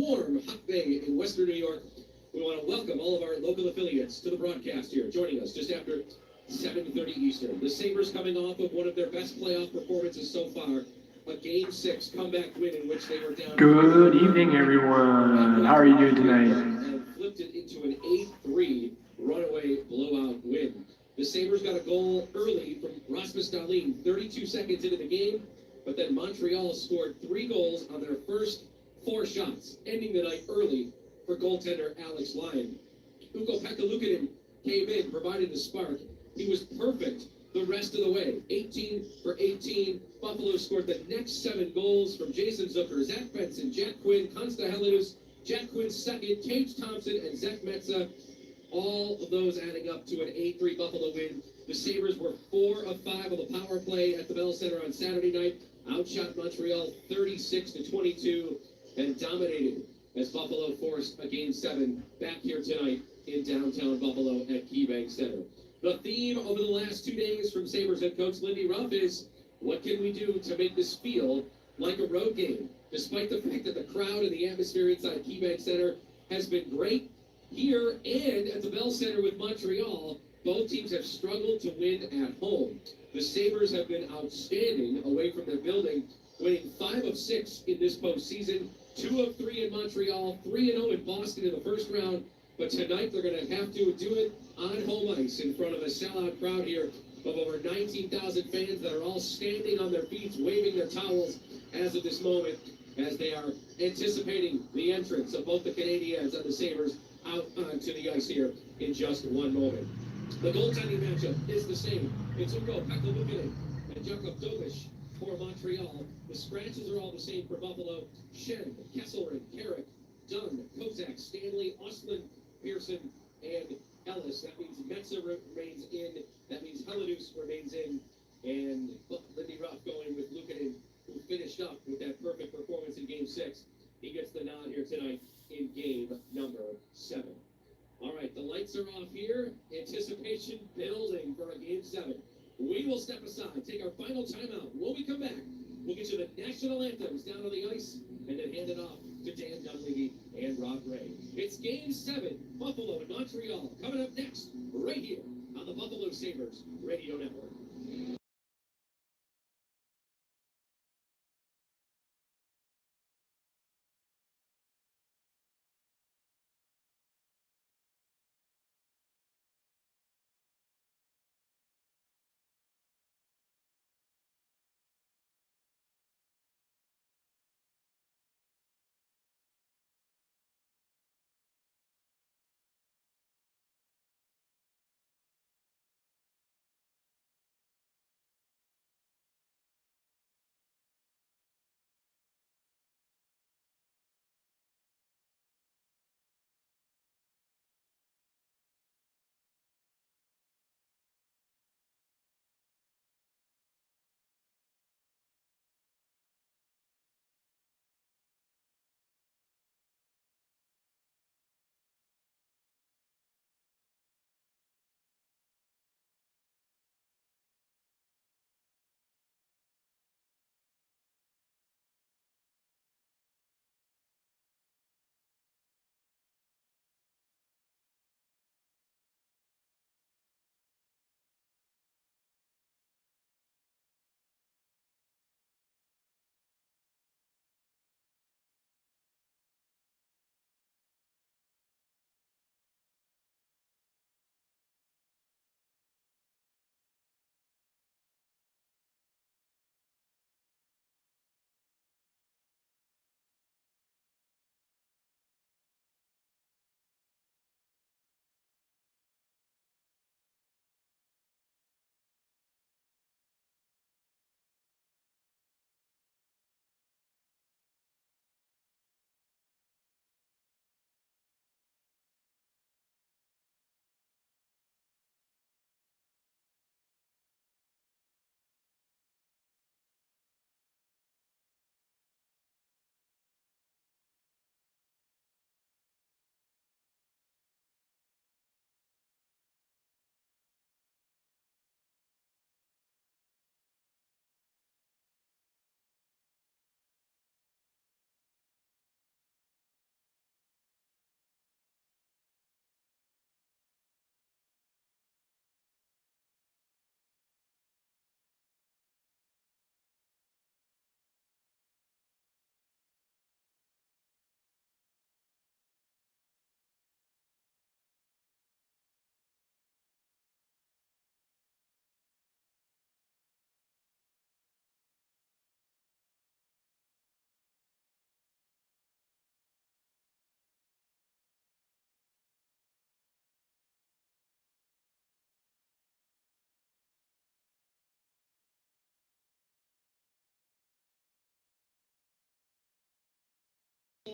warm, hot day in Western New York. We want to welcome all of our local affiliates to the broadcast here. Joining us just after 7:30 Eastern. The Sabres coming off of one of their best playoff performances so far. A Game 6 comeback win in which they were down. Good evening, everyone. How are you doing tonight? And flipped it into an 8-3 runaway blowout win. The Sabres got a goal early from Rasmus Dahlin 32 seconds into the game, but then Montreal scored 3 goals on their first 4 shots, ending the night early for goaltender Alex Lyon. Ukko Pekka came in, provided a spark. He was perfect the rest of the way. 18 for 18. Buffalo scored the next 7 goals from Jason Zucker, Zach Benson, Jack Quinn, Konsta Helenius, Jack Quinn's second, Tage Thompson, and Zach Metza. All of those adding up to an 8-3 Buffalo win. The Sabres were 4 of 5 on the power play at the Bell Center on Saturday night. Outshot Montreal 36-22 and dominated as Buffalo forced a Game 7 back here tonight in downtown Buffalo at KeyBank Center. The theme over the last 2 days from Sabres head coach Lindy Ruff is, what can we do to make this feel like a road game? Despite the fact that the crowd and the atmosphere inside KeyBank Center has been great, here and at the Bell Center with Montreal, both teams have struggled to win at home. The Sabres have been outstanding away from their building, winning 5 of 6 in this postseason, 2 of 3 in Montreal, 3-0 in Boston in the first round. But tonight they're going to have to do it on home ice in front of a sellout crowd here of over 19,000 fans that are all standing on their feet, waving their towels as of this moment, as they are anticipating the entrance of both the Canadiens and the Sabres out onto the ice here in just one moment. The goaltending matchup is the same. It's Ukko Pekka and Jakob Dovish for Montreal. The scratches are all the same for Buffalo. Shen, Kesselring, Carrick, Dunn, Kozak, Stanley, Ostlund, Pearson, and Ellis. That means Metza remains in. That means Helenius remains in. And Lindy Ruff going with Luukkonen, who finished up with that perfect performance in Game 6. He gets the nod here tonight in Game number 7. All right, the lights are off here. Anticipation building for a Game 7. We will step aside, take our final timeout. When we come back, we'll get you the national anthems down on the ice and then hand it off to Dan Dunleavy and Rob Gray. It's Game 7, Buffalo and Montreal, coming up next, right here on the Buffalo Sabres Radio Network.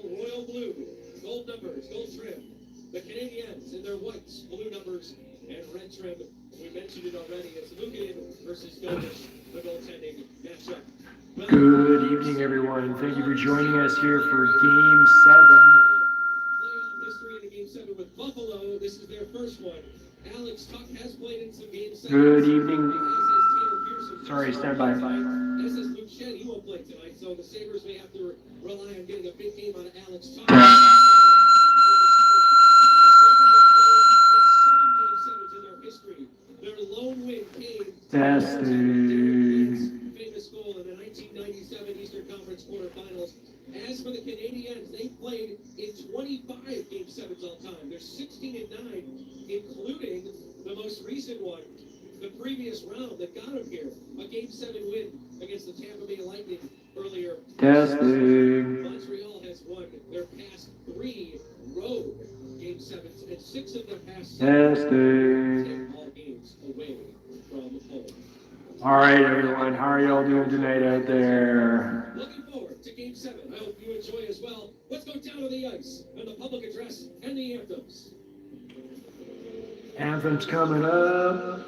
all royal blue, gold numbers, gold trim. The Canadiens in their whites, blue numbers, and red trim. We mentioned it already. It's Lukin versus Gomes, the goaltending matchup. Good evening, everyone. Thank you for joining us here for Game 7. Playoff history in the Game 7 with Buffalo. This is their first one. Alex Tuck has played in some Game 7. Good evening. As Sorry, stand by. As is Luke Shen, he won't play tonight, so the Sabres may have to rely on getting a big game out of Alex Tuck. The Sabres have played in 7 Game 7s in their history. Their lone win came famous goal in the 1997 Eastern Conference quarterfinals. As for the Canadiens, they played in 25 Game 7s all time. They're 16-9, including the most recent one, the previous round that got them here. A Game 7 win against the Tampa Bay Lightning earlier. Testing. Montreal has won their past 3 road Game 7s, and 6 of their past 7 10 all games away from home. All right, everyone. How are y'all doing tonight out there? Looking forward to Game 7. I hope you enjoy as well. Let's go down to the ice and the public address and the anthems. Anthem's coming up.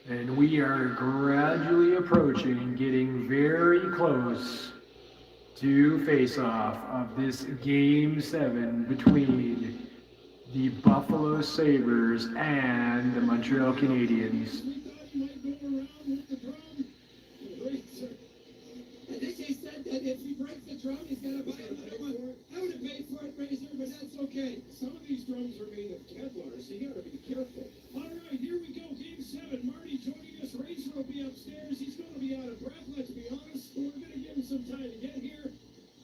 And we are gradually approaching, getting very close to face-off of this Game 7 between the Buffalo Sabres and the Montreal Canadiens. I think he said that if he breaks the drum, he's got to buy another one. I would have paid for it, Razor, but that's okay. Some of these drums wings are made of Kevlar, so you gotta be careful. All right, here we go, Game 7. Marty joining us. Razor will be upstairs. He's going to be out of breath, let's be honest. But we're going to give him some time to get here.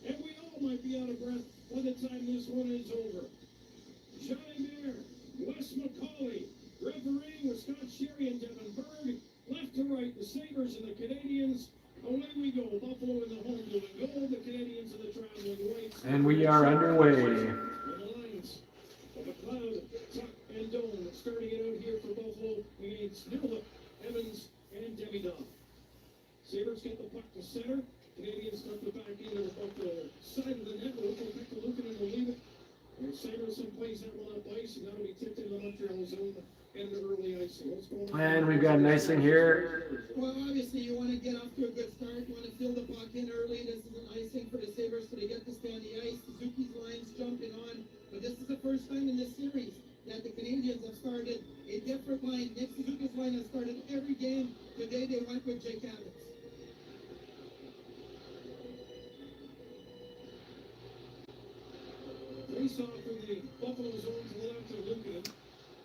And we all might be out of breath by the time this one is over. Johnny Mayer, Wes McCauley, refereeing with Scott Sherry and Devin Berg. Left to right, the Sabres and the Canadians. Away we go. Buffalo in the home blue and gold. The Canadians in the traveling whites. And we are underway. And the Lions of McLeod, Tuck, and Doan starting it out here for Buffalo against Nilla, Evans, and Debbie Dodd. Sabres get the puck to center. Canadians dump it back into the Buffalo side of the net. We'll go back to Lucan and we'll leave it. And Sabres plays that one up ice, and that'll be tipped into the Montreal zone and the early icing. What's going on? And we've got an icing here. Well, obviously, you want to get off to a good start. You want to fill the puck in early. This is an icing for the Sabres, so they get to stay on the ice. Suzuki's line's jumping on. But this is the first time in this series that the Canadians have started a different line. Nick Suzuki's line has started every game. Today, they went with Jake Evans. Face off from the Buffalo zone to the left of Lucan.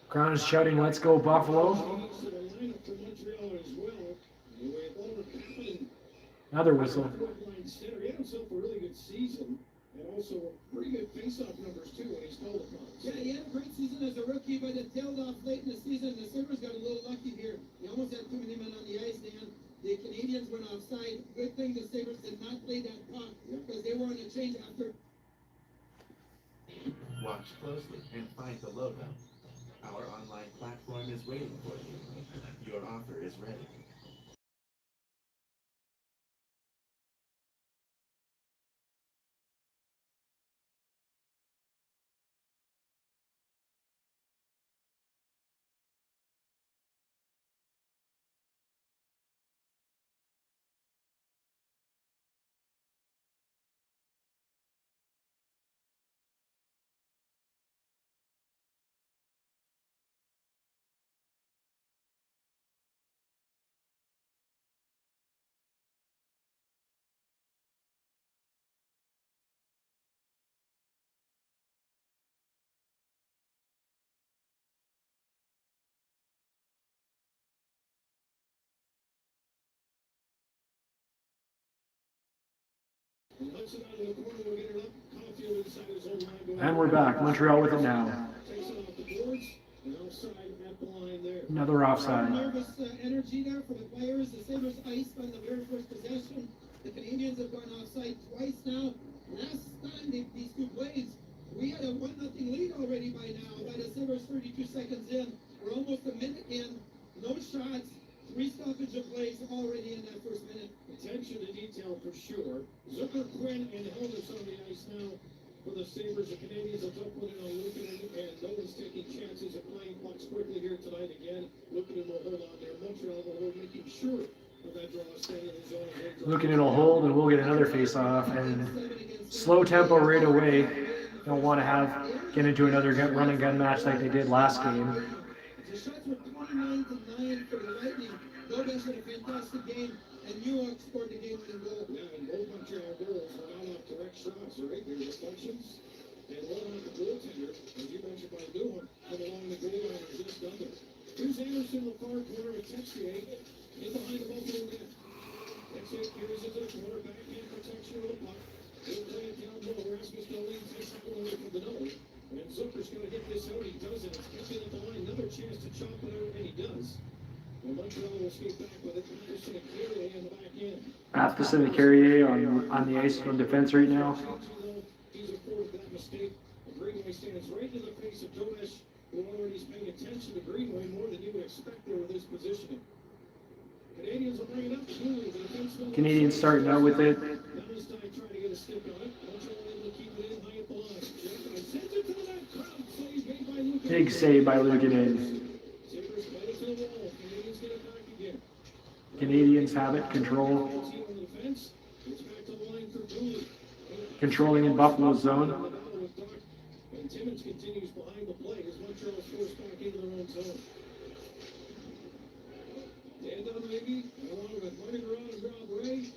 Crown is shouting, "Let's go, Buffalo." To the lineup for Montreal as well. With Oliver Kaplan. Another whistle. Line center. He had himself a really good season. And also pretty good face-off numbers too when he's called upon. Yeah, he had a great season as a rookie, but it tailed off late in the season. The Sabres got a little lucky here. He almost had too many men on the ice, Dan. The Canadians went offside. Good thing the Sabres did not play that puck because they were on a change after. Watch closely and find the logo. Our online platform is waiting for you. Your offer is ready. And we're back. Montreal with it now. Another offside. Nervous energy there for the players. The Sabres iced on the very first possession. The Canadians have gone offside twice now. Last time these two plays, we had a 1-0 lead already by now. By the Sabres 32 seconds in. We're almost a minute in. No shots. 3 stoppage of plays already in that first minute. Attention to detail for sure. Zucker, Quinn, and Helmets on the ice now for the Sabres. The Canadians have put it on Lucan, and no one's taking chances of playing pucks quickly here tonight again. Lucan will hold on there. Montreal will hold, making sure of that draw, staying in the zone. Lucan will hold, and we'll get another face-off. And slow tempo right away. Don't want to get into another run and gun match like they did last game. The shots were 29-9 for the Lightning. Gomez had a fantastic game, and New York scored the game-winning goal. Yeah, and both Montreal goals were not off direct shots, right? They're deflections. And one on the goaltender, as you mentioned by Newham, come along the goal line and just under. Here's Anderson in the far corner of Texier, in behind the Buffalo net. Texier carries it to the corner, backhand protection with the puck. They'll play it down low. Rasmus Dahlin takes that one away from the nose. And Zucker's going to get this out. He does it. It's catching at the line. Another chance to chop it out, and he does. And Montreal will skate back with it. Matheson and Carrier in the back end. Matheson and Carrier on the ice on defense right now. He's a forward that mistake. And Greenway stands right in the face of Donesh, who already is paying attention to Greenway more than you would expect there with his positioning. Canadians will bring it up. Canadians starting out with it. Valentine trying to get a stick on it. Montreal able to keep it in high at the line. Sends it to the net. Crowd save made by Lucan. Big save by Lucan. Sabres play it to the wall. Canadians get it back again. Canadians have it, control. It's back to the line for Dooley. Controlling in Buffalo's zone. And Timmins continues behind the play as Montreal is forced back into their own zone. Dan Dunleavy, along with Marty Rod and Rob Ray.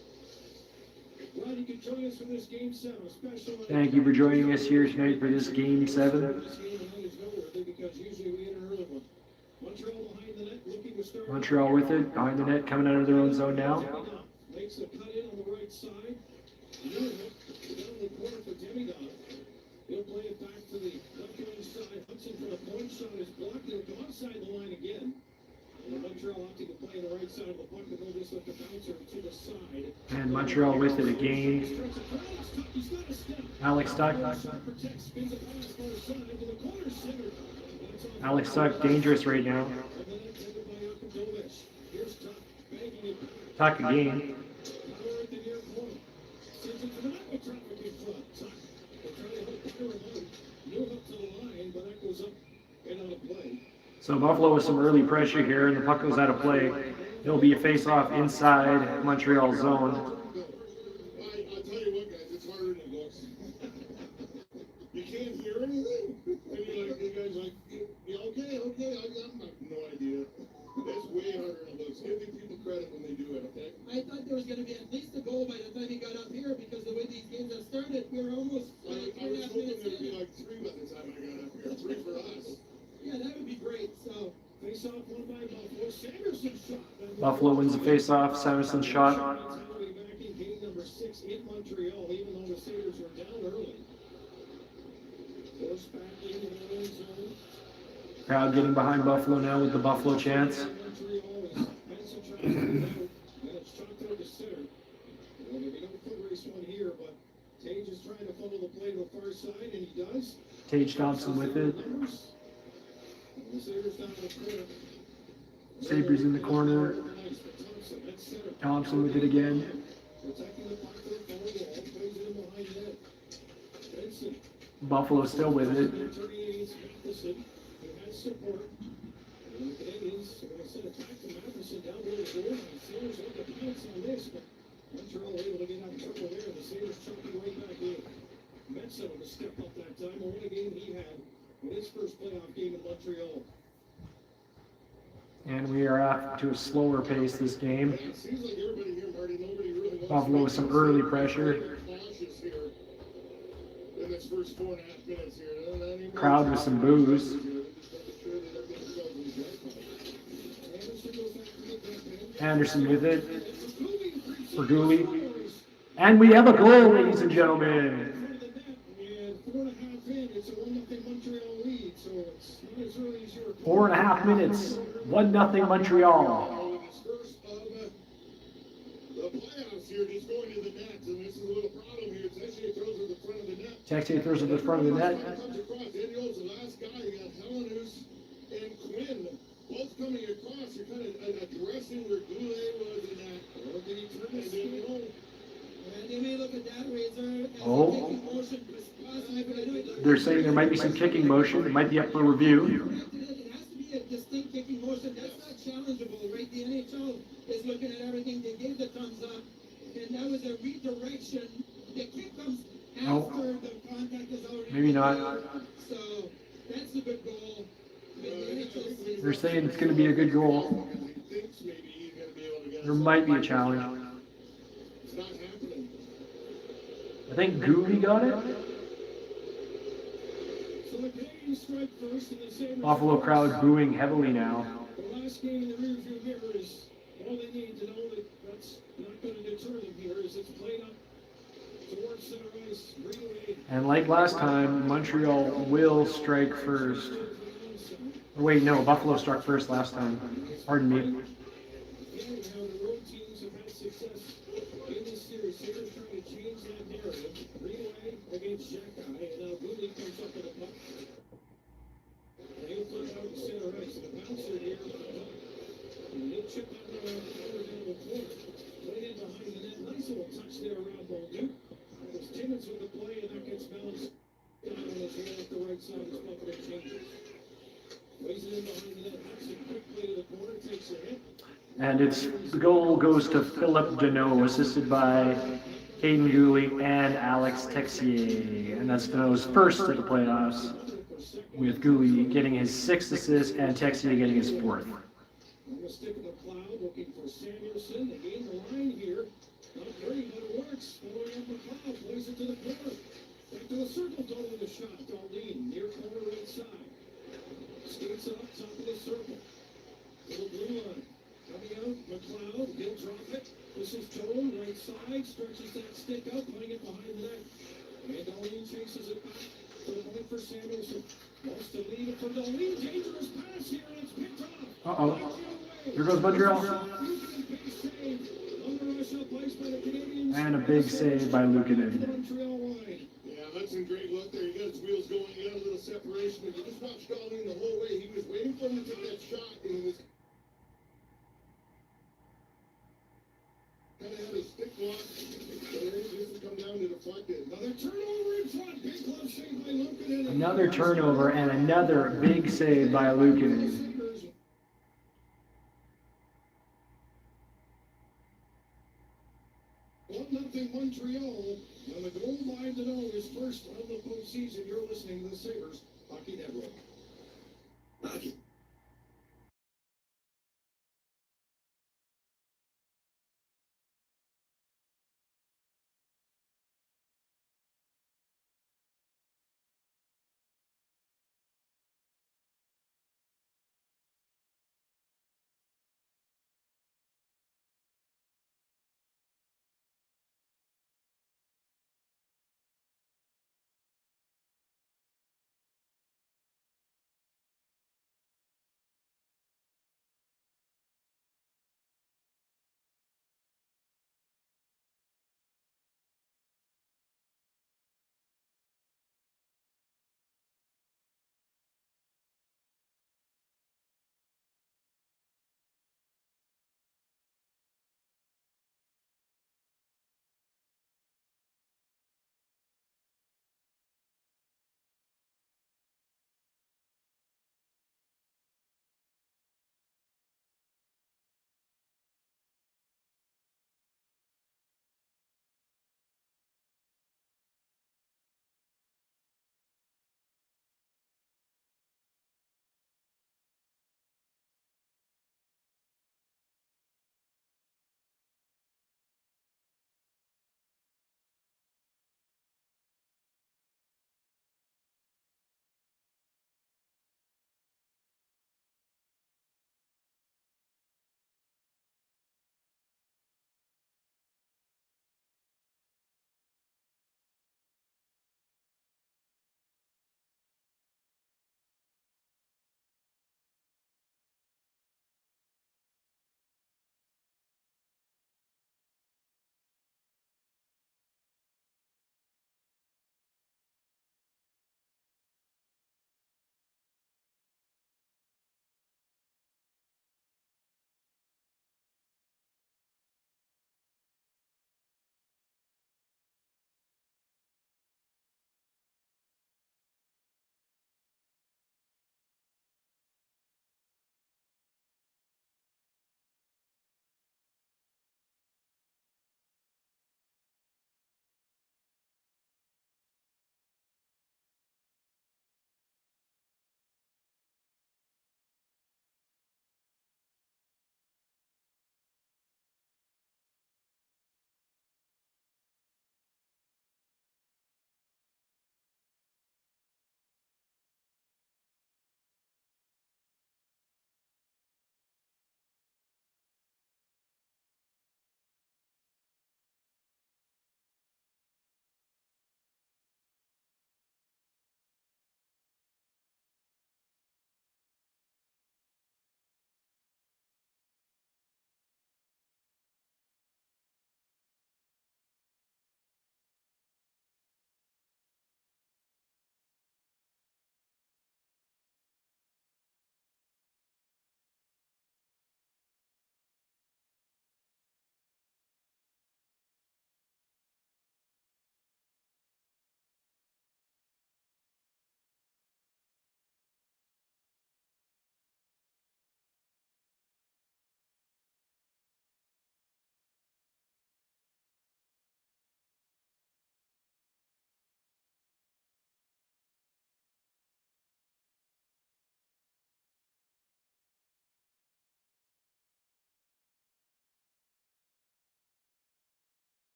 Glad you could join us for this Game 7. Special. Thank you for joining us here tonight for this Game 7. This game tonight is no Montreal with it, behind the net, coming out of their own zone now. Makes a cut in on the right side. Down the corner for Demidov. He'll play it back to the left wing side. Hudson for the point shot is blocked. He'll go outside the line again. And Montreal opting to play on the right side of the puck, and they'll just let the bouncer to the side. And Montreal with it again. Alex Tuck. Alex Tuck, dangerous right now. Tuck again. So Buffalo with some early pressure here, and the puck goes out of play. It'll be a face-off inside Montreal zone. I'll tell you what, guys, it's harder than it looks. You can't hear anything. And you're like, you guys like, yeah, okay, I have no idea. That's way harder than it looks. Give people credit when they do it, okay? I thought there was going to be at least a goal by the time he got up here because the way these games have started, we were almost I was hoping there'd be like 3 by the time I got up here. 3 for us. Yeah, that would be great. So Face off one by Buffalo. Sanderson shot. Buffalo wins the face-off. Sanderson shot. Back in game number 6 in Montreal, even though the Sabres were down early. Force back into the end zone. Crowd getting behind Buffalo now with the Buffalo chants. Montreal is Benson trying to get out, and it's chopped over to center. Well, there'll be no foot race one here, but Tage is trying to funnel the play to the far side, and he does. Tage Thompson with it. The Sabres down in the corner. Sabres in the corner. Thompson with it again. Protecting the puck to the far wall, plays it in behind net. Benson. Buffalo still with it. Turning against Matheson, who has support. And the Canadians are going to send it back to Matheson down below the goal line. Sabres with the pounce on this, but Montreal able to get out of trouble there. The Sabres chopping right back in. Metso to step up that time. What a game he had in his first playoff game in Montreal. And we are off to a slower pace this game. It seems like everybody here, Marty, nobody really wants Buffalo with some early pressure. cautious here in this first 4.5 minutes here. Crowd with some boos. Anderson with it. For Gooley. And we have a goal, ladies and gentlemen. And 4.5 in, it's a 1-0 Montreal lead, so it's not as early as you were. 4.5 minutes. 1-0 Montreal. In this first of the playoffs here, just going to the net, and this is a little problem here. Texier throws at the front of the net. Texier throws at the front of the net. Comes across. Daniel's the last guy. You got Helenus and Quinn both coming across. You're kind of addressing where Goulet was in that. Or did he turn it in? and you may look at that razor as Oh. a kicking motion, but I know it They're saying there might be some kicking motion. It might be up for review. It has to be a distinct kicking motion. That's not challengeable, right? The NHL is looking at everything. They gave the thumbs up, and that was a redirection. The kick comes after the contact is already Maybe not. So that's a good goal. The NHL says- They're saying it's going to be a good goal. He thinks maybe he's going to be able to get There might be a challenge. It's not happening. I think Gooley got it. So the Canadians strike first, and the Sabres. Buffalo crowd booing heavily now. The last game in the rearview mirror is all they need to know that that's not going to deter them here. Is it's played up towards center ice, Greenway. And like last time, Montreal will strike first. Or wait, no, Buffalo struck first last time. Pardon me. Again, how the road teams have had success in this series. Sabres trying to change that narrative. Greenway against Jackai, and now Gooley comes up with a puck. And he'll put it out to center ice. And the bouncer here, and he'll chip that one out over down the corner. Put it in behind the net. Nice little touch there around Bolduc. There's Timmins with the play, and that gets bounced down on his hand at the right side. His bucket and changes. Plays it in behind the net. Hudson quick play to the corner, takes a hit. And the goal goes to Philip Deneau, assisted by Caden Gooley and Alex Texier. And that's Deneau's first of the playoffs, with Gooley getting his 6th assist and Texier getting his 4th. On the stick of the cloud, looking for Samuelson. They gain the line here. Not great, but it works. Following up the cloud, plays it to the corner. Back to the circle, throwing the shot. Darlene, near corner right side. Skates it up top of the circle. Little blue one. Coming out, McLeod, he'll drop it. This is Tone, right side, stretches that stick out, putting it behind the net. And Darlene chases it back. For the point for Samuelson. Wants to lead it for Darlene. Dangerous pass here, and it's picked off. Uh-oh. Here goes Montreal. And a big save by Luukkonen. Yeah, Hudson, great look there. He got his wheels going. He got a little separation. But you just watched Darlene the whole way. He was waiting for him to take that shot, and he was kind of had his stick locked. So this has come down to deflect it. Another turnover in front. Big glove save by Luukkonen. Another turnover and another big save by Luukkonen. 1-0 Montreal on the goal line to know his first of the postseason. You're listening to the Sabres Hockey Network. Hockey.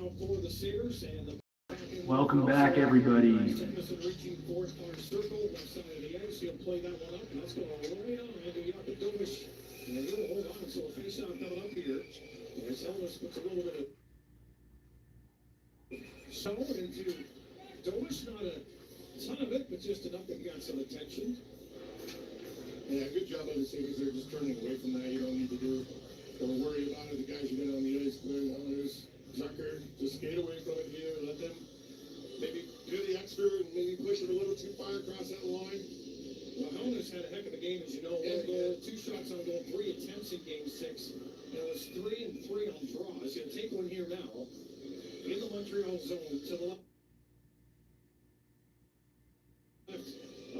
now for the Sabres and the Welcome back, everybody. Jamison reaching for our circle, left side of the ice. He'll play that one up, and that's going to right on into Yakubovic. And he'll hold on, so a face-off coming up here. As Elvis puts a little bit of show into Dovish, not a ton of it, but just enough that got some attention. Yeah, good job of the Sabres. They're just turning away from that. You don't need to don't worry about it. The guys you got on the ice, clearing on this Zucker, just skate away from it here. Let them maybe do the extra and maybe push it a little too far across that line. Well, Helmuth had a heck of a game, as you know. One goal, 2 shots on goal, 3 attempts in Game 6. And it was 3 and 3 on draws. He'll take one here now. In the Montreal zone to the left of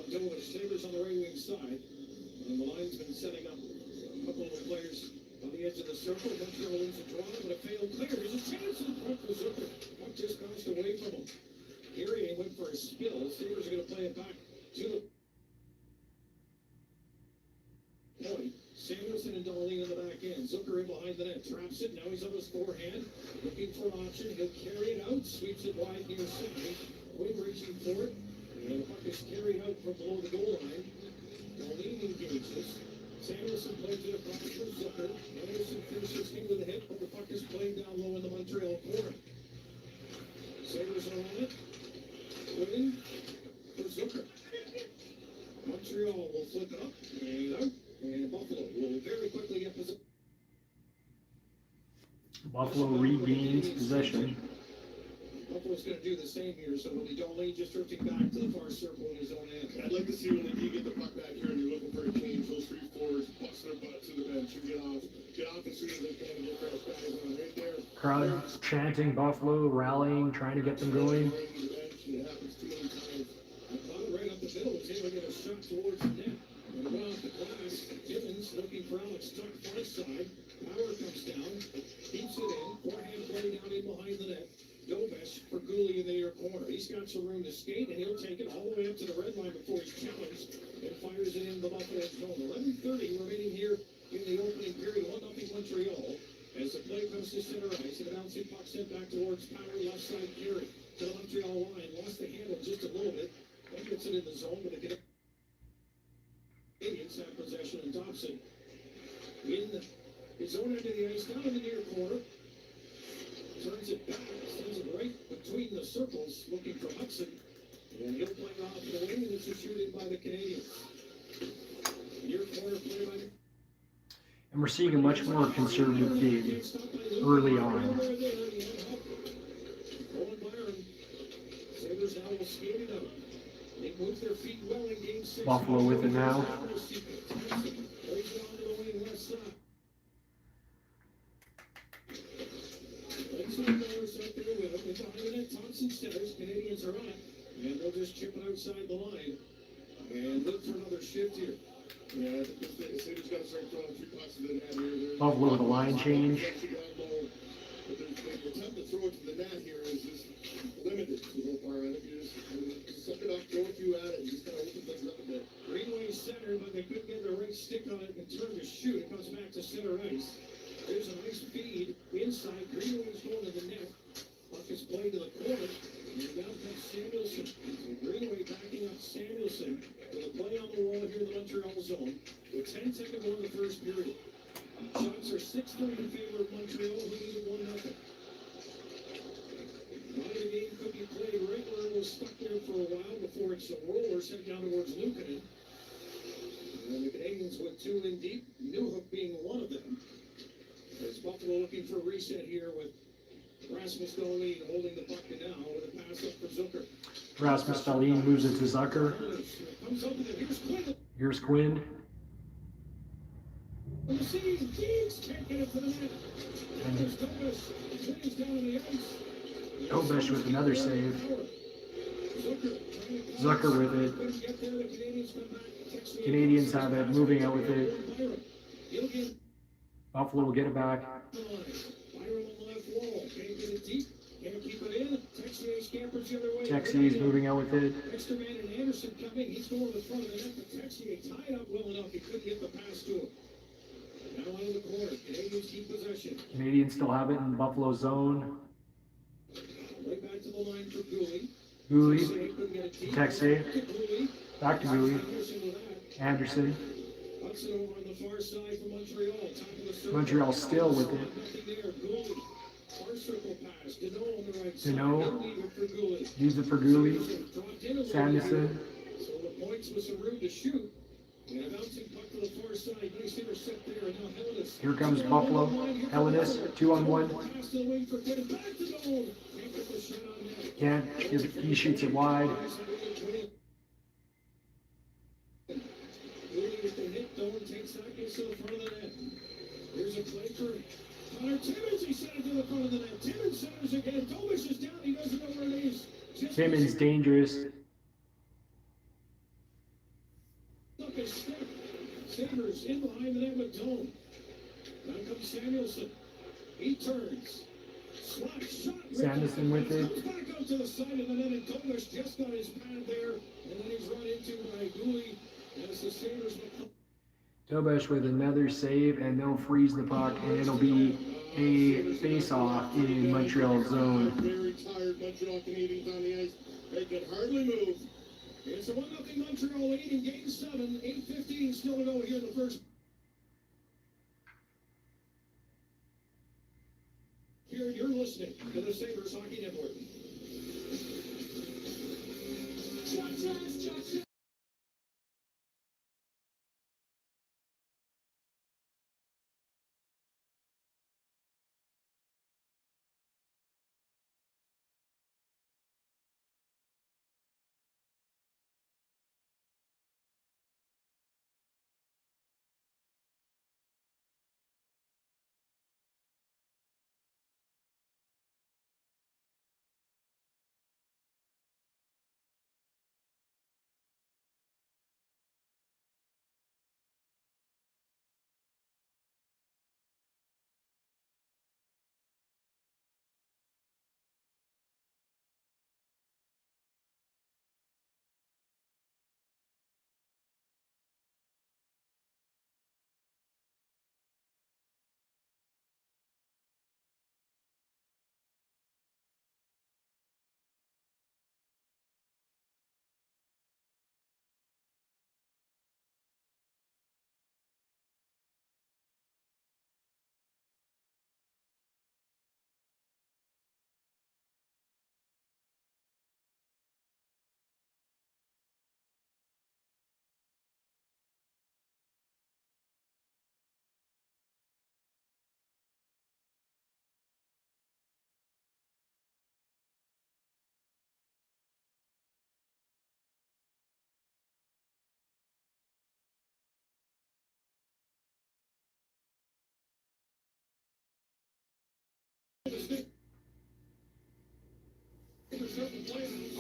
Dovish. Sabres on the right wing side. And the line's been setting up a couple of the players on the edge of the circle. Montreal wins the draw, but a failed clear. There's a chance in front for Zucker. Puck just bounced away from him. Erie went for a spill. Sabres are going to play it back to the point. Samuelson and Darlene in the back end. Zucker in behind the net. Traps it. Now he's on his forehand. Looking for an option. He'll carry it out. Sweeps it wide near center. Wing reaching for it. And the puck is carried out from below the goal line. Darlene engages. Samuelson plays it across for Zucker. Anderson finishes him with a hit, but the puck is played down low in the Montreal corner. Sabres are on it. Winning for Zucker. Montreal will flip it up and out. And Buffalo will very quickly get possession. Buffalo regains possession. Buffalo's going to do the same here, so it'll be Darlene just drifting back to the far circle in his own end. I'd like to see when they do get the puck back here and you're looking for a change, those 3 forwards bust their butt to the bench and get off as soon as they can and get fresh guys on right there. Crowd chanting Buffalo, rallying, trying to get them going. It happens too many times. I thought it right up the middle, was able to get a shot towards the net. And run off the glass. Gibbons looking for Alex Tuck far side. Power comes down, keeps it in. Forehand play down in behind the net. Dovish for Gouli in the near corner. He's got some room to skate, and he'll take it all the way up to the red line before he's challenged and fires it in the Buffalo zone. 11:30 remaining here in the opening period. 1-0 Montreal. As the play comes to center ice, and a bouncing puck sent back towards Power, left side carry to the Montreal line. Lost the handle just a little bit. Then gets it in the zone, but the Canadians have possession, and Thompson in his own end of the ice, down in the near corner. Turns it back, sends it right between the circles, looking for Hudson. And he'll play it off the wing, and it's a shooting by the Canadians. Near corner play by the... And we're seeing a much more conservative game early on. Owen Byron. Sabres now will skate it out. They move their feet well in Game 6. Buffalo with it now. Plays it onto the wing left side. Thompson centers, Canadians are on it, and they'll just chip it outside the line and look for another shift here. Yeah, the Sabres got to start throwing 3 pucks to the net here. Buffalo with a line change. But the attempt to throw it to the net here is just limited so far. I think you just suck it up, throw a few at it, and just kind of open things up a bit. Greenway center, but they couldn't get their right stick on it and turn to shoot. It comes back to center ice. There's a nice feed inside. Greenway's going to the net. Puck is played to the corner. And down comes Samuelson. And Greenway backing up Samuelson with a play on the wall here in the Montreal zone. With 10 seconds to go in the first period. Shots are 6-3 in favor of Montreal, who needed 1-0. Now the game could be played. Regular was stuck there for a while before it's a roller sent down towards Luukkonen. And the Canadians went 2 in deep, Newhook being one of them. As Buffalo looking for a reset here with Rasmus Dahlin holding the puck now with a pass up for Zucker. Rasmus Dahlin moves it to Zucker. Comes up with it. Here's Quinn. Here's Quinn. On the scene, Keys can't get it to the net. And there's Thomas. Quinn is down on the ice. Dovish with another save. Zucker with it. Couldn't get there. The Canadians come back. Canadians have it, moving out with it. Buffalo will get it back. Byron on the left wall. Can't get it deep. Can't keep it in. Texier scampers the other way. Texier's moving out with it. Extra man and Anderson coming. He's going to the front of the net, but Texier tied up well enough. He couldn't get the pass to him. Now out of the corner. Canadians keep possession. Canadians still have it in the Buffalo zone. double line for Gooley. Gooley, Couldn't get it deep. Texier, Gooley. back to Gooley, Anderson with that. Anderson. Hudson over on the far side for Montreal. Top of the circle. Montreal still with it. Nothing there. Gooley. Far circle pass. Deneau on the right side. Deneau. Leave it for Gooley. Leaves it for Gooley, Dropped in a little Sanderson. bit. So the points with some room to shoot. And a bouncing puck to the far side. Nice intercept there. And now Hellenis. Here comes Buffalo. Hellenis, 2-on-1. Pass to the wing for Quinn. Back to the goal. Can't get the shot on net. Can't, he shoots it wide. Gooley with the hit, though, and takes that, gets to the front of the net. Here's a play for Connor Timmins. He sent it to the front of the net. Timmins centers again. Tobish is down. He doesn't know where it is. Just Timmins dangerous. up his step. Sabres in behind the net with Doan. Now comes Samuelson. He turns. Slap shot. Sanderson with it. Comes back out to the side of the net, and Tobish just got his pad there. And then he's run into by Gooley. As the Sabres Tobish with another save, and they'll freeze the puck, and it'll be a face-off in Montreal's zone. Very tired Montreal Canadiens on the ice. They can hardly move. It's a 1-0 Montreal lead in Game 7. 8:15 still to go here in the first. Here you're listening to the Sabres Hockey Network.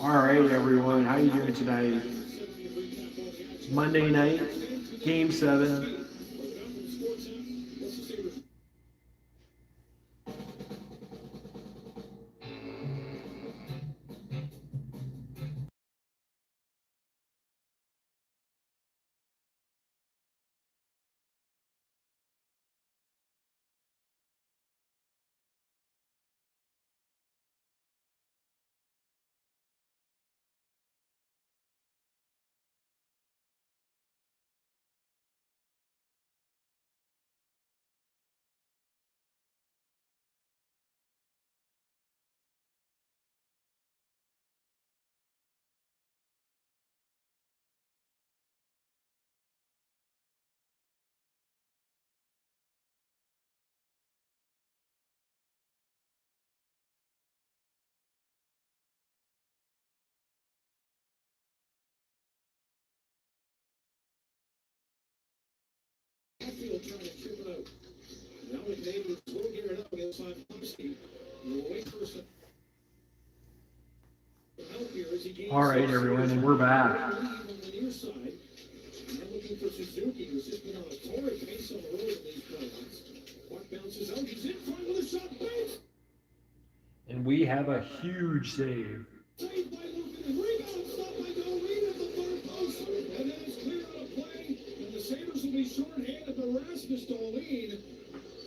All right, everyone, how you doing tonight? Monday night, Game 7. Trying to chip it out. Now the Canadians will gear it up against Slavkovsky. We'll wait for some help here as he gains. All right, everyone, and we're back. On the near side. Now looking for Suzuki, who's just been on a torrid pace on the road in these playoffs. Puck bounces out. He's in front with a shot. Bang! And we have a huge save. Saved by Lucan. Rebound stopped by Del Reed at the far post. And then it's clear out of play. And the Sabres will be short-handed, but Rasmus Dahlin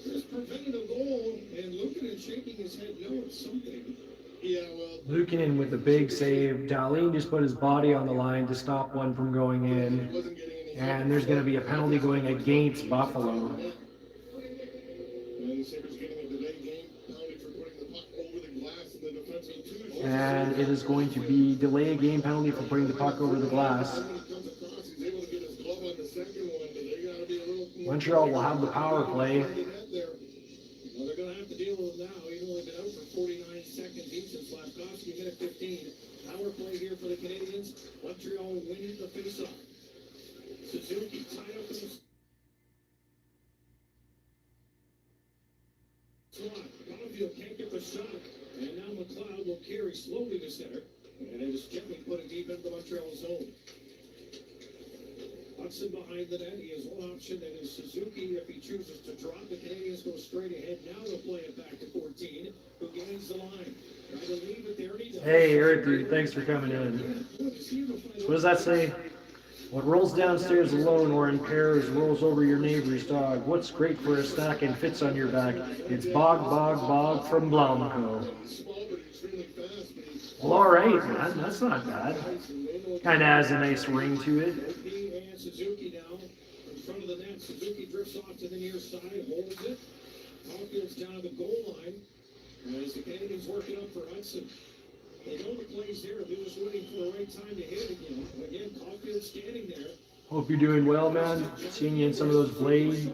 just prevented a goal. And Lucan is shaking his head no, it's something. Yeah, well. Luukkonen with a big save. Dahlin just put his body on the line to stop one from going in. Wasn't getting any. And there's going to be a penalty going against Buffalo. And the Sabres getting a delayed game penalty for putting the puck over the glass in the defensive two. And it is going to be delay game penalty for putting the puck over the glass. When he comes across, he's able to get his glove on the second one, but they gotta be a little more. Montreal will have the power play. Well, they're going to have to deal with him now. He's only been out for 49 seconds each since Slavkovsky hit at 15. Power play here for the Canadians. Montreal winning the faceoff. Suzuki tied up in the slot. Caulfield can't get the shot. And now McLeod will carry slowly to center. And it is gently put it deep into the Montreal zone. Hudson behind the net. He has one option, that is Suzuki. If he chooses to drop, the Canadians go straight ahead. Now they'll play it back to 14, who gains the line. Try to leave it there, and he does. Hey, Eric, dude, thanks for coming in. What does that say? What rolls downstairs alone or in pairs rolls over your neighbor's dog. What's great for a snack and fits on your back? It's Bog Bog Bog from Blomco. Well, all right, man. That's not bad. Kind of has a nice ring to it. And Suzuki now in front of the net. Suzuki drifts off to the near side, holds it. Caulfield's down to the goal line. As the Canadians work it up for Hudson. They know the play's there. They're just waiting for the right time to hit again. Again, Caulfield standing there. Hope you're doing well, man. Seeing you in some of those blade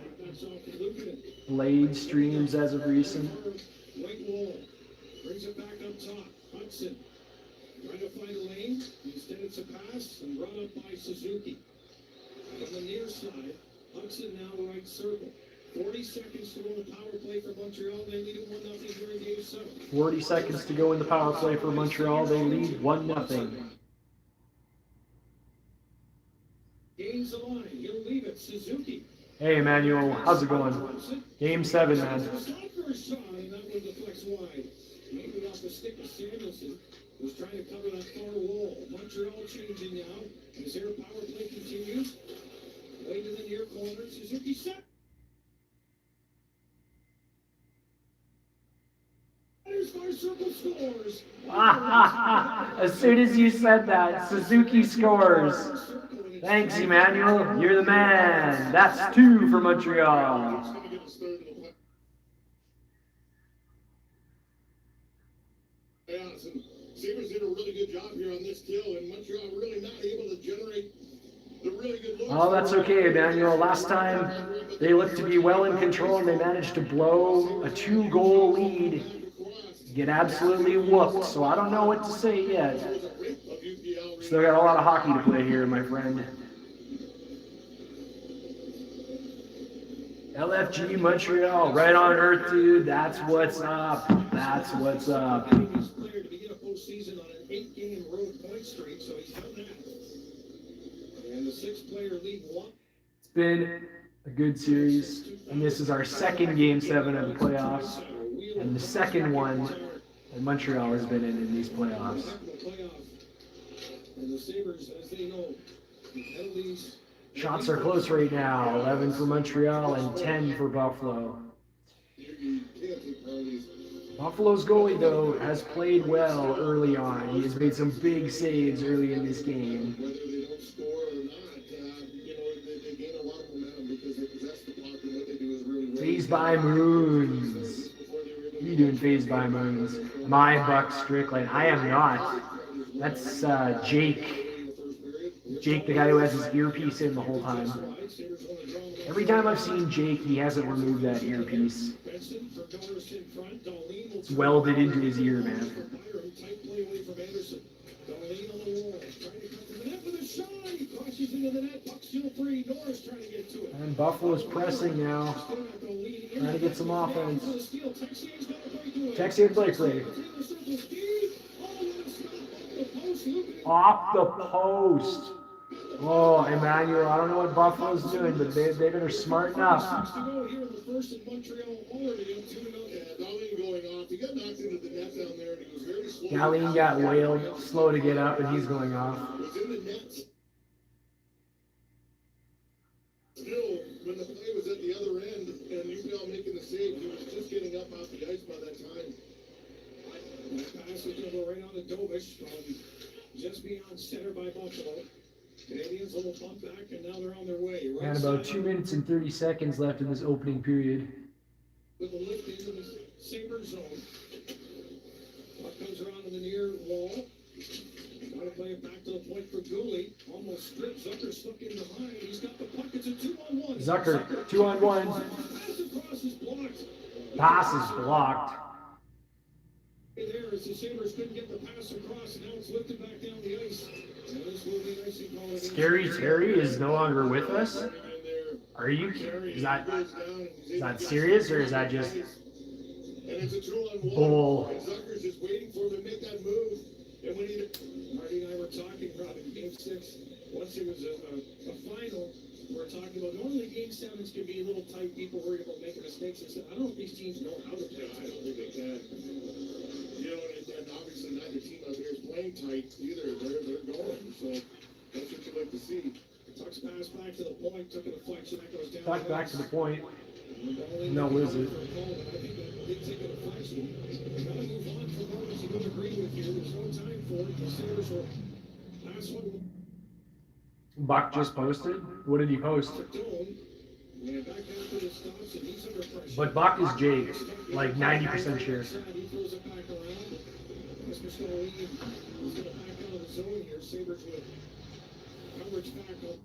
streams as of recent. White wall brings it back up top. Hudson trying to find a lane. Instead, it's a pass and run up by Suzuki. From the near side, Hudson now right circle. 40 seconds to go in the power play for Montreal. They lead it 1-0 during game 7. 40 seconds to go in the power play for Montreal. They lead 1-0. Gains the line. He'll leave it. Suzuki. Hey, Emmanuel. How's it going? Game 7, man. Stopper shot, and that one deflects wide. Maybe off the stick of Samuelson, who's trying to cover that far wall. Montreal changing now. As their power play continues. Way to the near corner. Suzuki set. Circle scores. As soon as you said that, Suzuki scores. Thanks, Emmanuel. You're the man. That's 2 for Montreal. Sabres did a really good job here on this kill, and Montreal really not able to generate the really good looks. Oh, that's okay, Emmanuel. Last time, they looked to be well in control, and they managed to blow a 2-goal lead. Get absolutely whooped, so I don't know what to say yet. Still got a lot of hockey to play here, my friend. LFG Montreal, right on earth, dude. That's what's up. That's what's up. Player to begin a postseason on an 8-game road point streak, so he's done that. And the 6-player league won. It's been a good series, and this is our second Game 7 of the playoffs, and the second one that Montreal has been in these playoffs. And the Sabres, as they know, the penalties. Shots are close right now, 11 for Montreal and 10 for Buffalo. Buffalo's goalie, though, has played well early on. He has made some big saves early in this game. Whether they don't score or not, they gain a lot of momentum because they possess the puck, and what they do is really well. Phased by Moons. What are you doing, Phased by Moons? My Buck Strickland. I am not. That's Jake. Jake, the guy who has his earpiece in the whole time. Every time I've seen Jake, he hasn't removed that earpiece. It's welded into his ear, man. And Buffalo's pressing now. Trying to get some offense. Texier Blakely. Off the post. Oh, Emmanuel, I don't know what Buffalo's doing, but they better smarten up. Dahlin got whaled, slow to get up, and he's going off. Still, when the play was at the other end, and UPL making the save, he was just getting up off the ice by that time. Dovish from just beyond center by Buffalo. Canadians a little bump back, and now they're on their way. Right And about side 2 minutes and 30 seconds left in this opening period. with a lift into the Sabre zone. Puck comes around to the near wall. Trying to play it back to the point for Gooley. Almost stripped. Zucker stuck in behind. He's got the puck. It's a 2-on-1. Zucker, 2-on-1. Pass across is blocked. Pass is blocked. There as the Sabres couldn't get the pass across, and now it's lifted back down the ice. And this will be an icing call against Scary Terry is no longer with us? And there, Are you? Terry Is that goes down and he's is able that to- serious, or is that just And it's a 2-on-1. bull? And Zucker's just waiting for him to make that move. And when he Marty and I were talking about in Game 6, once it was a final, we were talking about normally Game 7s can be a little tight, people worried about making mistakes. I said, I don't know if these teams know how to play. I don't think they can. You know, and obviously neither team out there is playing tight either. They're going. So that's what you like to see. Tucks pass back to the point, took a deflection, that goes down. Back to the point. No, is it? I think that did take a deflection. Gotta move on from moments. You don't agree with you. There's no time for it. The Sabres will last one. Buck just posted. What did he post? Dome. And back after the stops, and he's under pressure. But Buck is Jake, like 90% sure. He throws it back around. Mr. Stoley is going to back out of the zone here. Sabres with coverage back up.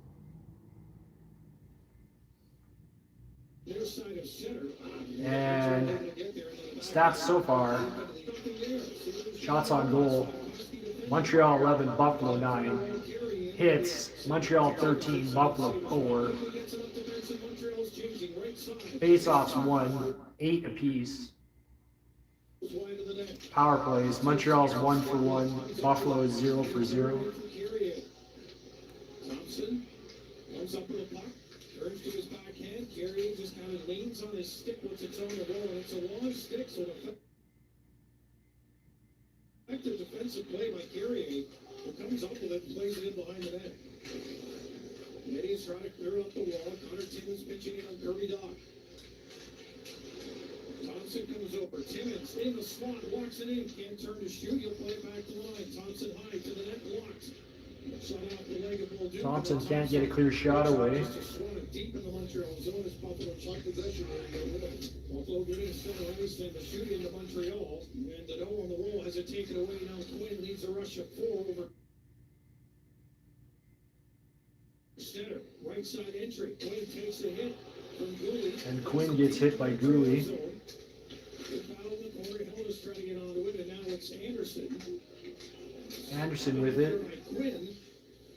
Near side of center. And stats so far: shots on goal, Montreal 11, Buffalo 9. Hits, Montreal 13, Buffalo 4. Face-offs 1, 8 apiece. Power plays, Montreal's 1 for 1, Buffalo is 0 for 0. Thompson comes up with a puck, turns to his backhand. Carrier just kind of leans on his stick once it's on the roll, and it's a long stick, so the effective defensive play by Carrier, who comes up with it and plays it in behind the net. Canadians trying to clear up the wall. Connor Timmins pitching in on Kirby Dock. Thompson comes over. Timmins in the slot, walks it in. Can't turn to shoot. He'll play it back to the line. Thompson high to the net, blocked. Shot off the leg of Muldoon. Thompson can't get a clear shot away. Deep in the Montreal zone as Buffalo shot possession area. Buffalo getting center ice and the shoot into Montreal. And the no on the roll has it taken away. Now Quinn leads a rush of 4 over center. Right side entry. Quinn takes a hit from Gooley. And Quinn gets hit by Gooley. Good battle in the corner. Held is trying to get onto it, and now it's Anderson. Anderson with it. Quinn.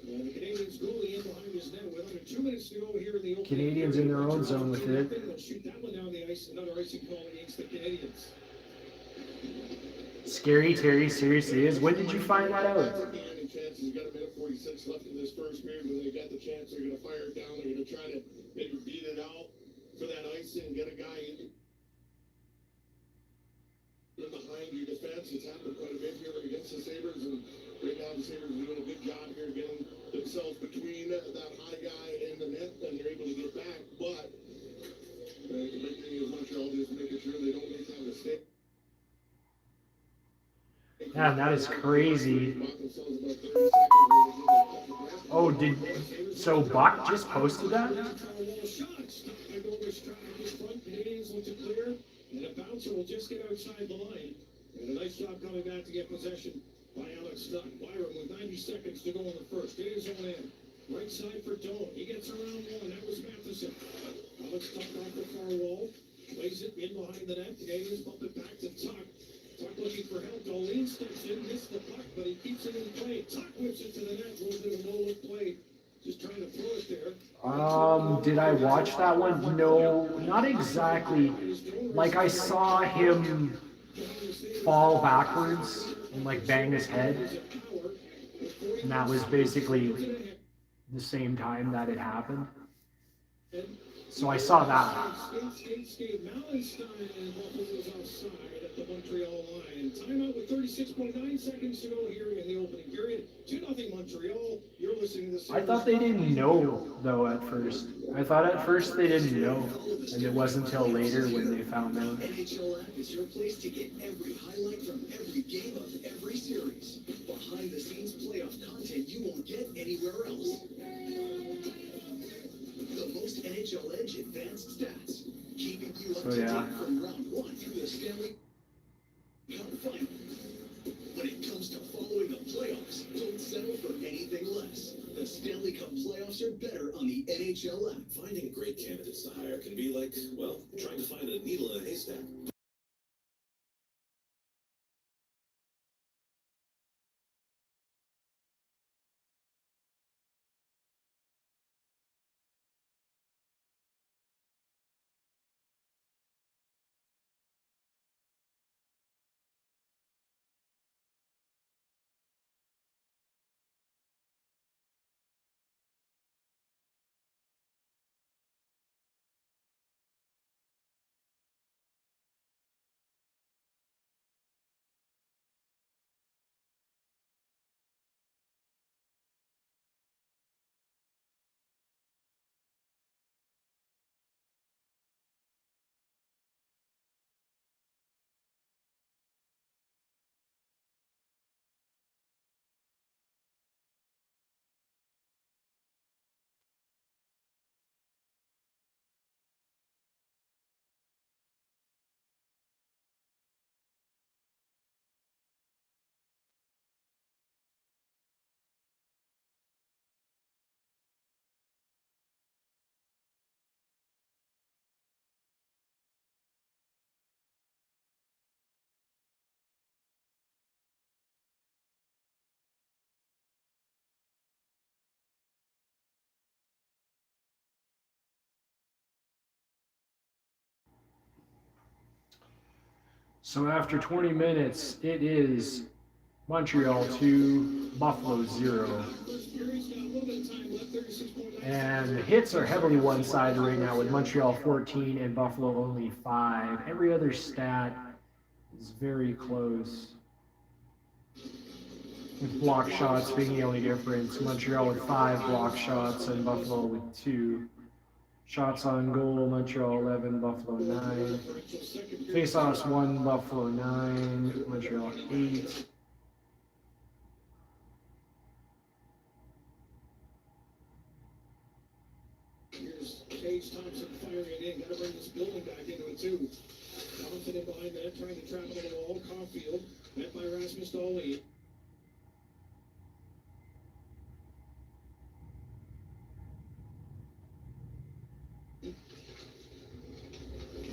And the Canadians Gooley in behind his net with under 2 minutes to go here in the opening. Canadians in their own zone with it. They'll shoot that one down the ice. Another icing call against the Canadians. Scary Terry seriously is. When did you find that out? Any chances? You got a minute 46 left in this first period. When they got the chance, they're going to fire it down. They're going to try to maybe beat it out for that icing and get a guy in behind your defense. It's happened quite a bit here against the Sabres, and right now the Sabres are doing a good job here getting themselves between that high guy and the net, and they're able to get back. But the big thing is Montreal just making sure they don't make that mistake. Man, that is crazy. Oh, so Buck just posted that? And a bouncer will just get outside the line. And a nice job coming back to get possession by Alex Dunn. Byron with 90 seconds to go in the first. Get his own end. Right side for Doan. He gets around one. That was Matheson. Alex Tuck off the far wall. Plays it in behind the net. Canadians bump it back to Tuck. Tuck looking for help. Darlene steps in, missed the puck, but he keeps it in play. Tuck whips it to the net. A little bit of a no-look play. Just trying to throw it there. Did I watch that one? No, not exactly. Like, I saw him fall backwards and like bang his head, and that was basically the same time that it happened. So I saw that. Skate. Mallenstein and Buffalo's offside at the Montreal line. Timeout with 36.9 seconds to go here in the opening period. 2-0 Montreal. You're listening to the I thought they didn't know, though, at first. I thought at first they didn't know, and it wasn't until later when they found out. NHL app is your place to get every highlight from every game of every series. Behind-the-scenes playoff content you won't get anywhere else. The most NHL Edge advanced stats, keeping you up to date from round 1 through the Stanley Cup final. When it comes to following the playoffs, don't settle for anything less. The Stanley Cup playoffs are better on the NHL app. Finding great candidates to hire can be like, well, trying to find a needle in a haystack. So after 20 minutes, it is Montreal 2, Buffalo 0. And the hits are heavily one-sided right now with Montreal 14 and Buffalo only 5. Every other stat is very close. With block shots being the only difference. Montreal with 5 block shots and Buffalo with 2. Shots on goal, Montreal 11, Buffalo 9. Face-offs 1, Buffalo 9, Montreal 8. Here's Tage Thompson firing it in. Gotta bring this building back into it too. Thompson in behind that, trying to trap it on the wall. Caulfield, met by Rasmus Dahlin.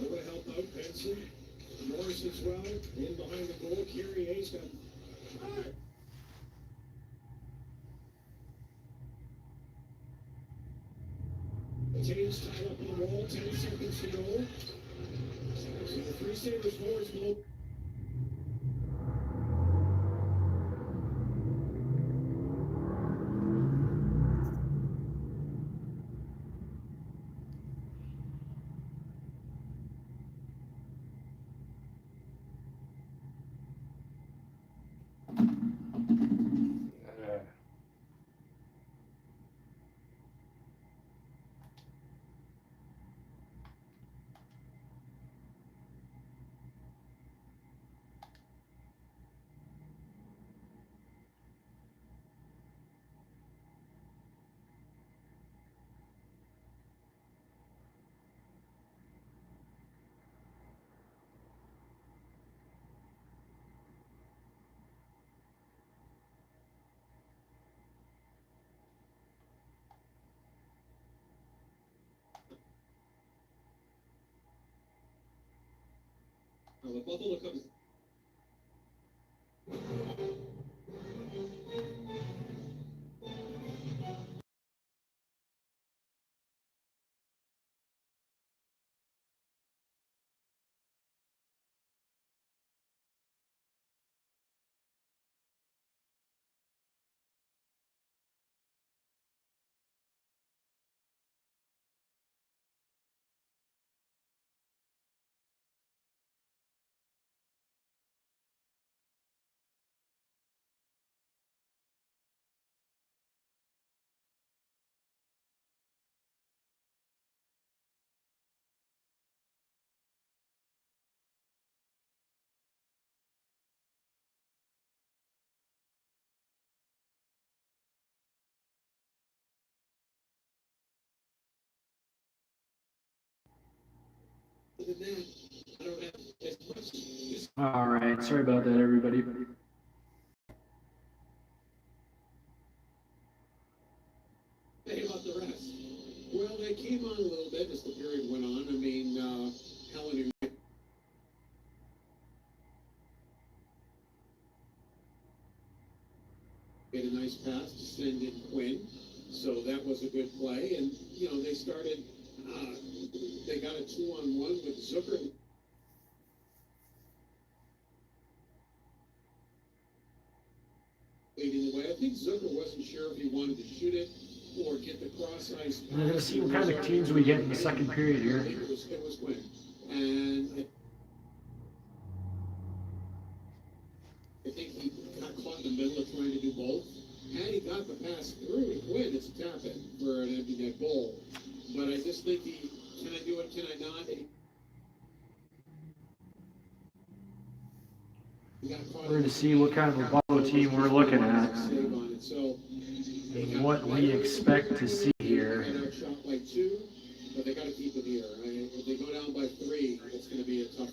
Over to help out Benson. Morris as well. In behind the goal. Carrier's got. James tied up on the wall, 10 seconds to go. So the three Sabres forwards will. The Buffalo comes. Other than that, I don't have as much to All right, sorry about that, everybody. say about the rest. Well, they came on a little bit as the period went on. I mean, Helen made a nice pass to send in Quinn, so that was a good play. And you know, they started. They got a 2-on-1 with Zucker leading the way. I think Zucker wasn't sure if he wanted to shoot it or get the cross ice. We're gonna see what kind of teams we get in the second period here. It was Quinn, and I think he got caught in the middle of trying to do both. Had he got the pass through to Quinn, it's a tap in for an empty net goal. But I just think can I do it, can I not? We're going to see what kind of a Buffalo team we're looking at So, and what we expect to see here. Shot by 2, but they got to keep it here. If they go down by 3, it's going to be a tough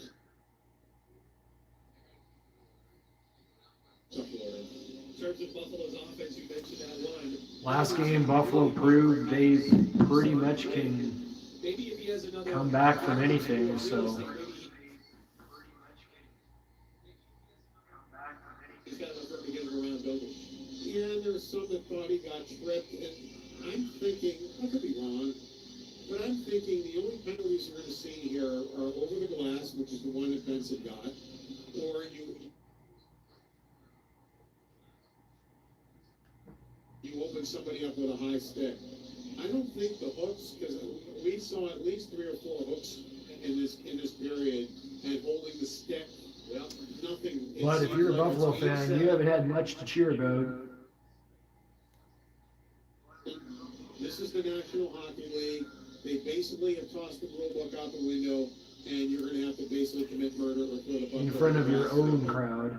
order. In terms of Buffalo's offense, you mentioned that one. Last game, Buffalo proved they pretty much can Maybe if he has another come back from anything, so. He's got enough room to get him around building. Yeah, and there was some that thought he got tripped, and I'm thinking, I could be wrong, but I'm thinking the only penalties you're going to see here are over the glass, which is the one that Benson got, or you open somebody up with a high stick. I don't think the hooks, because we saw at least 3 or 4 hooks in this period, and holding the stick. Well, nothing. But if you're a Buffalo fan, you haven't had much to cheer about. This is the National Hockey League. They basically have tossed the rule book out the window, and you're going to have to basically commit murder or throw the puck In front of your own crowd.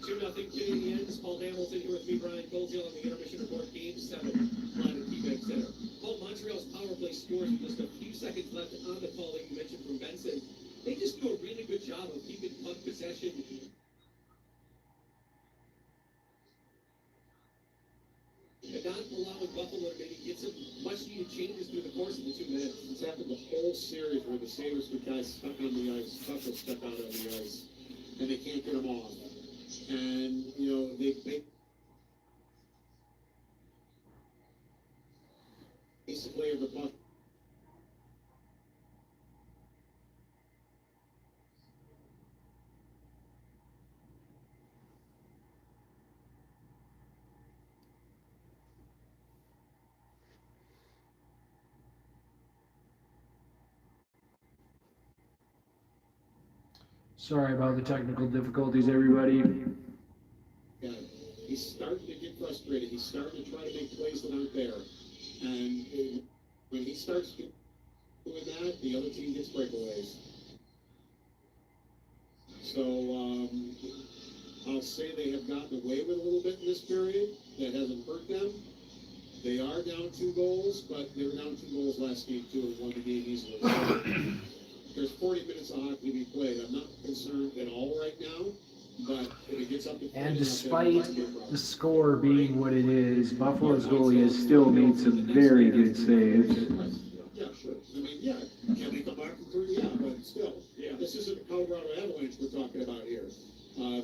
2-0 Canadiens. Paul Hamilton here with me, Brian Colesdale on the Intermission Report, Game 7, live at KeyBank Center. Paul, Montreal's power play scores with just a few seconds left on the call that you mentioned from Benson. They just do a really good job of keeping puck possession. And not allowing Buffalo to maybe get some much-needed changes through the course of the 2 minutes. It's happened the whole series where the Sabres get guys stuck on the ice, stuck out on the ice, and they can't get them off. And, you know, they basically have the puck. Sorry about the technical difficulties, everybody. Yeah, he's starting to get frustrated. He's starting to try to make plays that aren't there. And when he starts doing that, the other team gets breakaways. So I'll say they have gotten away with a little bit in this period. That hasn't hurt them. They are down 2 goals, but they were down 2 goals last game too and won the game easily. So, there's 40 minutes of hockey to be played. I'm not concerned at all right now, but if it gets up to 40, And despite the score being what it is, Buffalo's goalie has still made some very good saves. Yeah, sure. I mean, yeah, can they come back from 3? Yeah, but still, this isn't the Colorado Avalanche we're talking about here.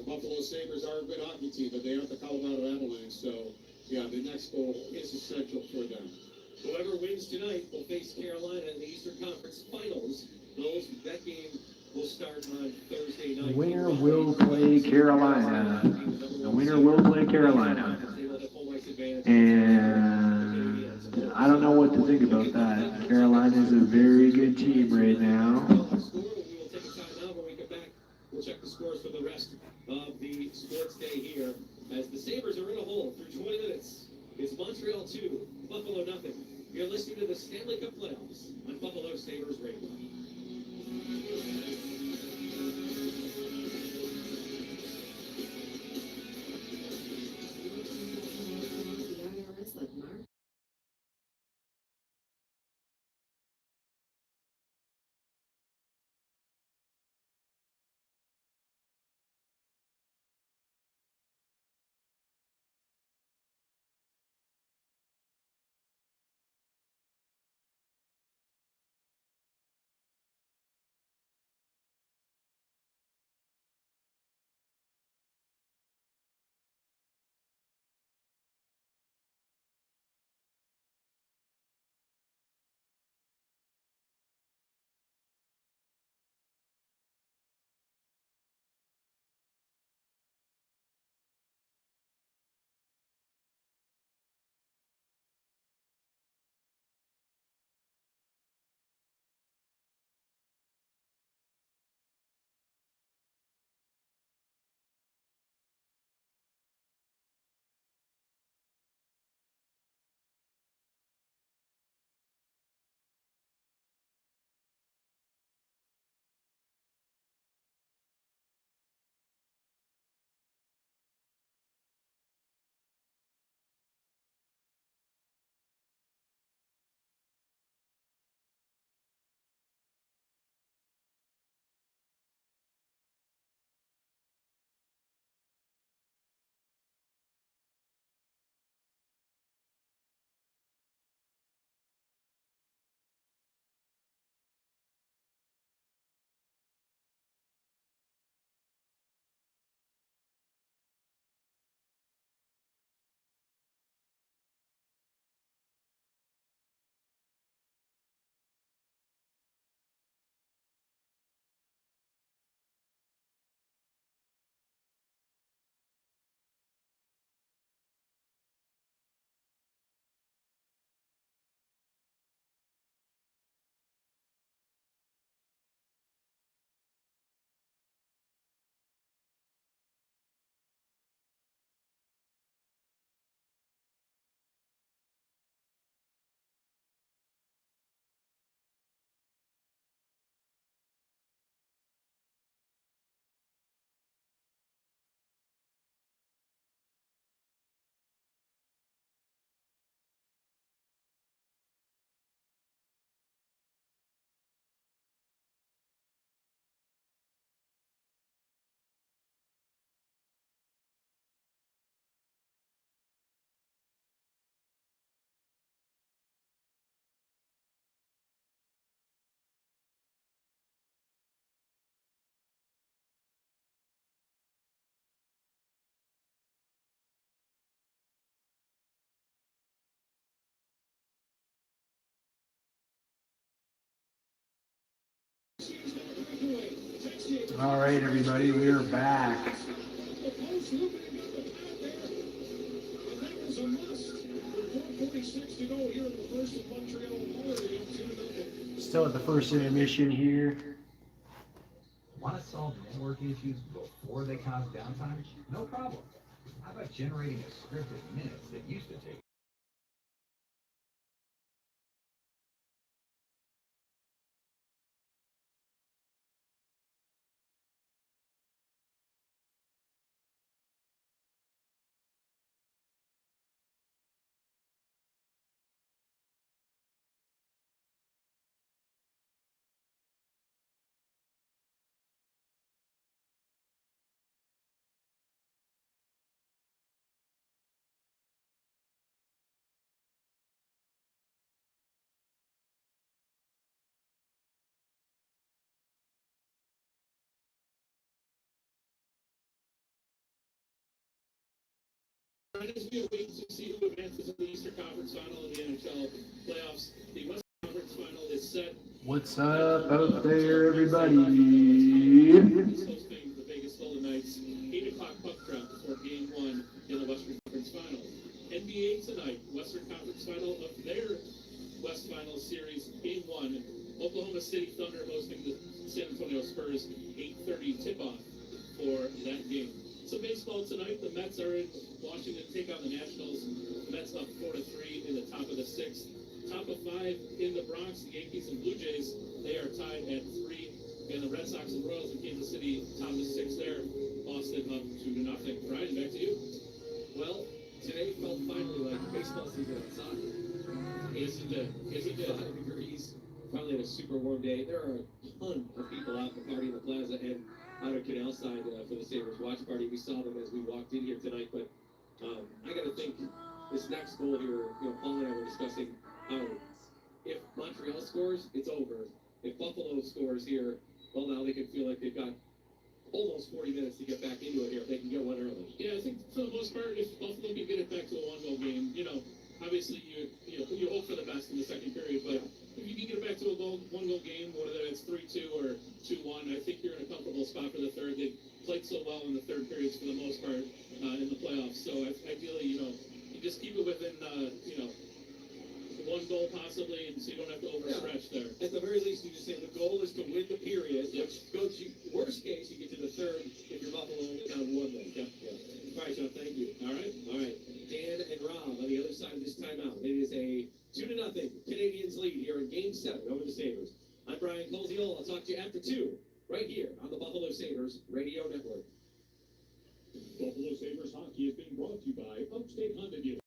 Buffalo Sabres are a good hockey team, but they aren't the Colorado Avalanche, so yeah, the next goal is essential for them. Whoever wins tonight will face Carolina in the Eastern Conference Finals. That game will start on Thursday night. The winner will play Carolina. The winner will play Carolina. And I don't know what to think about that. Carolina is a very good team right now. We will take a time out. When we come back, we'll check the scores for the rest of the sports day here. As the Sabres are in a hole through 20 minutes. It's Montreal 2, Buffalo nothing. You're listening to the Stanley Cup Playoffs on Buffalo Sabres Radio. All right, everybody, we're back. The post looping and got the pad there. And that was a must. With 4:46 to go here in the first of Montreal already up 2-0. Still at the first intermission here. Want to solve network issues before they cause downtime? No problem. How about generating a script in minutes that used to take It is be a week to see who advances in the Eastern Conference Final in the NHL playoffs. The Western Conference Final is set. What's up out there, everybody? Is hosting the Vegas Golden Knights 8 o'clock puck drop before Game 1 in the Western Conference Final. NBA tonight, Western Conference Final of their West Final Series, Game 1. Oklahoma City Thunder hosting the San Antonio Spurs, 8:30 tip-off for that game. So baseball tonight, the Mets are in Washington to take on the Nationals. The Mets up 4-3 in the top of the 6th. Top of 5 in the Bronx, the Yankees and Blue Jays, they are tied at 3. And the Red Sox and Royals in Kansas City, top of 6 there. Boston up 2-0. Brian, back to you. Well, today felt finally like baseball season outside. Yes, it did. Yes, it did. 5 degrees. Finally had a super warm day. There are a ton of people out the party in the plaza and out at Canal side for the Sabres watch party. We saw them as we walked in here tonight. But I got to think this next goal here, Paul and I were discussing how if Montreal scores, it's over. If Buffalo scores here, well, now they can feel like they've got almost 40 minutes to get back into it here if they can get one early. Yeah, I think for the most part, if Buffalo can get it back to a one-goal game, obviously you hope for the best in the second period, but if you can get it back to a one-goal game, whether it's 3-2 or 2-1, I think you're in a comfortable spot for the third. They played so well in the third periods for the most part in the playoffs, so ideally, you just keep it within, one goal possibly, and so you don't have to overstretch there. At the very least, you just say the goal is to win the period, Yep. which goes to worst case, you get to the third if you're Buffalo down 1-0. Yep. Yeah. All right, John, thank you. All right. All right, Dan and Rob on the other side of this timeout. It is a 2-0 Canadians lead here in Game 7 over the Sabres. I'm Brian Koziol. I'll talk to you after 2, right here on the Buffalo Sabres Radio Network. Buffalo Sabres hockey is being brought to you by Upstate Honda Dealers.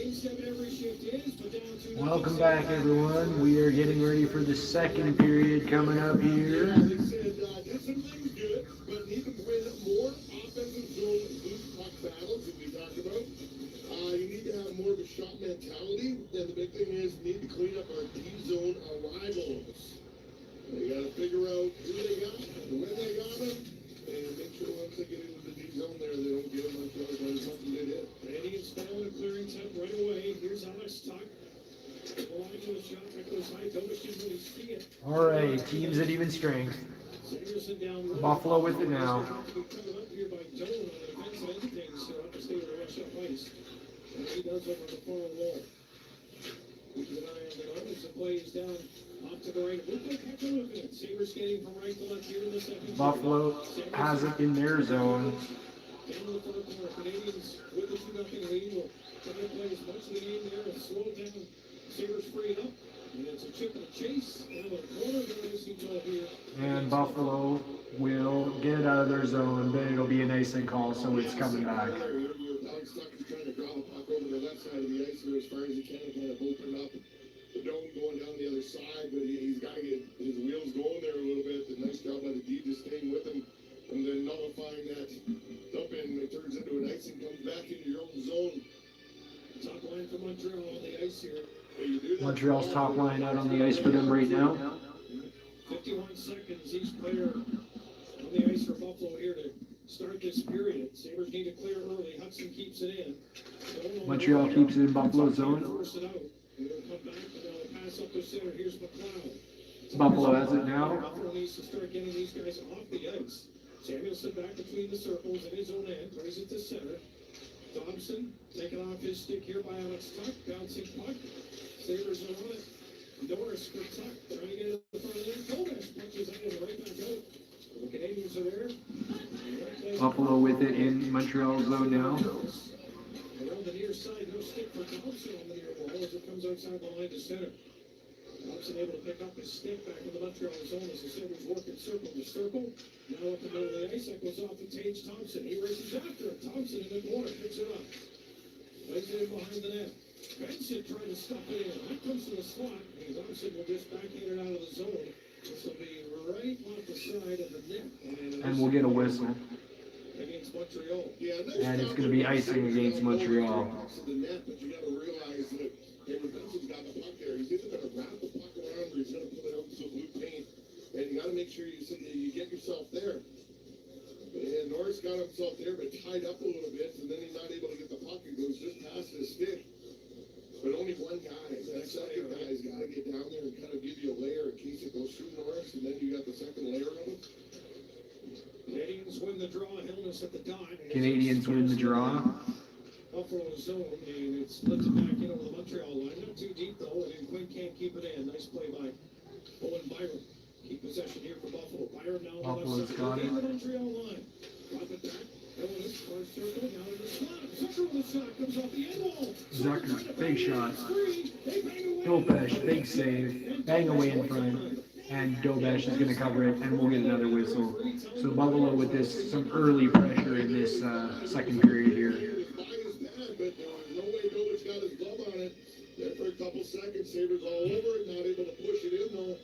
Game 7 every shift is, but down to Welcome back, everyone. We are getting ready for the second period coming up here. They said, did some things good, but need to win more offensive zone loose puck battles that we talked about. You need to have more of a shot mentality, and the big thing is you need to clean up our D-zone arrivals. You got to figure out who they got, when they got them, and make sure once they get into the D-zone there, they don't get them like the other ones something they did. Indians found a clearing attempt right away. Here's Alex Tuck. Line to a shot that goes high. Dobish didn't really see it. All right, teams at even strength. Sanderson down low. Buffalo with it now. Coming up here by Dolan on the defensive end of things. So have to stay with the rush up ice. And he does over the far wall. Keeping an eye on the offensive plays down off to the right. Look like heck of a look. Sabres skating from right to left here in the second. Buffalo has it in their zone. Down to the far corner. Canadians with the 2-0 lead will try to play as much of the game there and slow it down. Sabres free it up. And it's a chip and a chase. Down the corner there is Utah here. And Buffalo will get it out of their zone, then it'll be an icing call, so it's coming back. Alex Tuck is trying to draw the puck over the left side of the ice here as far as he can, kind of open up the dome going down the other side, but he's got to get his wheels going there a little bit. A nice job by the D just staying with him and then nullifying that dump in. It turns into an icing, comes back into your own zone. Top line for Montreal on the ice here. Montreal's top line out on the ice for them right now. 51 seconds each player on the ice for Buffalo here to start this period. Sabres need to clear early. Hudson keeps it in. Montreal keeps it in Buffalo's zone. Force it out. And they'll come back and they'll pass up the center. Here's McLeod. Buffalo has it now. Buffalo needs to start getting these guys off the ice. Samuelson back between the circles in his own end. Plays it to center. Thompson taken off his stick here by Alex Tuck. Bouncing puck. Sabres are on it. Norris for Tuck. Trying to get it in the front of the net. Kovacs punches in right back out. The Canadians are there. Buffalo with it in Montreal's zone now. And on the near side, no stick for Thompson on the near wall as it comes outside the line to center. Thompson able to pick up his stick back in the Montreal zone as the Sabres work in circle to circle. Now up the middle of the ice, that goes off to Tage Thompson. He races after it. Thompson in the corner, picks it up. Plays it in behind the net. Benson trying to stuff it in. That comes to the slot. And Thompson will just backhand it out of the zone. This will be right off the side of the net. And we'll get a whistle. Against Montreal. And it's going to be icing against Montreal. The net, but you got to realize that Benson's got the puck there. He's either going to wrap the puck around or he's going to put it out to blue paint. And you got to make sure you get yourself there. And Norris got himself there, but tied up a little bit, and then he's not able to get the puck. It goes just past his stick. But only one guy. That second guy's got to get down there and kind of give you a layer in case it goes through Norris, and then you got the second layer of it. Canadians win the draw. Hillness at the dot. Canadians win the draw. Buffalo zone, and it's lifted back in over the Montreal line. Not too deep though, and Quinn can't keep it in. Nice play by Owen Byron. Keep possession here for Buffalo. Byron now on the left side. Looking at the Montreal line. Drop it back. Hillness, far circle, now to the slot. Zucker with a shot, comes off the end wall. Zucker, big shot. They bang away. Dobesh, big save. Bang away in front. And Dobesh is going to cover it, and we'll get another whistle. So Buffalo with this, some early pressure in this second period here. But no way Dobish got his glove on it. There for a couple seconds, Sabres all over it, not able to push it in though.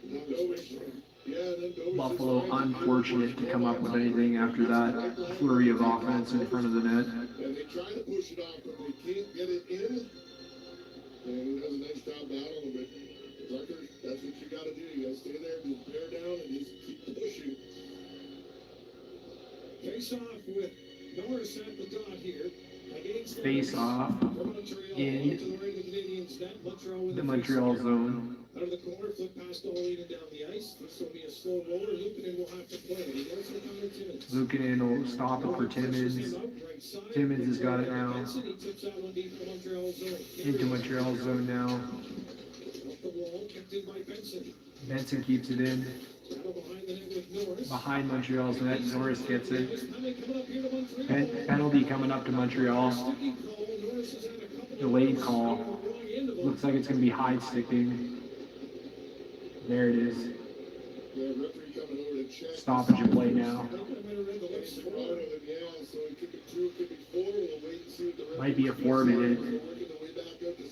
Now Dobish, then Dobish Buffalo unfortunate to come up with anything after that flurry of offense in front of the net. And they try to push it off, but they can't get it in. And he does a nice job battling, but Zucker, that's what you got to do. You got to stay there, just bear down, and just keep pushing. Face off with Norris at the dot here. Face off in the Montreal zone. Out of the corner, flip past Dolin down the ice. This will be a slow roller. Luukkonen will have to play. He goes to counter Timmins. Luukkonen will stop it for Timmins. Timmins has got it now. He tips that one deep to Montreal zone. Into Montreal zone now. Off the wall, kept in by Benson. Benson keeps it in. Battle behind the net with Norris. Behind Montreal's net, Norris gets it. Penalty coming up to Montreal. Delayed call. Looks like it's going to be hide sticking. There it is. Stoppage of play now. Might be a 4 minute.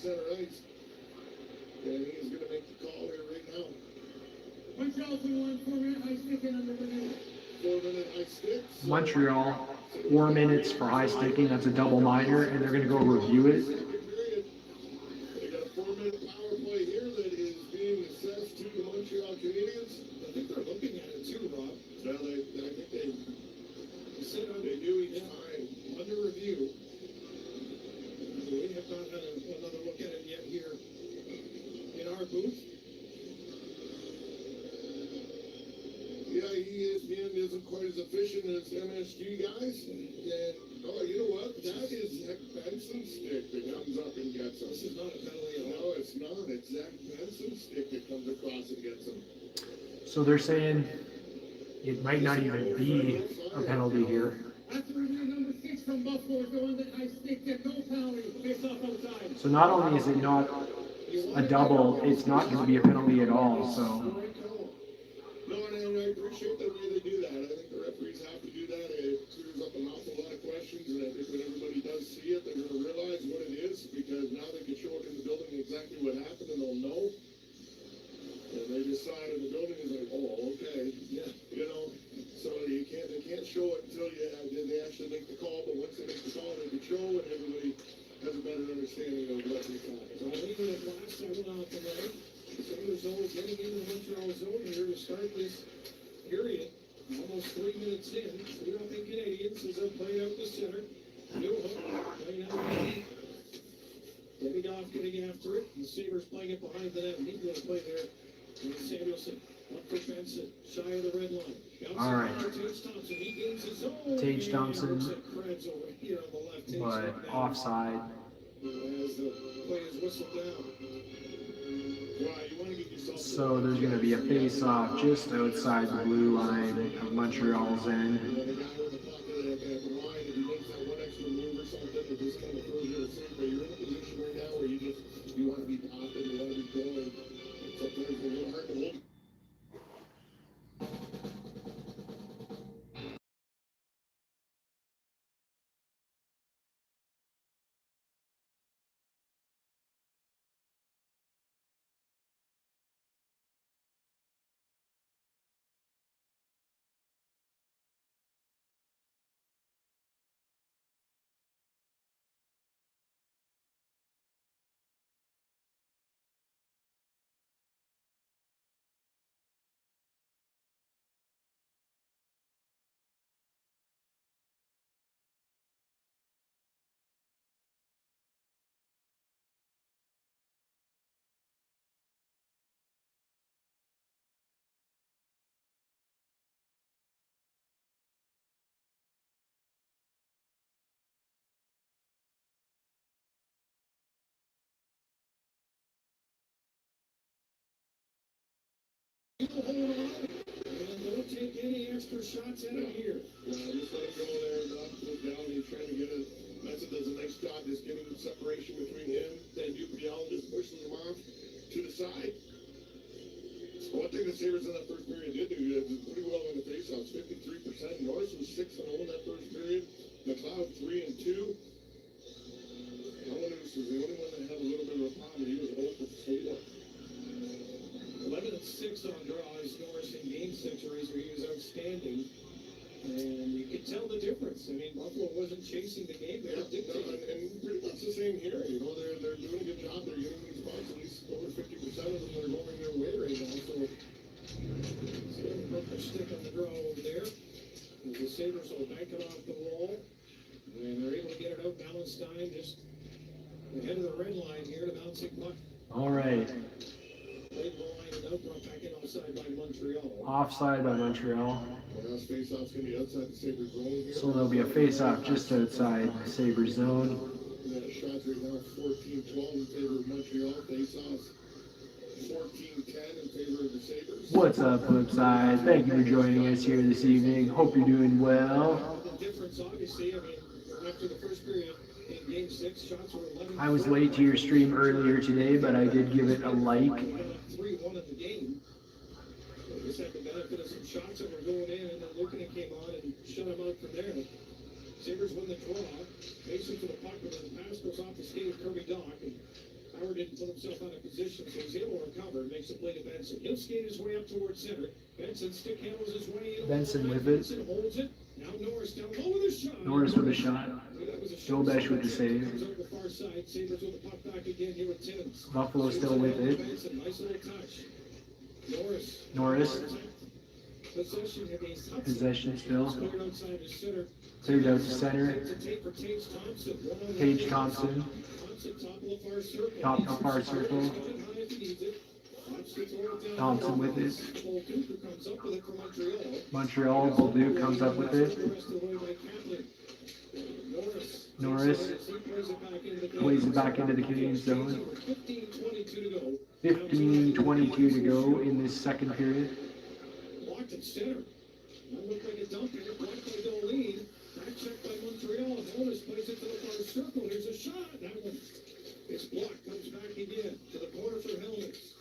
center ice. And he is going to make the call here right now. Montreal's been one 4-minute high stick in under the minute. 4-minute high stick. Montreal, 4 minutes for high sticking. That's a double minor, and they're going to go review it. Second period. They got a 4-minute power play here that is being assessed to the Montreal Canadiens. I think they're looking at it too, Rob. Well, I think they Said they do each time. under review. We have not had another look at it yet here in our booth. Yeah, ESPN isn't quite as efficient as MSG guys. And, oh, you know what? That is Zach Benson's stick that comes up and gets him. This is not a penalty at No, all. it's not. It's Zach Benson's stick that comes across and gets him. So they're saying it might not even be a penalty here. After review, number 6 from Buffalo is the one that I stick at no penalty. Face off outside. So not only is it not a double, it's not going to be a penalty at all. So No, and I appreciate the way they do that. I think the referees have to do that. It clears up an awful lot of questions, and I think when everybody does see it, they're going to realize what it is, because now they can show it in the building exactly what happened, and they'll know. And they decide in the building is like, oh, okay, yeah, you know. So they can't show it until they actually make the call. But once they make the call, they can show, and everybody has a better understanding of what they call. So leaving it last 7 out tonight. Sabres zone getting into the Montreal zone here to start this period. Almost 3 minutes in. 3-0 Canadians as they're playing out the center. New hook playing out the deep. Debbie Goff getting after it. The Sabres playing it behind the net. He's going to play there. And Samuelson up for Benson, shy of the red line. All right. Tage Thompson, he gains his own. Tage Thompson, Looks at Krebs over here on the left hand but side. offside. As the play is whistled down. So there's going to be a face-off just outside the blue line of Montreal's end. You want to be popping, you want to be going. Sometimes it's a little hard to hold. People hold on, and don't take any extra shots out of here. Just let him go there, not put down, he's trying to get it. Benson does a nice job just getting the separation between him and UPL, just pushes him off to the side. One thing the Sabres in that first period did do, they did pretty well in the faceoffs, 53%. Norris was 6-0 in that first period. McLeod 3-2. Hellenius was the only one that had a little bit of a problem. He was 0 for 4. 11-6 on draws, Norris in game 6 where he was outstanding. And you could tell the difference. I mean, Buffalo wasn't chasing the game. They were dictating. And pretty much the same here. You know, they're doing a good job. They're getting these spots. At least over 50% of them are going their way right now. So a stick on the draw over there. As the Sabres will bank it off the wall. And they're able to get it out. Ballantyne just ahead of the red line here to bouncing puck. All right. Played the line and out, brought back in offside by Montreal. Offside by Montreal. now face-off's going to be outside the Sabres zone here. So there'll be a face-off just outside the Sabres zone. Shots right now 14-12 in favor of Montreal. Face-offs 14-10 in favor of the Sabres. What's up, Flipside? Thank you for joining us here this evening. Hope you're doing well. The difference, obviously, I mean, after the first period in game 6, shots were 11. I was late to your stream earlier today, but I did give it a like. 3-1 in the game. So just had the benefit of some shots that were going in, and then Lukanen came on and shut him out from there. Sabres win the draw. Mason to the puck, but the pass goes off the skate of Kirby Dock. And Howard didn't put himself out of position, so he's able to recover. Makes the play to Benson. He'll skate his way up towards center. Benson stick handles his way in. Benson with it. Benson holds it. Now Norris down low with a shot. Norris with a shot. That was a Joe Besh with the save. Comes over the far side. Sabres with the puck back again here with Timmins. Buffalo still with it. Benson, nice little touch. Norris. Possession against Hudson. Possession still. Cleared outside his center. Cleared out to center. To take for Tage Thompson. Tage Thompson. Top of our circle. Thompson with it. Montreal, Bolduc comes up with it. Norris plays it back into the Canadian zone. 15:22 to go in this second period. Blocked at center. That looked like a dump here. Blocked by Dolene. Back check by Montreal. Norris plays it to the far circle. Here's a shot. That one is blocked. Comes back again to the corner for Helmets.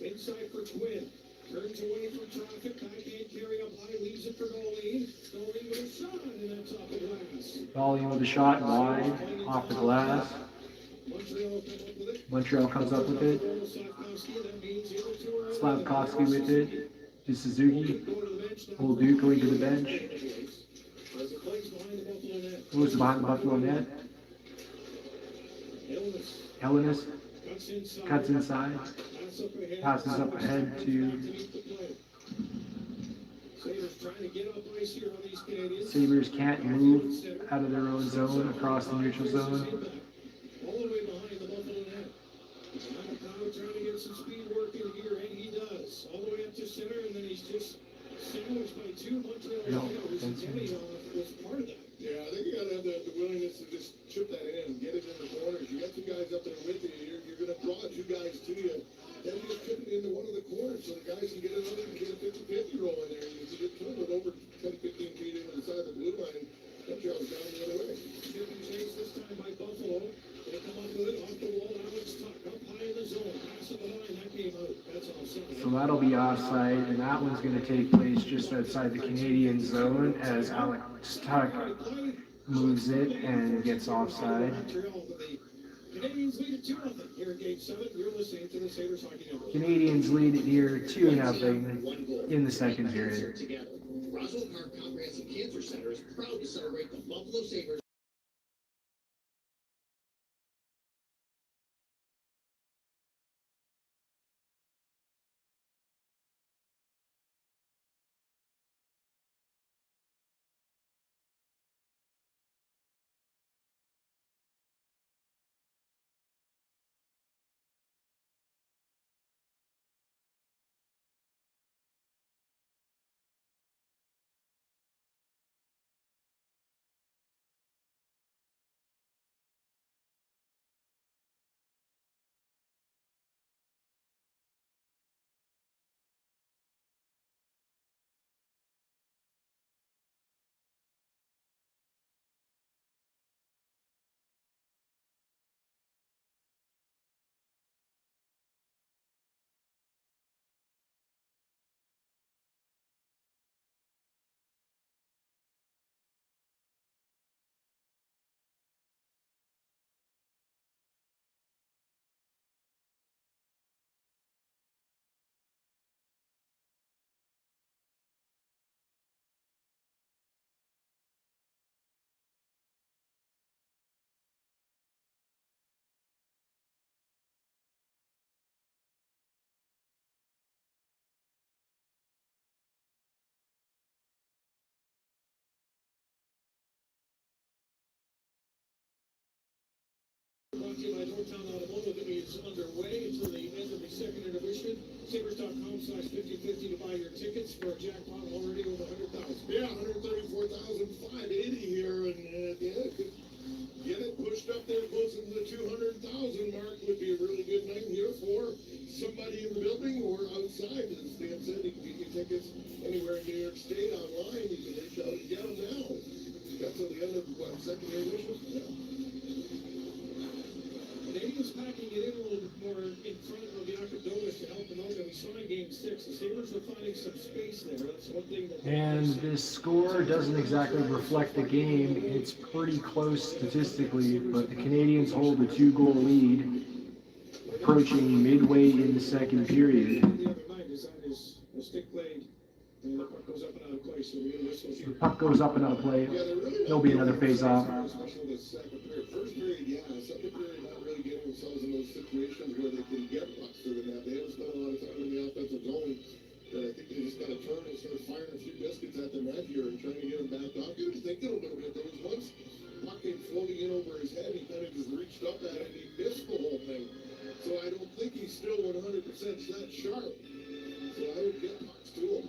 Inside for Quinn. Turns away from traffic. Backhand carry up high. Leaves it for Dolene. Dolene with a shot. And that's off the glass. Dolene with a shot wide off the glass. Montreal comes up with it. Slavkovsky with it. To Suzuki. Bolduc going to the bench. Goes behind the Buffalo net. Hellenis cuts inside. Passes up ahead to Sabres can't move out of their own zone across the neutral zone. All the way behind the Buffalo net. Now trying to get some speed work in here, and he does. All the way up to center, and then he's just sandwiched by two Montreal players. And Denny was part of that. Yeah, I think you gotta have the willingness to just chip that in, get it in the corners. You got two guys up there with you. You're gonna draw two guys to you. Then you just chip it into one of the corners so the guys can get another and get a 50-50 roll in there. You can get two over 10, 15 feet into the side of the blue line. Montreal's down the other way. Chip and chase this time by Buffalo. They come up with it off the wall. Alex Tuck up high in the zone. Pass of the line. That came out. That's offside. So that'll be offside, and that one's going to take place just outside the Canadian zone as Alex Tuck moves it and gets offside. Canadians lead it 2-0 here in Game 7. You're listening to the Sabres Hockey Network. Canadians lead it here 2-0 in the second period. Roswell Park Comprehensive Cancer Center is proud to celebrate the Buffalo Sabres. Brought to you by Northtown Automotive is underway until the end of the second intermission. Sabres.com/5050 to buy your tickets for a jackpot already over 100,000. Yeah, 134,580 here, and at the end, get it pushed up there closer to the 200,000 mark would be a really good night here for somebody in the building or outside. As Stan said, you can get your tickets anywhere in New York State online. You can reach out and get them now. Got till the end of second intermission. Yeah. Canadians packing it in a little bit more in front of the Academics to help them out. And we saw in Game 6, the Sabres are finding some space there. That's one thing that. And this score doesn't exactly reflect the game. It's pretty close statistically, but the Canadians hold a 2-goal lead approaching midway in the second period. The other night is on his stick blade, and the puck goes up and out of play, so we get a whistle The here. puck goes up and out of play. Yeah, they're really There'll be another face-off. Especially the second period. First period, yeah. Second period, not really getting themselves in those situations where they can get pucks through the net. They haven't spent a lot of time in the offensive zone. And I think they just got to turn and start firing a few biscuits at the net here and trying to get them back off. He was thinking a little bit. There was once puck came floating in over his head. He kind of just reached up at it and he missed the whole thing. So I don't think he's still 100% that sharp. So I would get pucks to him.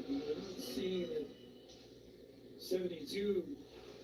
I'm not seeing that 72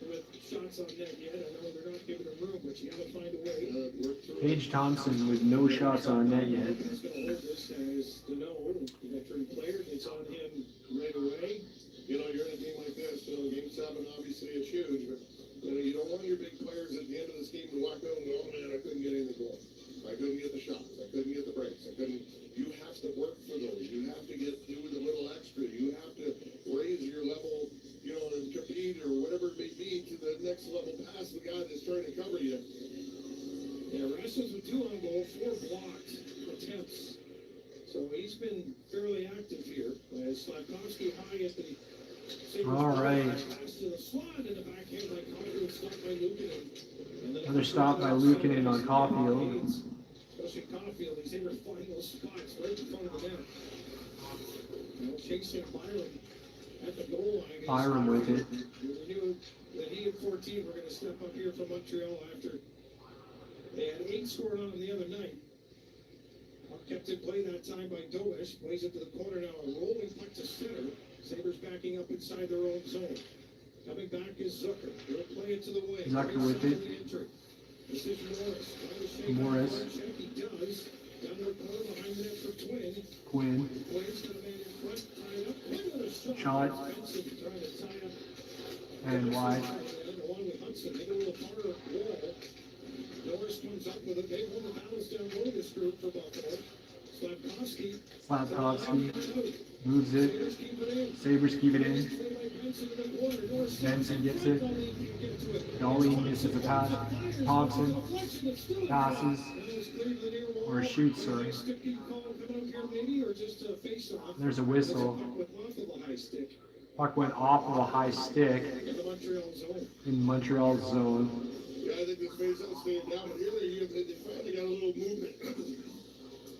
with shots on net yet. I know they're not giving him room, but you gotta find a way. Work through it. Paige Thompson with no shots on net yet. He's gonna hold this as to know the veteran player gets on him right away. You know, you're in a game like this, so game 7 obviously is huge, but you know, you don't want your big players at the end of this game to walk out and go, oh man, I couldn't get anything going. I couldn't get the shots. I couldn't get the breaks. I couldn't. You have to work for those. You have to do the little extra. You have to raise your level, you know, and compete or whatever it may be to the next level past the guy that's trying to cover you. Yeah, Rasmus with 2 on goal, 4 blocked attempts. So he's been fairly active here. Slavkovsky high at the All right. pass to the slot in the backhand by Caulfield, stopped by Luukkonen. And then Another stop by Luukkonen on Caulfield. Especially Caulfield, he's able to find those spots right in front of the net. Now chasing Byron at the goal line. Byron with it. We knew that he and 14 were going to step up here from Montreal after they had 8 scored on them the other night. Puck kept in play that time by Dovish. Plays it to the corner now. A rolling puck to center. Sabres backing up inside their own zone. Coming back is Zucker. He'll play it to the wing. Zucker Right with side it. of the entry. This is Morris. Trying to shake Morris. off Check. He does. Down the corner behind the net for Quinn. Quinn. Quinn's got a man in front. Tied up. Quinn with a shot. Shot. Benson trying to tie up. And wide. Along with Hudson. They go to the far wall. Norris comes up with it. They won the balance down low this group for Buffalo. Slavkovsky. Slavkovsky moves it. Sabres keep it in. Sabres keep it in. Play by Benson in the corner. Norris Benson gets it. Dahlin can't get to it. Dahlin misses the pass. Thompson passes or shoots, sorry. There's a whistle. Puck went off of a high stick in Montreal's zone. Yeah, I think this face-off staying down, but here they finally got a little movement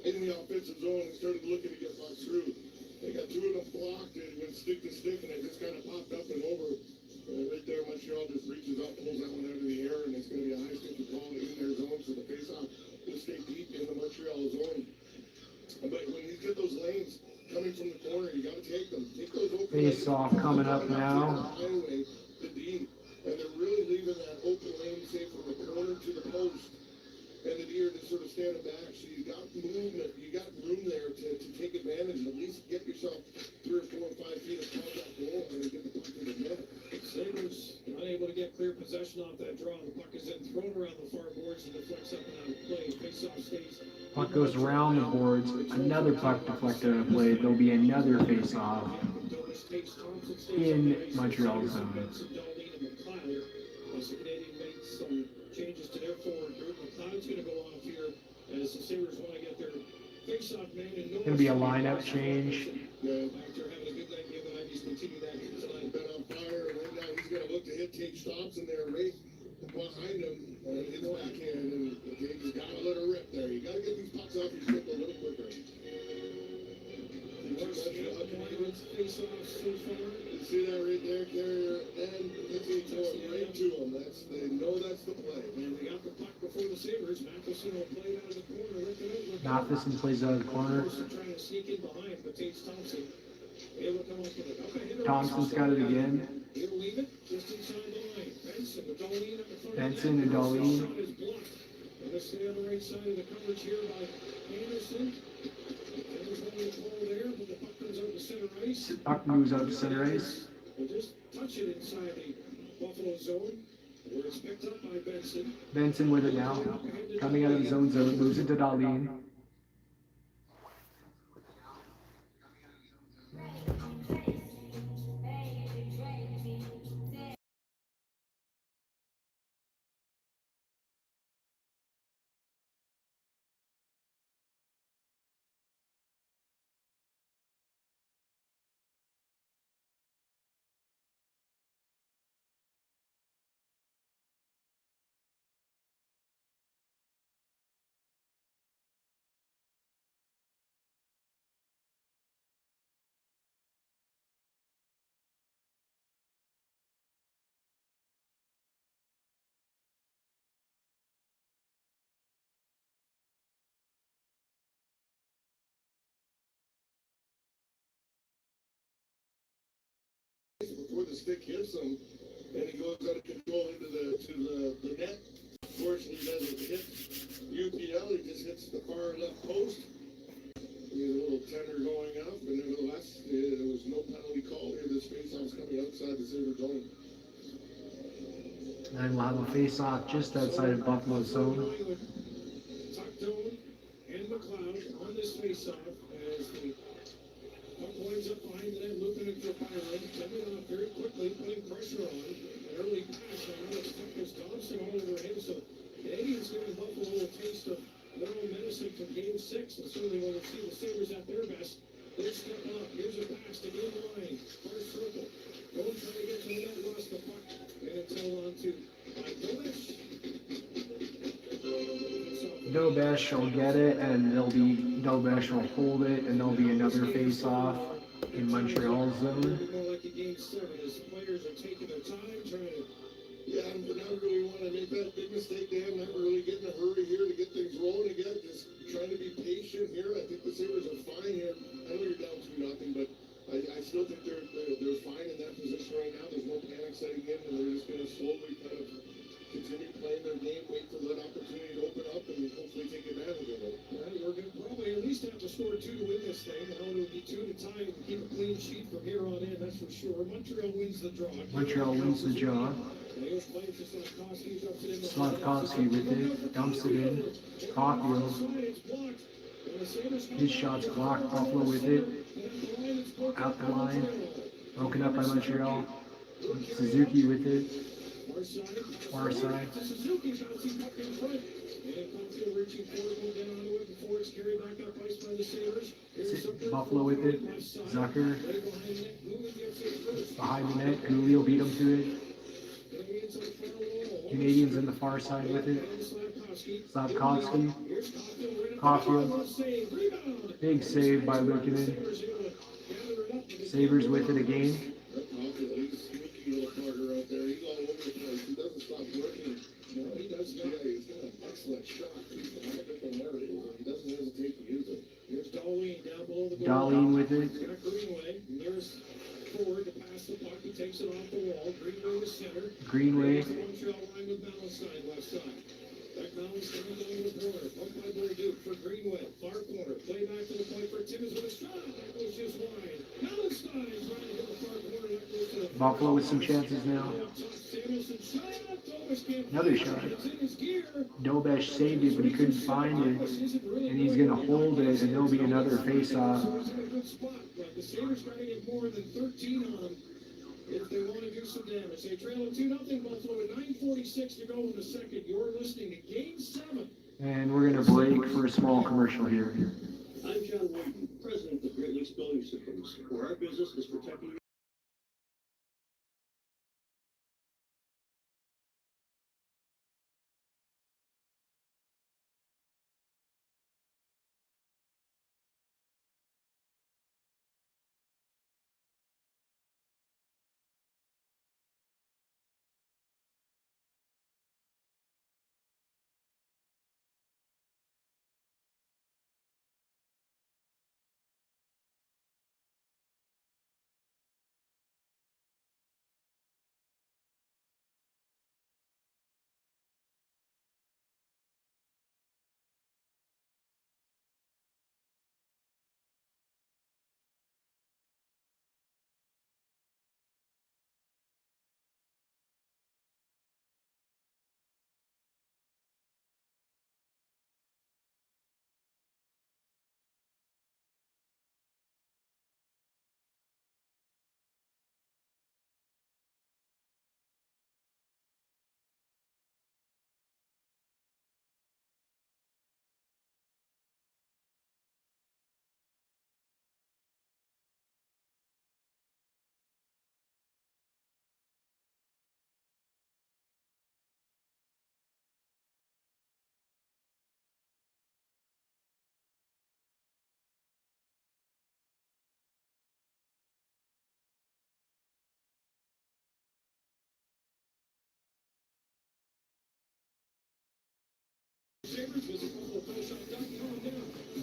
in the offensive zone and started looking to get pucks through. They got 2 of them blocked and went stick to stick, and it just kind of popped up and over. Right there, Montreal just reaches up, pulls that one out of the air, and it's going to be a high stick ball in their zone, so the face-off will stay deep in the Montreal zone. But when you get those lanes coming from the corner, you got to take them. Take those open lanes. Face-off coming up now. Highway to D, and they're really leaving that open lane, say from the corner to the post, and the deer just sort of standing back. So you got movement, you got room there to take advantage and at least get yourself 3 or 4 or 5 feet across that goal and get the puck to the net. Sabres unable to get clear possession off that draw. The puck is then thrown around the far boards and deflects up and out of play. Face-off stays. Puck goes around the boards. Another puck deflected out of play. There'll be another face-off in Montreal's zone. The Canadian made some changes to their forward group. McLeod's going to go off here as the Sabres want to get their face-off man. And Gonna be a lineup change. After having a good night the other night, he's continued that here tonight. Been on fire, and right now he's going to look to hit Tage Thompson there, right behind him, his backhand, and he's got to let her rip there. You got to get these pucks off your stick a little quicker. Face-off so far. You see that right there, Carrier, and they throw it right to him. They know that's the play. And they got the puck before the Sabres. Matheson will play it out of the corner. Matheson plays out of the corner. Trying to sneak in behind, but Tage Thompson able to come up with it. Okay, Thompson's got it again. He'll leave it just inside the line. Benson with Dahlin at the front. Benson and Dahlin. Shot is blocked. And let's stay on the right side of the coverage here by Anderson. There's only a ball there, but the puck comes out to center ice. Puck moves out to center ice. And just touch it inside the Buffalo zone. Where it's picked up by Benson. Benson with it now. Coming out of his own zone, moves it to Dahlin. before the stick hits him, and he goes out of control into the net. Fortunately, he doesn't hit UPL. He just hits the far left post. He had a little tender going up, but nevertheless, there was no penalty call here. This faceoff's coming outside the Sabre zone. And we'll have a face-off just outside of Buffalo's zone. Tucked and McLeod on this face-off as the puck winds up behind the net, looping into the byline, coming off very quickly, putting pressure on. An early pass on Alex Thompson all over him. So Canadians giving Buffalo a little taste of their own medicine from Game 6, and certainly when we see the Sabres at their best, they step up. Here's a pass to in line, first circle. Going trying to get to the net, lost the puck, and it's held on to by Dobish. Dobesh will get it, and Dobesh will hold it, and there'll be another face-off in Montreal's zone. More like a Game 7 as players are taking their time, trying to. Yeah, and not really want to make that big mistake, Dan. Not really get in a hurry here to get things rolling again. Just trying to be patient here. I think the Sabres are fine here. I know you're down 2-0, but I still think they're fine in that position right now. There's no panic setting in, and they're just going to slowly kind of continue playing their game, wait for that opportunity to open up, and hopefully take advantage of it. Well, we're going to probably at least have to score 2 to win this thing. I know it would be 2 to tie and keep a clean sheet from here on in, that's for sure. Montreal wins the draw. Montreal wins the draw. Slavkovsky with it, dumps it in. Caulfield. His shot's blocked. Buffalo with it. Out the line. Broken up by Montreal. Suzuki with it. Far side. Buffalo with it. Zucker. Behind the net. Julio beat him to it. Canadians in the far side with it. Slavkovsky. Caulfield. Big save by Luukkonen. Sabres with it again. Darlene with it. Forward to pass the puck, he takes it off the wall. Greenway to center. Greenway. Montreal line with Ballantyne left side. Back Ballantyne down the corner. Puck by Bolduc for Greenway. Far corner. Play back to the point for Timmins with a shot. That goes just wide. Ballantyne trying to hit the far corner. That goes to the Buffalo with some chances now. Another shot. Dobesh saved it, but he couldn't find it. And he's going to hold it, and there'll be another face-off. The Sabres got to get more than 13 on them if they want to do some damage. They trail 2-0 Buffalo with 9:46 to go in the second. You're listening to Game 7. And we're going to break for a small commercial here. I'm John Wayton, president of Great Lakes Building Systems, where our business is protecting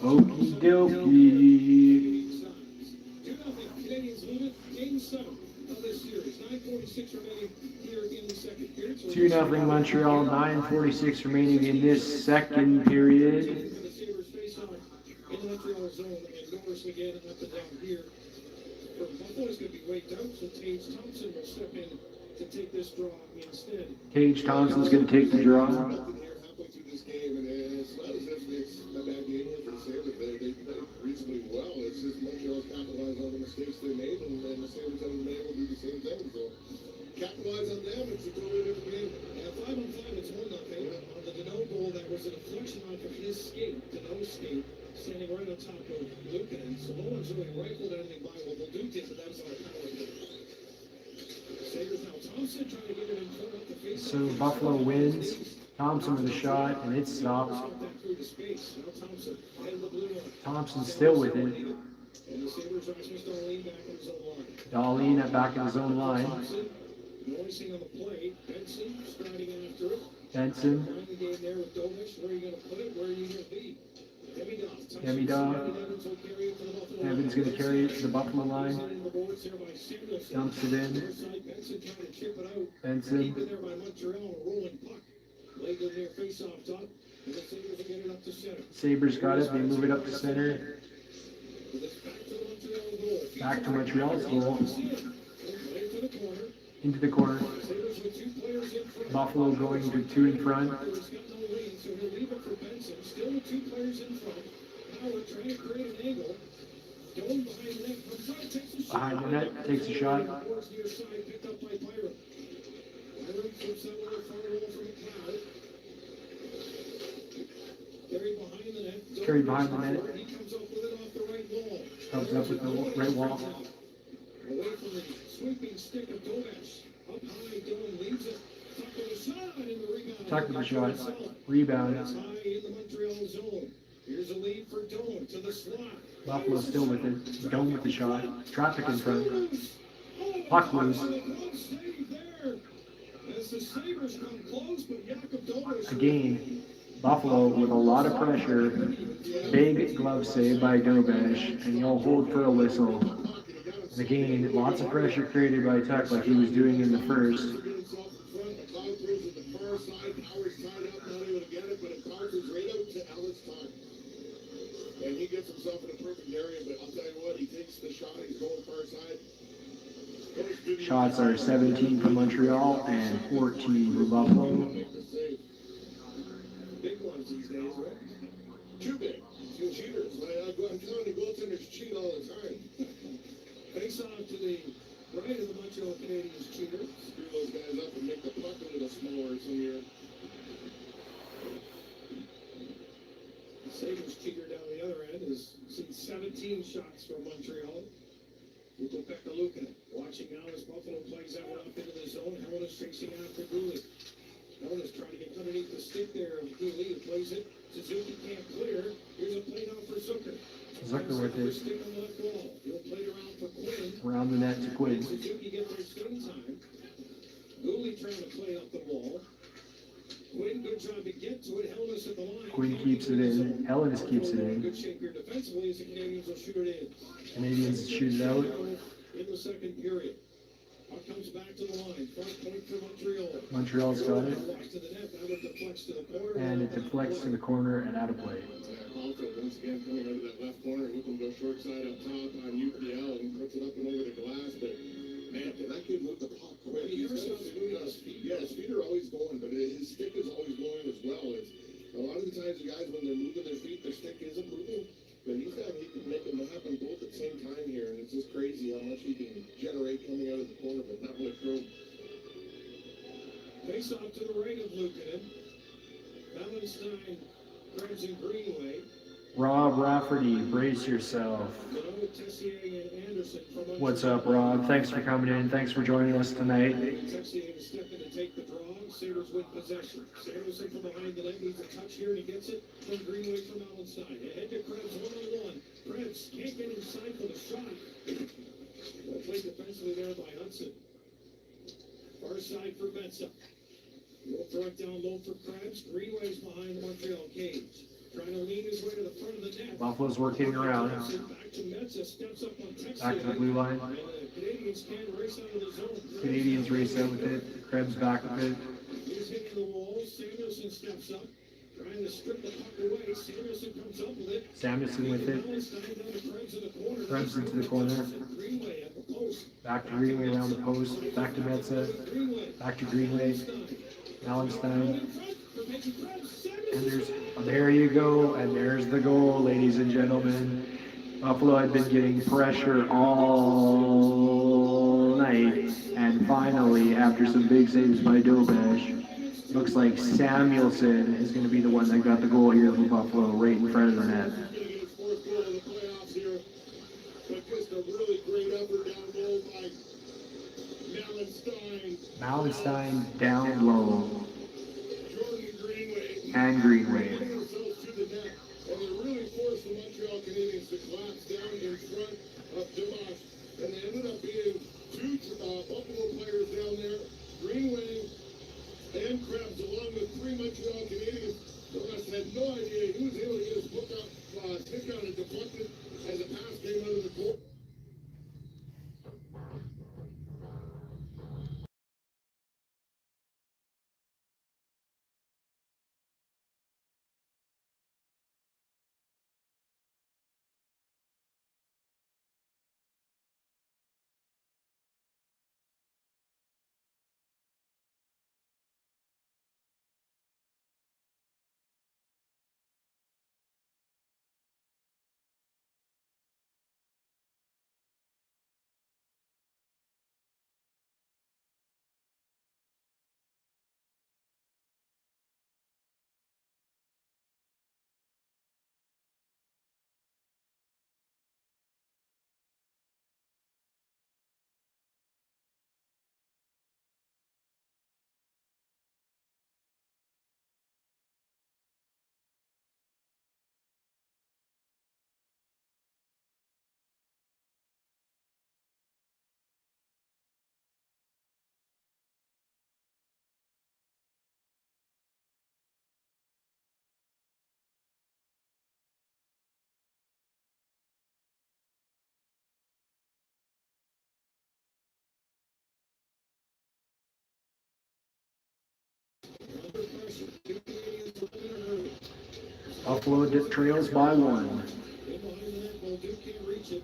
Okie dokie. 2-0 Canadians lead it. Game 7. of this series. 9:46 remaining here in the second period. 2-0 Montreal, 9:46 remaining in this second period. The Sabres face off in the Montreal zone, and Norris again up and down here. For Buffalo is going to be waited out, so Tage Thompson will step in to take this draw instead. Tage Thompson's going to take the draw. Nothing here halfway through this game, and it's not as if it's a bad game here for the Sabres. They played reasonably well. It's just Montreal's capitalized on the mistakes they made, and the Sabres haven't been able to do the same thing. So capitalize on them, it's a totally different game. Yeah, 5-on-5, it's 1-0. On the Deneau goal, that was a deflection off of his skate, Deneau's skate, standing right on top of Luukkonen. So no one's really rifled anything by what Leduc did, but that was on a power play. Sabres now, Thompson trying to get it in front of the face. So Buffalo wins. Thompson with a shot, and it's stopped. Thompson's still with it. And the Sabres are just Darlene back in his own line. Darlene back in his own line. Noising on the plate. Benson striding after it. Benson. Trying the game there with Dovish. Where are you going to put it? Where are you going to be? Demidov. Evans going to carry it to the Buffalo line. Dumps it in. Benson. Sabres got it. They move it up to center. Back to Montreal's goal. Into the corner. Buffalo going to 2 in front. Behind the net, takes a shot. Carried behind the net. Comes up with the right wall. Away from the sweeping stick of Dovish. Up high, Dylan leads it. Tuck with the shot. Rebound. High in the Montreal zone. Here's a lead for Doan to the slot. Buffalo still with it. Doan with the shot. Traffic in front. Puck loose. Again, Buffalo with a lot of pressure. Big glove save by Dovish, and he'll hold for a whistle. And again, lots of pressure created by Tuck like he was doing in the first. And he gets himself in a perfect area, but I'll tell you what, he takes the shot, he's going far side. Shots are 17 for Montreal and 14 for Buffalo. Big ones these days, right? Too big. Two cheaters. I'm telling you, goaltenders cheat all the time. Face off to the right of the Montreal Canadiens cheater. Screw those guys up and make the puck a little smaller some year. Sabres cheater down the other end has seen 17 shots from Montreal. We go back to Luukkonen. Watching now as Buffalo plays that one up into the zone. Helen is chasing after Gouli. Helen is trying to get underneath the stick there of Gouli, who plays it. Suzuki can't clear. Here's a play now for Zucker. Zucker with it. Stick on the left wall. He'll play it around for Quinn. Around the net to Quinn. Suzuki gets their skate time. Gouli trying to play up the wall. Quinn, good job to get to it. Hellas at the line. Quinn keeps it in. Hellas keeps it in. Good shape here defensively as the Canadians will shoot it in. Canadians shoot it out. In the second period. Puck comes back to the line. Front point for Montreal. Montreal's got it. To the net. Now it deflects to the corner. And it deflects to the corner and out of play. Alto once again coming out of that left corner. He can go short side up top on UPL and puts it up and over the glass. But man, that kid moved the puck quick. His feet, yeah, his feet are always going, but his stick is always going as well. It's, a lot of the times the guys, when they're moving their feet, their stick isn't moving. But he found he can make them happen both at the same time here, and it's just crazy how much he can generate coming out of the corner, but not with through. Face off to the right of Luukkonen. Valentine, Krebs, and Greenway. Rob Rafferty, brace yourself. Deneau, Tessier, and Anderson from What's up, Rob? Thanks for coming in. Thanks for joining us tonight. Tessier to step in to take the draw. Sabres win possession. Sanderson from behind the net needs a touch here, and he gets it from Greenway from Valentine. Ahead to Krebs, one-on-one. Krebs can't get inside for the shot. Well played defensively there by Hudson. Far side for Mensah. We'll throw it down low for Krebs. Greenway's behind the Montreal cage. Trying to lean his way to the front of the net. Buffalo's working around. Back to Metza, steps up on Texas. Back to the blue line. And the Canadians can't race out of the zone. Canadians race out with it. Krebs back with it. He's hitting the wall. Samuelson steps up, trying to strip the puck away. Samuelson comes up with it. Samuelson with it. Krebs into the corner. Greenway at the post. Back to Greenway around the post. Back to Metza. Back to Greenway. Allenstein. And there you go. And there's the goal, ladies and gentlemen. Buffalo had been getting pressure all night. And finally, after some big saves by Dobesh, looks like Samuelson is going to be the one that got the goal here for Buffalo right in front of the net. Fourth goal of the playoffs here, but just a really great effort down low by Mallenstein. Mallenstein down low. Jordan Greenway. And Greenway. Getting themselves to the net, and they really forced the Montreal Canadiens to collapse down in front of Dimash. And they ended up being two Buffalo players down there, Greenway and Krebs, along with three Montreal Canadiens. The rest had no idea. He was able to get his book up, stick on and deflected as the pass came out of the goal. Buffalo trails by one. In behind the net, while Duke can't reach it.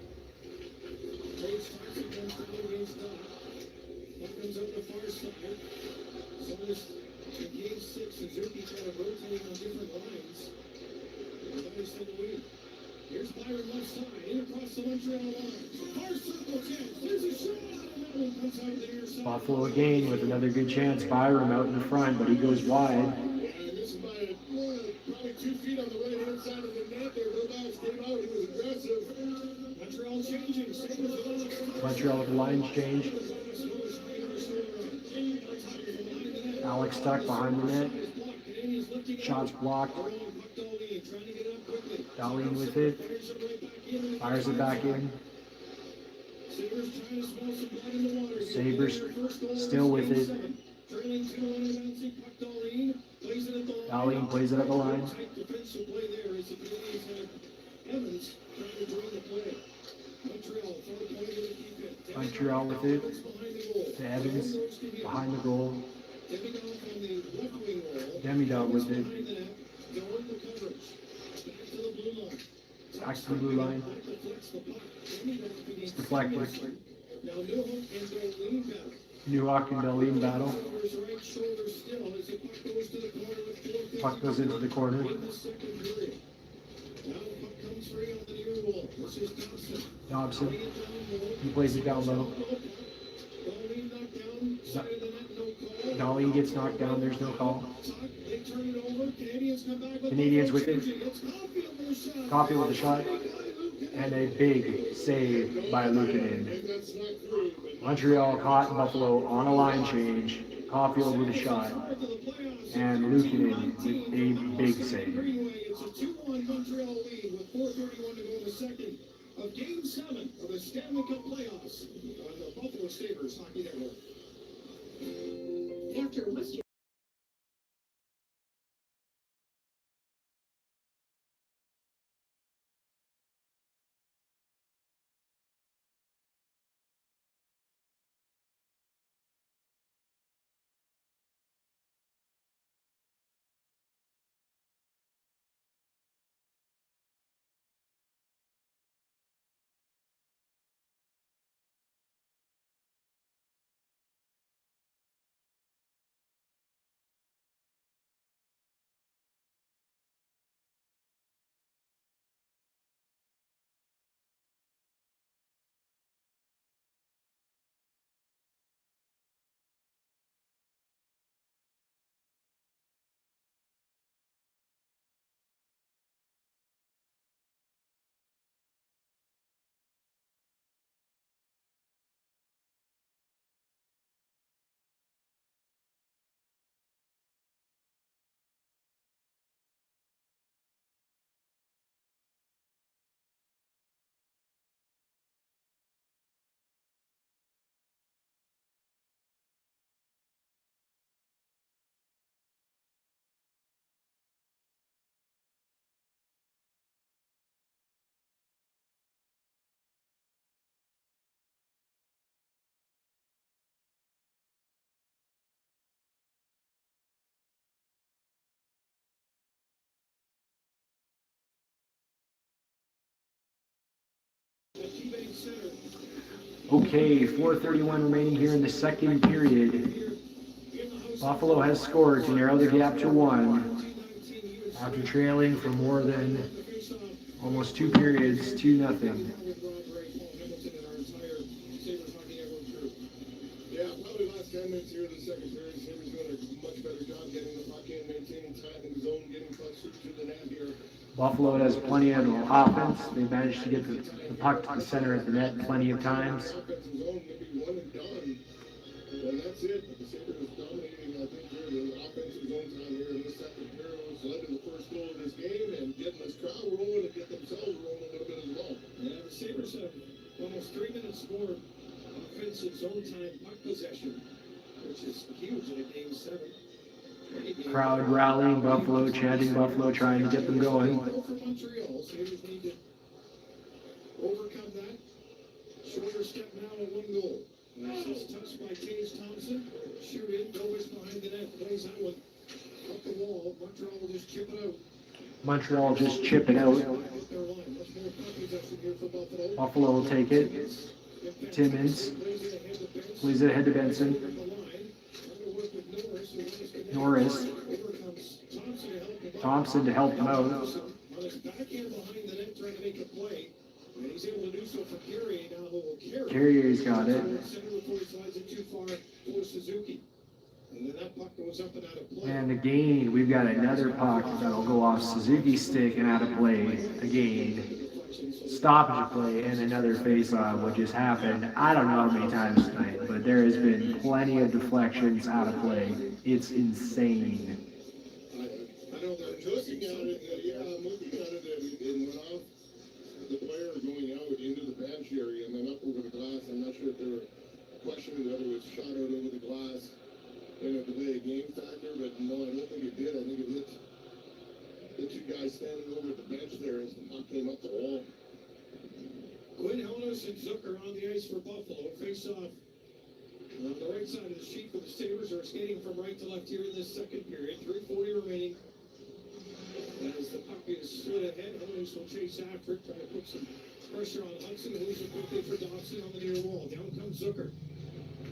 Trade starts against the Canadiens dot. Puck comes up the far side. So is in game 6, Suzuki kind of rotating on different lines. Everybody's in the lead. Here's Byron left side, in across the Montreal line. Far circle chance, there's a shot, and that one comes out of the near side. Buffalo again with another good chance. Byram out in the front, but he goes wide. And this is by probably 2 feet on the right-hand side of the net. There, Rodas came out, he was aggressive. Montreal changing, Sabres with Alex. Montreal with the lines change. Alex stuck behind the net. Shots blocked. Darlene with it. Fires it back in. Sabres still with it. Darlene plays it at the line. Montreal with it. To Evans. Behind the goal. Demidov with it. Back to the blue line. It's deflected. Newhook and Darlene battle. Puck goes into the corner. Dobson. He plays it down low. Darlene gets knocked down. There's no call. Canadians with it. Coffee with a shot. And a big save by Luukkonen. Montreal caught Buffalo on a line change. Caulfield with a shot. And Luukkonen with a big save. It's a 2-1 Montreal lead with 4:31 to go in the second of Game 7 of the Stanley Cup playoffs on the Buffalo Sabres Hockey Network. After Western Okay, 4:31 remaining here in the second period. Buffalo has scored to narrow the gap to 1 after trailing for more than almost 2 periods, 2-0. Yeah, probably last 10 minutes here in the second period. Sabres doing a much better job getting the puck in, maintaining time in the zone, getting pucks to the net here. Buffalo has plenty of offense. They managed to get the puck to the center of the net plenty of times. Offensive zone, maybe one and done. And that's it. The Sabres dominating, I think, here. The offensive zone time here in this second period was led to the first goal of this game and getting this crowd rolling and get themselves rolling a little bit as well. Yeah, the Sabres have almost 3 minutes more offensive zone time puck possession, which is huge in a game 7. Crowd rallying Buffalo, chanting Buffalo, trying to get them going. Goal for Montreal. Sabres need to overcome that. Shorter step now and 1 goal. This is touched by Tage Thompson. Shoot in, Dovis behind the net, plays that one up the wall. Montreal will just chip it out. Montreal just chip it out. Hit their line. Much more puck possession here for Buffalo. Buffalo will take it. Timmins plays it ahead to Benson. Norris. Thompson to help him out. On his backhand behind the net, trying to make a play. And he's able to do so for Carrier now, who will carry. Carrier's got it. Center before he slides it too far for Suzuki. And then that puck goes up and out of play. And again, we've got another puck that'll go off Suzuki's stick and out of play. Again, stoppage of play and another face-off, which has happened, I don't know how many times tonight, but there has been plenty of deflections out of play. It's insane. I know they're looking at it, I'm looking at it, and went off the player going out into the bench area and then up over the glass. I'm not sure if they were questioning whether it was shot out over the glass in a delay game factor, but no, I don't think it did. I think it hit the 2 guys standing over at the bench there as the puck came up the wall. Quinn Hellas and Zucker on the ice for Buffalo. Face off on the right side of the sheet for the Sabres are skating from right to left here in this second period. 3:40 remaining. As the puck is slid ahead, Hellas will chase after it, try to put some pressure on Hudson, who's it quickly for Dobson on the near wall. Down comes Zucker.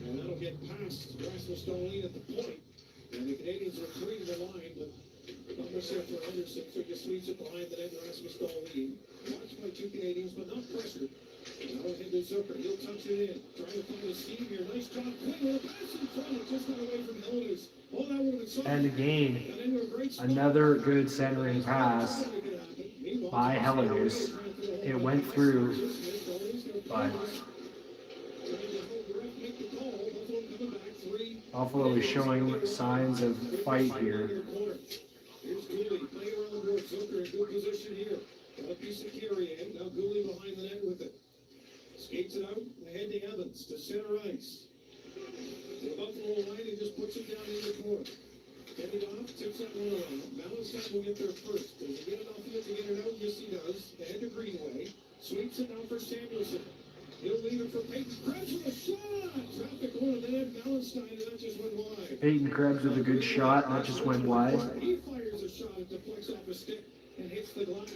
And that'll get past Rasmus Dahlin at the point. And the Canadians are 3 to the line, but not much there for Henderson, so he just sweeps it behind the net. Rasmus Dahlin. Watched by 2 Canadians, but not pressured. Now ahead to Zucker. He'll touch it in. Trying to find a scheme here. Nice job. Quinn with a pass in front. It just got away from Hellas. Oh, that would have been something. And again, another good centering pass by Hellas. It went through, but Buffalo is showing signs of fight here. Here's Gooley playing around the board. Zucker in good position here. Got a piece of carry in. Now Gooley behind the net with it. Skates it out ahead to Evans to center ice. The Buffalo line, he just puts it down in the corner. Get it off, tips that one around. Mallinstein will get there first. Does he get enough field to get it out? Yes, he does. Ahead to Greenway. Sweeps it now for Samuelson. He'll leave it for Peyton Krebs with a shot. Traffic going to the net. Mallinstein, and that just went wide. Peyton Krebs with a good shot, that just went wide. He fires a shot at the deflects off a stick and hits the glass.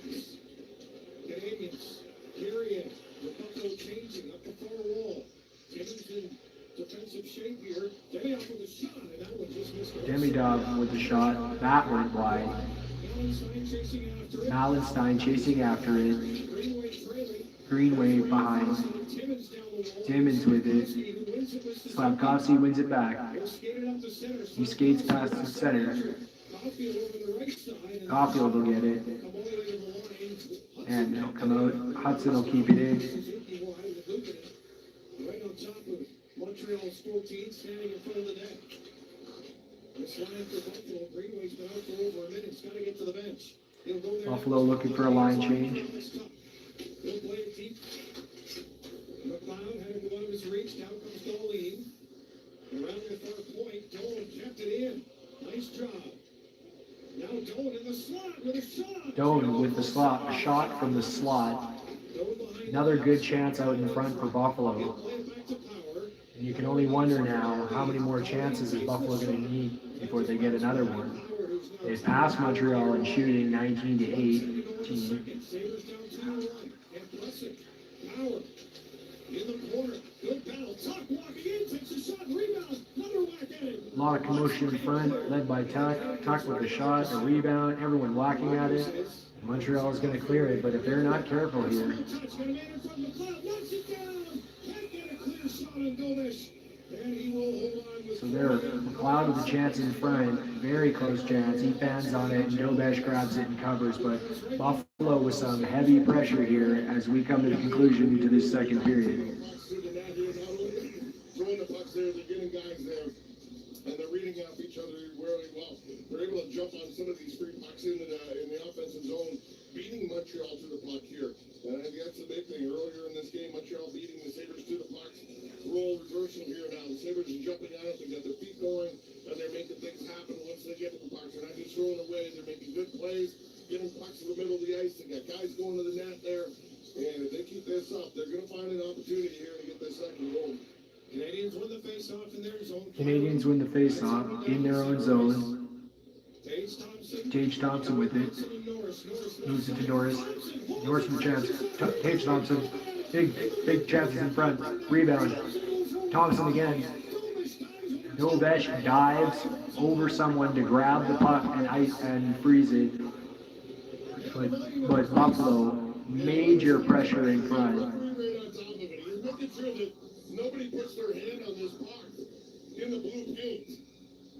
Canadians carry it. The Buffalo changing up the far wall. Timmins in defensive shape here. Demidov with a shot, and that one just missed. Demidov with the shot, that went wide. Mallinstein chasing after it. Mallinstein chasing after it. Greenway trailing. Greenway behind. Timmins down the wall. Timmins with it. Slavkovsky wins it back. He skates past the center. Caulfield will get it. And he'll come out. Hudson will keep it in. Right on top of Montreal's 14, standing in front of the net. This line for Buffalo. Greenway's been out for over a minute. He's got to get to the bench. He'll go there. Buffalo looking for a line change. He'll play it deep. McLeod had it out of his reach. Now comes Dahlin. Around the far point. Dolan kept it in. Nice job. Now Dolan in the slot with a shot. Dolan with the slot, a shot from the slot. Another good chance out in front for Buffalo. And you can only wonder now how many more chances is Buffalo going to need before they get another one. They passed Montreal in shooting 19-18. In the corner, good battle. Tuck walking in, takes a shot, rebound, another whack at it. A lot of commotion in front, led by Tuck. Tuck with a shot, a rebound, everyone whacking at it. Montreal is going to clear it, but if they're not careful here, Touch, got a man in front of McLeod, knocks it down. Can't get a clear shot on Gomes. And he will hold on with so there, McLeod with a chance in front, very close chance. He fans on it, and Dobesh grabs it and covers, but Buffalo with some heavy pressure here as we come to the conclusion into this second period. Throwing the pucks there, they're getting guys there, and they're reading off each other really well. They're able to jump on some of these free pucks in the offensive zone, beating Montreal to the puck here. And I think that's the big thing. Earlier in this game, Montreal beating the Sabres to the pucks. Role reversal here now. The Sabres are jumping on it, they got their feet going, and they're making things happen once they get to the pucks. They're not just throwing away, they're making good plays, getting pucks in the middle of the ice. They got guys going to the net there. And if they keep this up, they're going to find an opportunity here to get this second goal. Canadians win the face-off in their zone. Canadians win the face-off in their own zone. Tage Thompson with it. Moves it to Norris. Norris with a chance. Tage Thompson. Big chances in front. Rebound. Thompson again. Dobesh dives over someone to grab the puck and freeze it. But Buffalo, major pressure in front. Nobody puts their hand on this puck in the blue paint.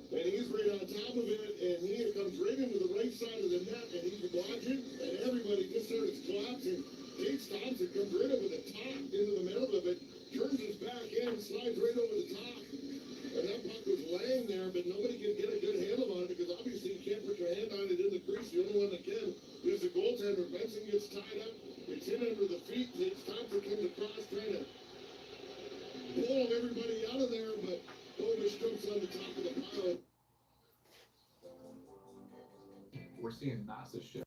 And he's right on top of it, and he comes right into the right side of the net, and he's watching, and everybody just starts collapsing. Tate Thompson comes right over the top into the middle of it, turns his back in, slides right over the top. And that puck was laying there, but nobody can get a good handle on it because obviously you can't put your hand on it in the crease. The only one that can is the goaltender. Benson gets tied up. It's in under the feet. Tate Thompson comes across trying to pull everybody out of there, but Gomes jumps on the top of the pile. We're seeing massive shift.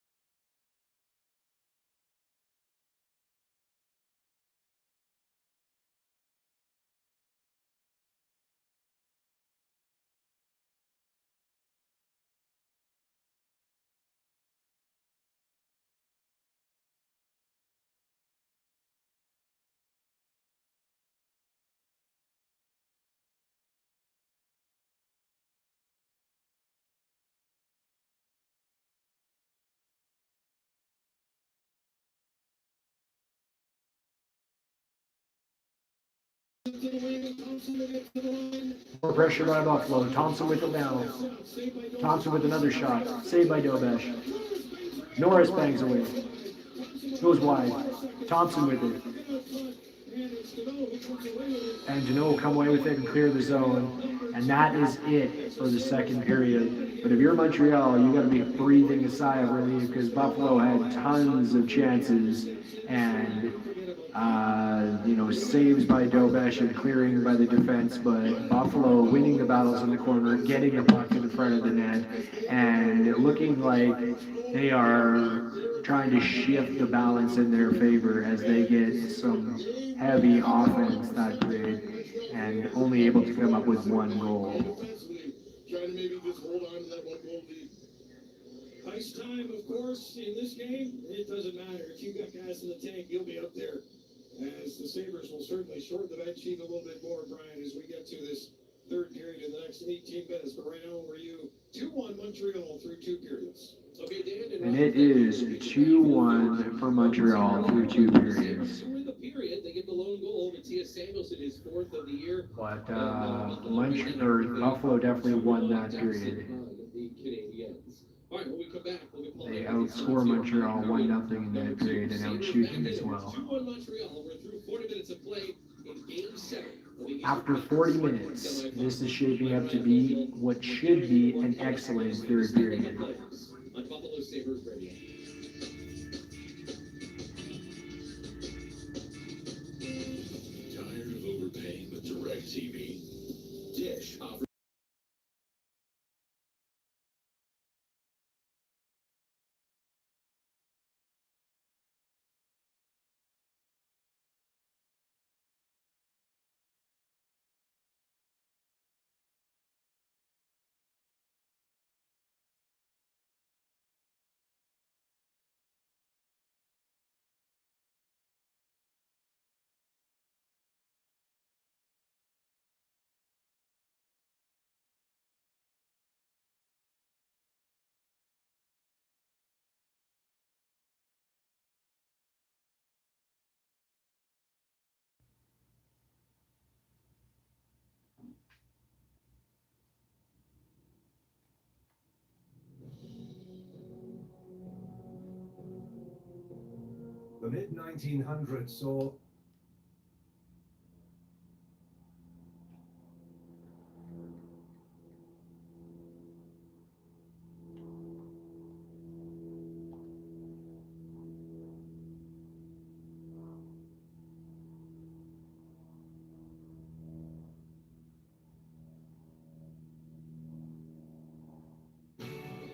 More pressure by Buffalo. Thompson with it now. Thompson with another shot. Saved by Dobesh. Norris bangs away. Goes wide. Thompson with it. And Janot will come away with it and clear the zone. And that is it for the second period. But if you're Montreal, you got to be breathing a sigh of relief because Buffalo had tons of chances and saves by Dobesh and clearing by the defense, but Buffalo winning the battles in the corner, getting the puck in front of the net, and looking like they are trying to shift the balance in their favor as they get some heavy offense that period and only able to come up with one goal. Trying to maybe just hold on to that one goal lead. Ice time, of course, in this game, it doesn't matter. If you got gas in the tank, you'll be up there. As the Sabres will certainly shorten the bench sheet a little bit more, Brian, as we get to this third period in the next 18 minutes. But right now, over you, 2-1 Montreal through 2 periods. Okay, Dan. And it is 2-1 for Montreal through 2 periods. During the period, they get the lone goal. Matthias Samuelson, his 4th of the year. But Buffalo definitely won that period. The Canadiens. All right, when we come back, They outscore Montreal 1-0 in that period and outshoot them as well. 2-1 Montreal. We're through 40 minutes of play in Game 7. After 40 minutes, this is shaping up to be what should be an excellent third period. On Buffalo Sabres Radio. Tired of overpaying with DirecTV? Dish offers mid-1900s saw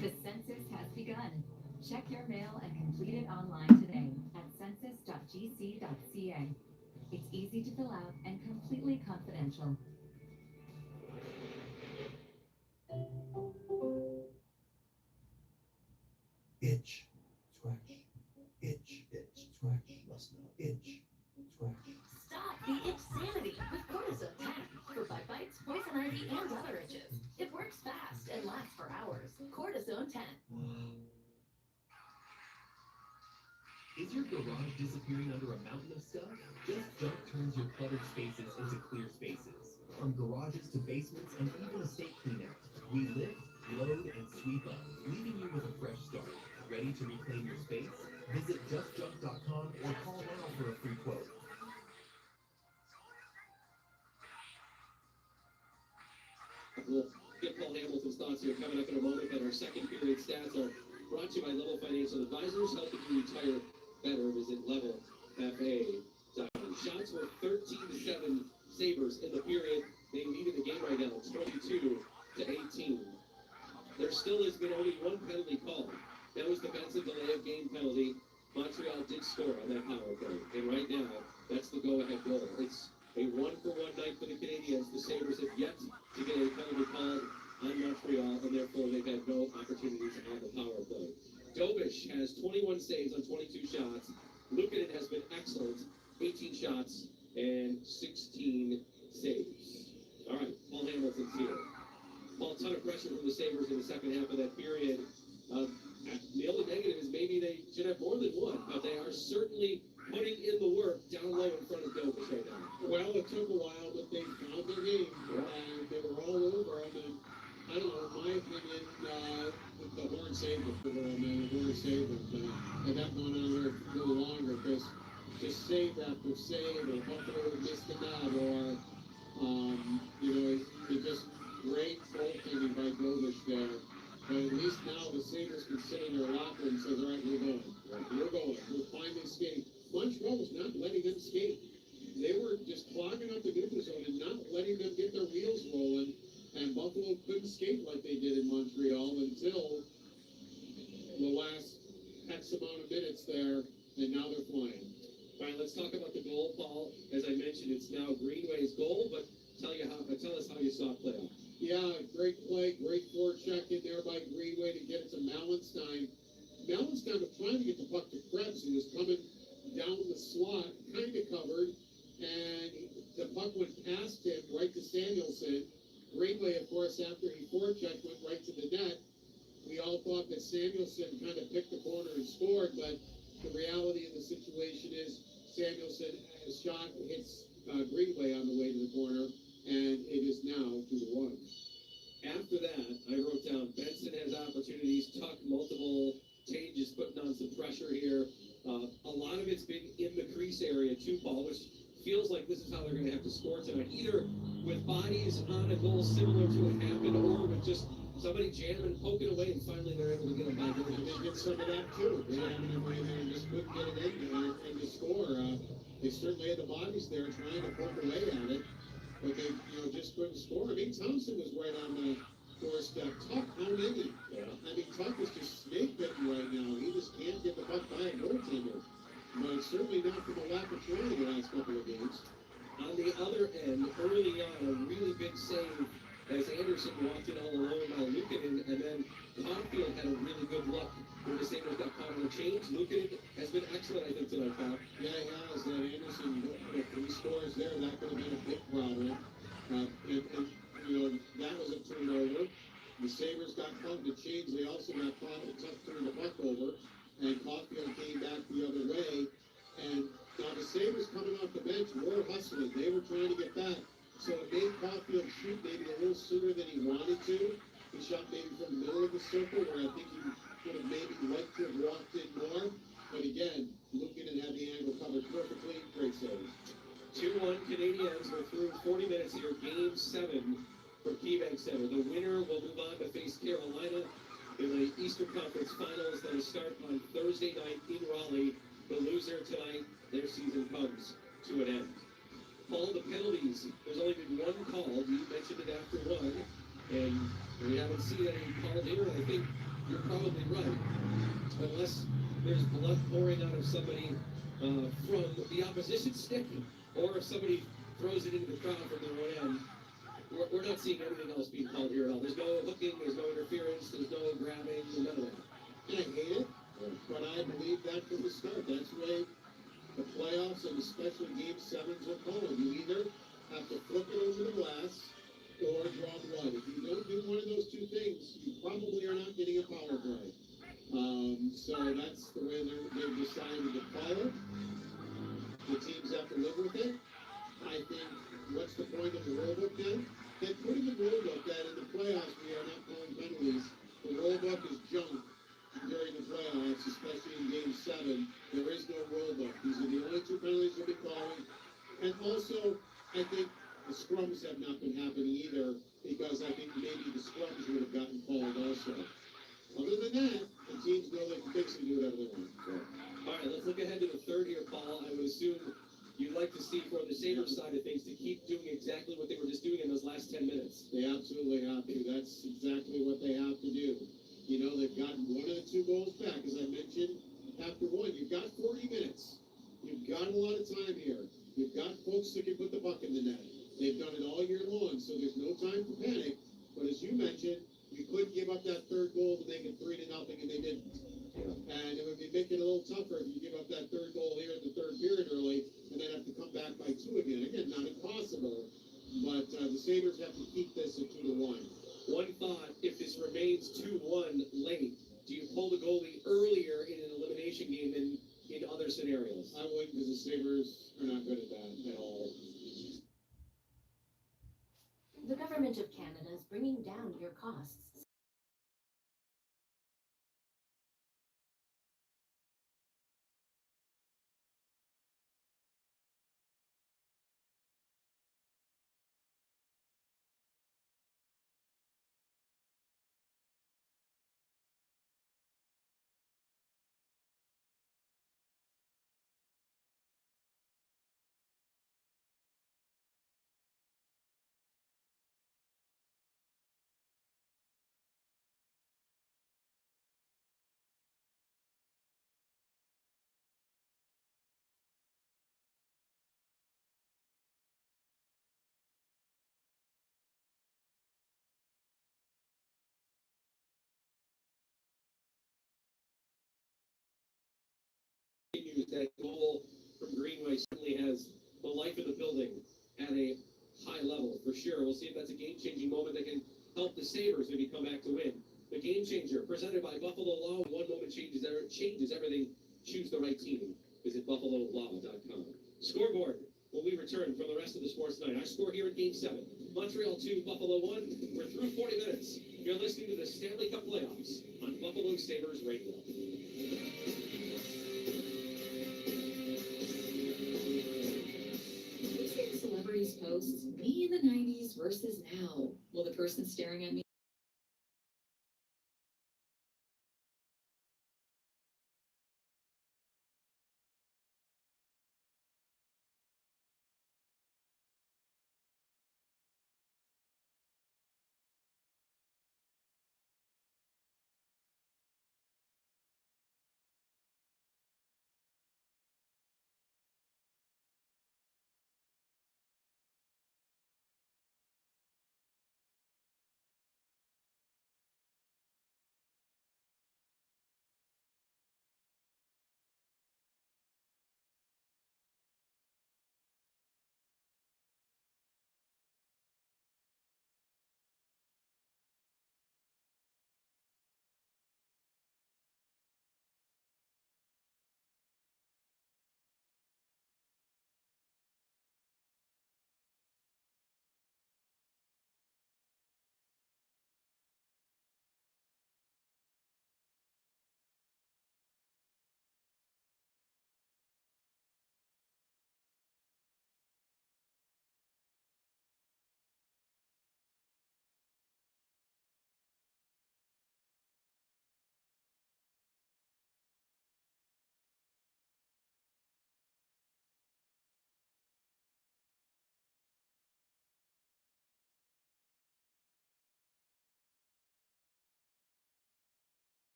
The census has begun. Check your mail and complete it online today at census.gc.ca. It's easy to fill out and completely confidential. itch, scratch, itch, scratch, itch, scratch. Stop the itchsanity with cortisone 10 for bug bites, poison ivy, and other itches. It works fast and lasts for hours. Cortisone 10. Is your garage disappearing under a mountain of stuff? Just Junk turns your cluttered spaces into clear spaces. From garages to basements and even estate cleanout, we lift, load, and sweep up, leaving you with a fresh start. Ready to reclaim your space? Visit justjunk.com or call now for a free quote. We'll get Paul Hamilton's thoughts here coming up in a moment, but our second period stats are brought to you by Level Financial Advisors, helping you retire better. Visit levelfa.com. Shots were 13-7 Sabres in the period. They lead in the game right now, 22-18. There still has been only one penalty called. That was the Benson delay of game penalty. Montreal did score on that power play, and right now, that's the go-ahead goal. It's a one-for-one night for the Canadiens. The Sabres have yet to get a penalty called on Montreal, and therefore they've had no opportunities on the power play. Dobish has 21 saves on 22 shots. Lukanen has been excellent, 18 shots and 16 saves. All right, Paul Hamilton's here. Paul, a ton of pressure from the Sabres in the second half of that period. The only negative is maybe they should have more than one, but they are certainly putting in the work down low in front of Dobish right now. Well, it took a while, but they found their game, and they were all over them. And I don't know, in my opinion, the horn saved it for them, man. The horn saved them. And that went on there a little longer, because just save after save, or Buffalo missed the net, or, it just great goaltending by Dobish there. But at least now the Sabres can sit in their locker and say, all right, we're going. We're finally skating. Montreal was not letting them skate. They were just clogging up the neutral zone and not letting them get their wheels rolling. And Buffalo couldn't skate like they did in Montreal until the last X amount of minutes there, and now they're flying. All right, let's talk about the goal, Paul. As I mentioned, it's now Greenway's goal, but tell us how you saw it play out. Yeah, great play, great forecheck in there by Greenway to get it to Mallenstein. Mallenstein was trying to get the puck to Krebs, who was coming down the slot, kind of covered, and the puck went past him right to Samuelson. Greenway, of course, after he forechecked, went right to the net. We all thought that Samuelson kind of picked the corner and scored, but the reality of the situation is Samuelson shot hits Greenway on the way to the corner, and it is now 2-1. After that, I wrote down Benson has opportunities, Tuck multiple changes, putting on some pressure here. A lot of it's been in the crease area too, Paul, which feels like this is how they're going to have to score tonight, either with bodies on a goal similar to what happened, or with just somebody jamming, poking away, and finally they're able to get a by goal. And they get some of that too. They had them in there and just couldn't get it in there and to score. They certainly had the bodies there trying to poke away at it, but they just couldn't score. I mean, Thompson was right on the doorstep. Tuck, how many? I mean, Tuck is just snake bitten right now. He just can't get the puck by a goaltender. But certainly not from a lack of trying the last couple of games. On the other end, early on, a really big save as Anderson walked in all alone by Lukanen, and then Caulfield had a really good look when the Sabres got caught on the change. Lukanen has been excellent, I think, tonight, Paul. Yeah, he has. That Anderson, if he scores there, that could have been a big problem. That was a turnover. The Sabres got caught in the change. They also got caught in a tough turn the puck over, and Caulfield came back the other way. And now the Sabres coming off the bench were hustling. They were trying to get back. So it made Caulfield shoot maybe a little sooner than he wanted to. He shot maybe from the middle of the circle, where I think he would have maybe liked to have walked in more. But again, Lukanen had the we're through 40 minutes here. Game 7 from KeyBank Center. The winner will move on to face Carolina in the Eastern Conference Finals that will start on Thursday night in Raleigh. The loser tonight, their season comes to an end. Paul, the penalties, there's only been one called. You mentioned it after one, and we haven't seen any called here, and I think you're probably right. Unless there's blood pouring out of somebody from the opposition stick, or if somebody throws it into the crowd from their own end, we're not seeing anything else being called here at all. There's no hooking, there's no interference, there's no grabbing, none of that. I hate it, but I believe that from the start. That's the way the playoffs and especially Game 7s are called. You either have to flip it over the glass or draw blood. If you don't do one of those two things, you probably are not getting a power play. So that's the way they've decided to call it. The teams have to live with it. I think, what's the point of the rule book then? They put in the rule book that in the playoffs we are not calling penalties. The rule book is junk during the playoffs, especially in Game 7. There is no rule book. These are the only two penalties we'll be calling. And also, I think the scrums have not been happening either, because I think maybe the scrums would have gotten called also. Other than that, the teams know they can basically do whatever they want. So. All right, let's look ahead to the third here, Paul. I would assume you'd like to see, for the Sabres side of things, to keep doing exactly what they were just doing in those last 10 minutes. They absolutely have to. That's exactly what they have to do. You know, they've gotten one of the two goals back, as I mentioned. After one, you've got 40 minutes. You've got a lot of time here. You've got folks that can put the puck in the net. They've done it all year long, so there's no time for panic. But as you mentioned, you could give up that third goal to make it 3-0, and they didn't. And it would be making it a little tougher if you give up that third goal here at the third period early, and then have to come back by 2 again. Again, not impossible, but the Sabres have to keep this at 2-1. One thought, if this remains 2-1 late, do you pull the goalie earlier in an elimination game than in other scenarios? I wouldn't, because the Sabres are not good at that at all. The government of Canada is bringing down your costs. That goal from Greenway certainly has the life of the building at a high level, for sure. We'll see if that's a game-changing moment that can help the Sabres maybe come back to win. The Game Changer, presented by Buffalo Law. One moment changes everything. Choose the right team. Visit buffalolaw.com. Scoreboard when we return from the rest of the sports night. Our score here in Game 7. Montreal 2, Buffalo 1. We're through 40 minutes. You're listening to the Stanley Cup Playoffs on Buffalo Sabres Radio. Celebrities posts, me in the 90s versus now. Will the person staring at me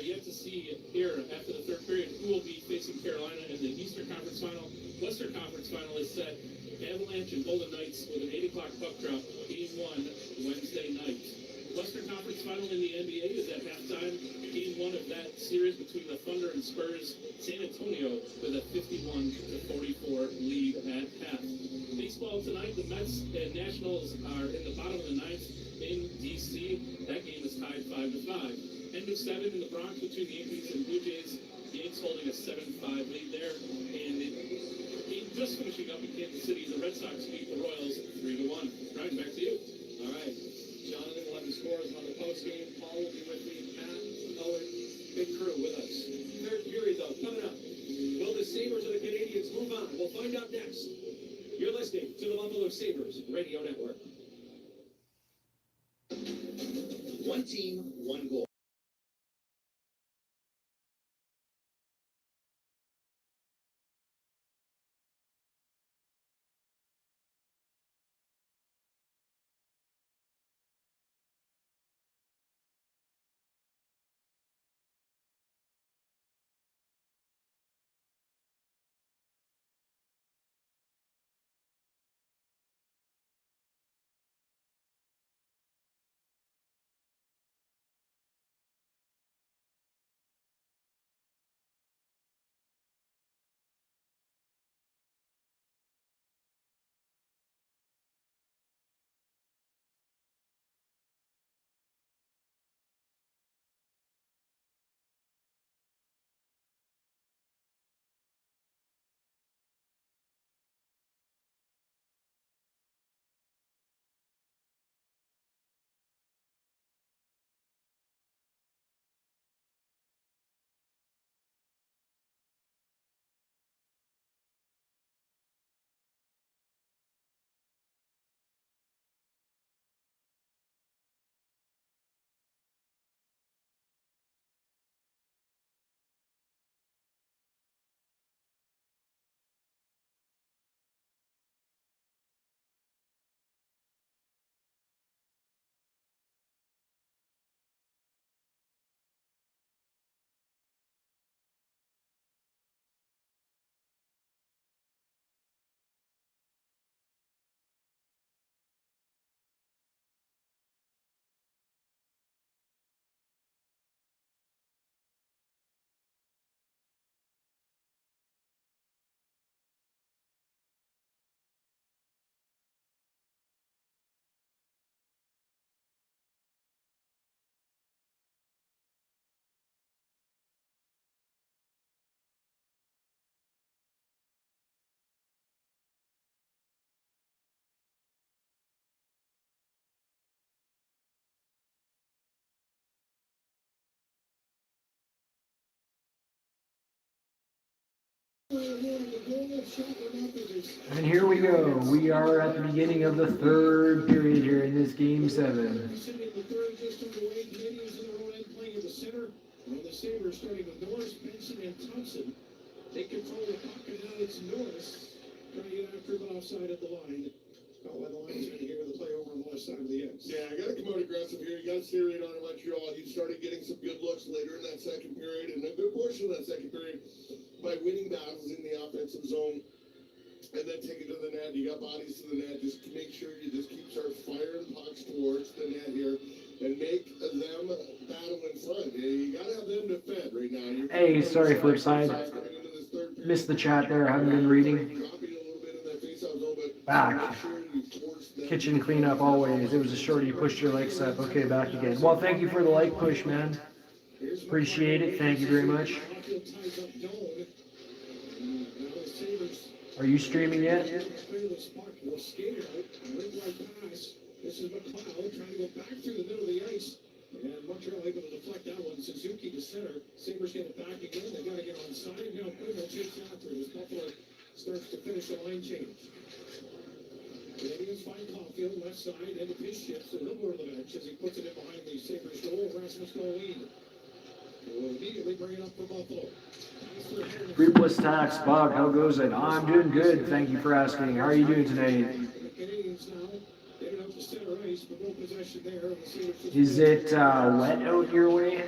are yet to see here after the third period who will be facing Carolina in the Eastern Conference Final. Western Conference Final is set. Avalanche and Golden Knights with an 8 o'clock puck drop, Game 1, Wednesday night. Western Conference Final in the NBA is at halftime. Game 1 of that series between the Thunder and Spurs. San Antonio with a 51-44 lead at half. Baseball tonight, the Mets and Nationals are in the bottom of the ninth in D.C. That game is tied 5-5. End of 7 in the Bronx between the Yankees and Blue Jays. Yankees holding a 7-5 lead there. And the game just finishing up in Kansas City. The Red Sox beat the Royals 3-1. Ryan, back to you. All right. Jonathan will have the scores on the post game. Paul will be with me. Matt, Owen, big crew with us. Third period, though, coming up. Will the Sabres or the Canadians move on? We'll find out next. You're listening to the Buffalo Sabres Radio Network. One team, one goal. And here we go. We are at the beginning of the third period here in this Game 7. The Sabres starting with Norris, Benson, and Thompson. They control the puck, and now it's Norris trying to get after the offside at the line. Call by the line trying to get the play over on the left side of the ice. Yeah, I got to come out aggressive here. You got to steer it on Montreal. He started getting some good looks later in that second period, and a good portion of that second period by winning battles in the offensive zone. And then take it to the net. You got bodies to the net. Just make sure you just keep start firing pucks towards the net here and make them battle in front. You got to have them defend right now. Hey, sorry, flip side. Missed the chat there. I haven't been reading. Back. Kitchen cleanup always. It was a shorty. You pushed your legs up. Okay, back again. Well, thank you for the like push, man. Appreciate it. Thank you very much. Are you streaming yet? This is McLeod trying to go back through the middle of the ice. And Montreal able to deflect that one. Suzuki to center. Sabres get it back again. They got to get on side. Now Bruno chase after it as Buffalo starts to finish the line change. Canadians find Caulfield left side, end of his shift, so he'll go to the bench as he puts it in behind the Sabres goal. Rasmus Dahlin will immediately bring it up for Buffalo. 3 plus tax. Bob, how goes it? I'm doing good. Thank you for asking. How are you doing today? Is it wet out your way?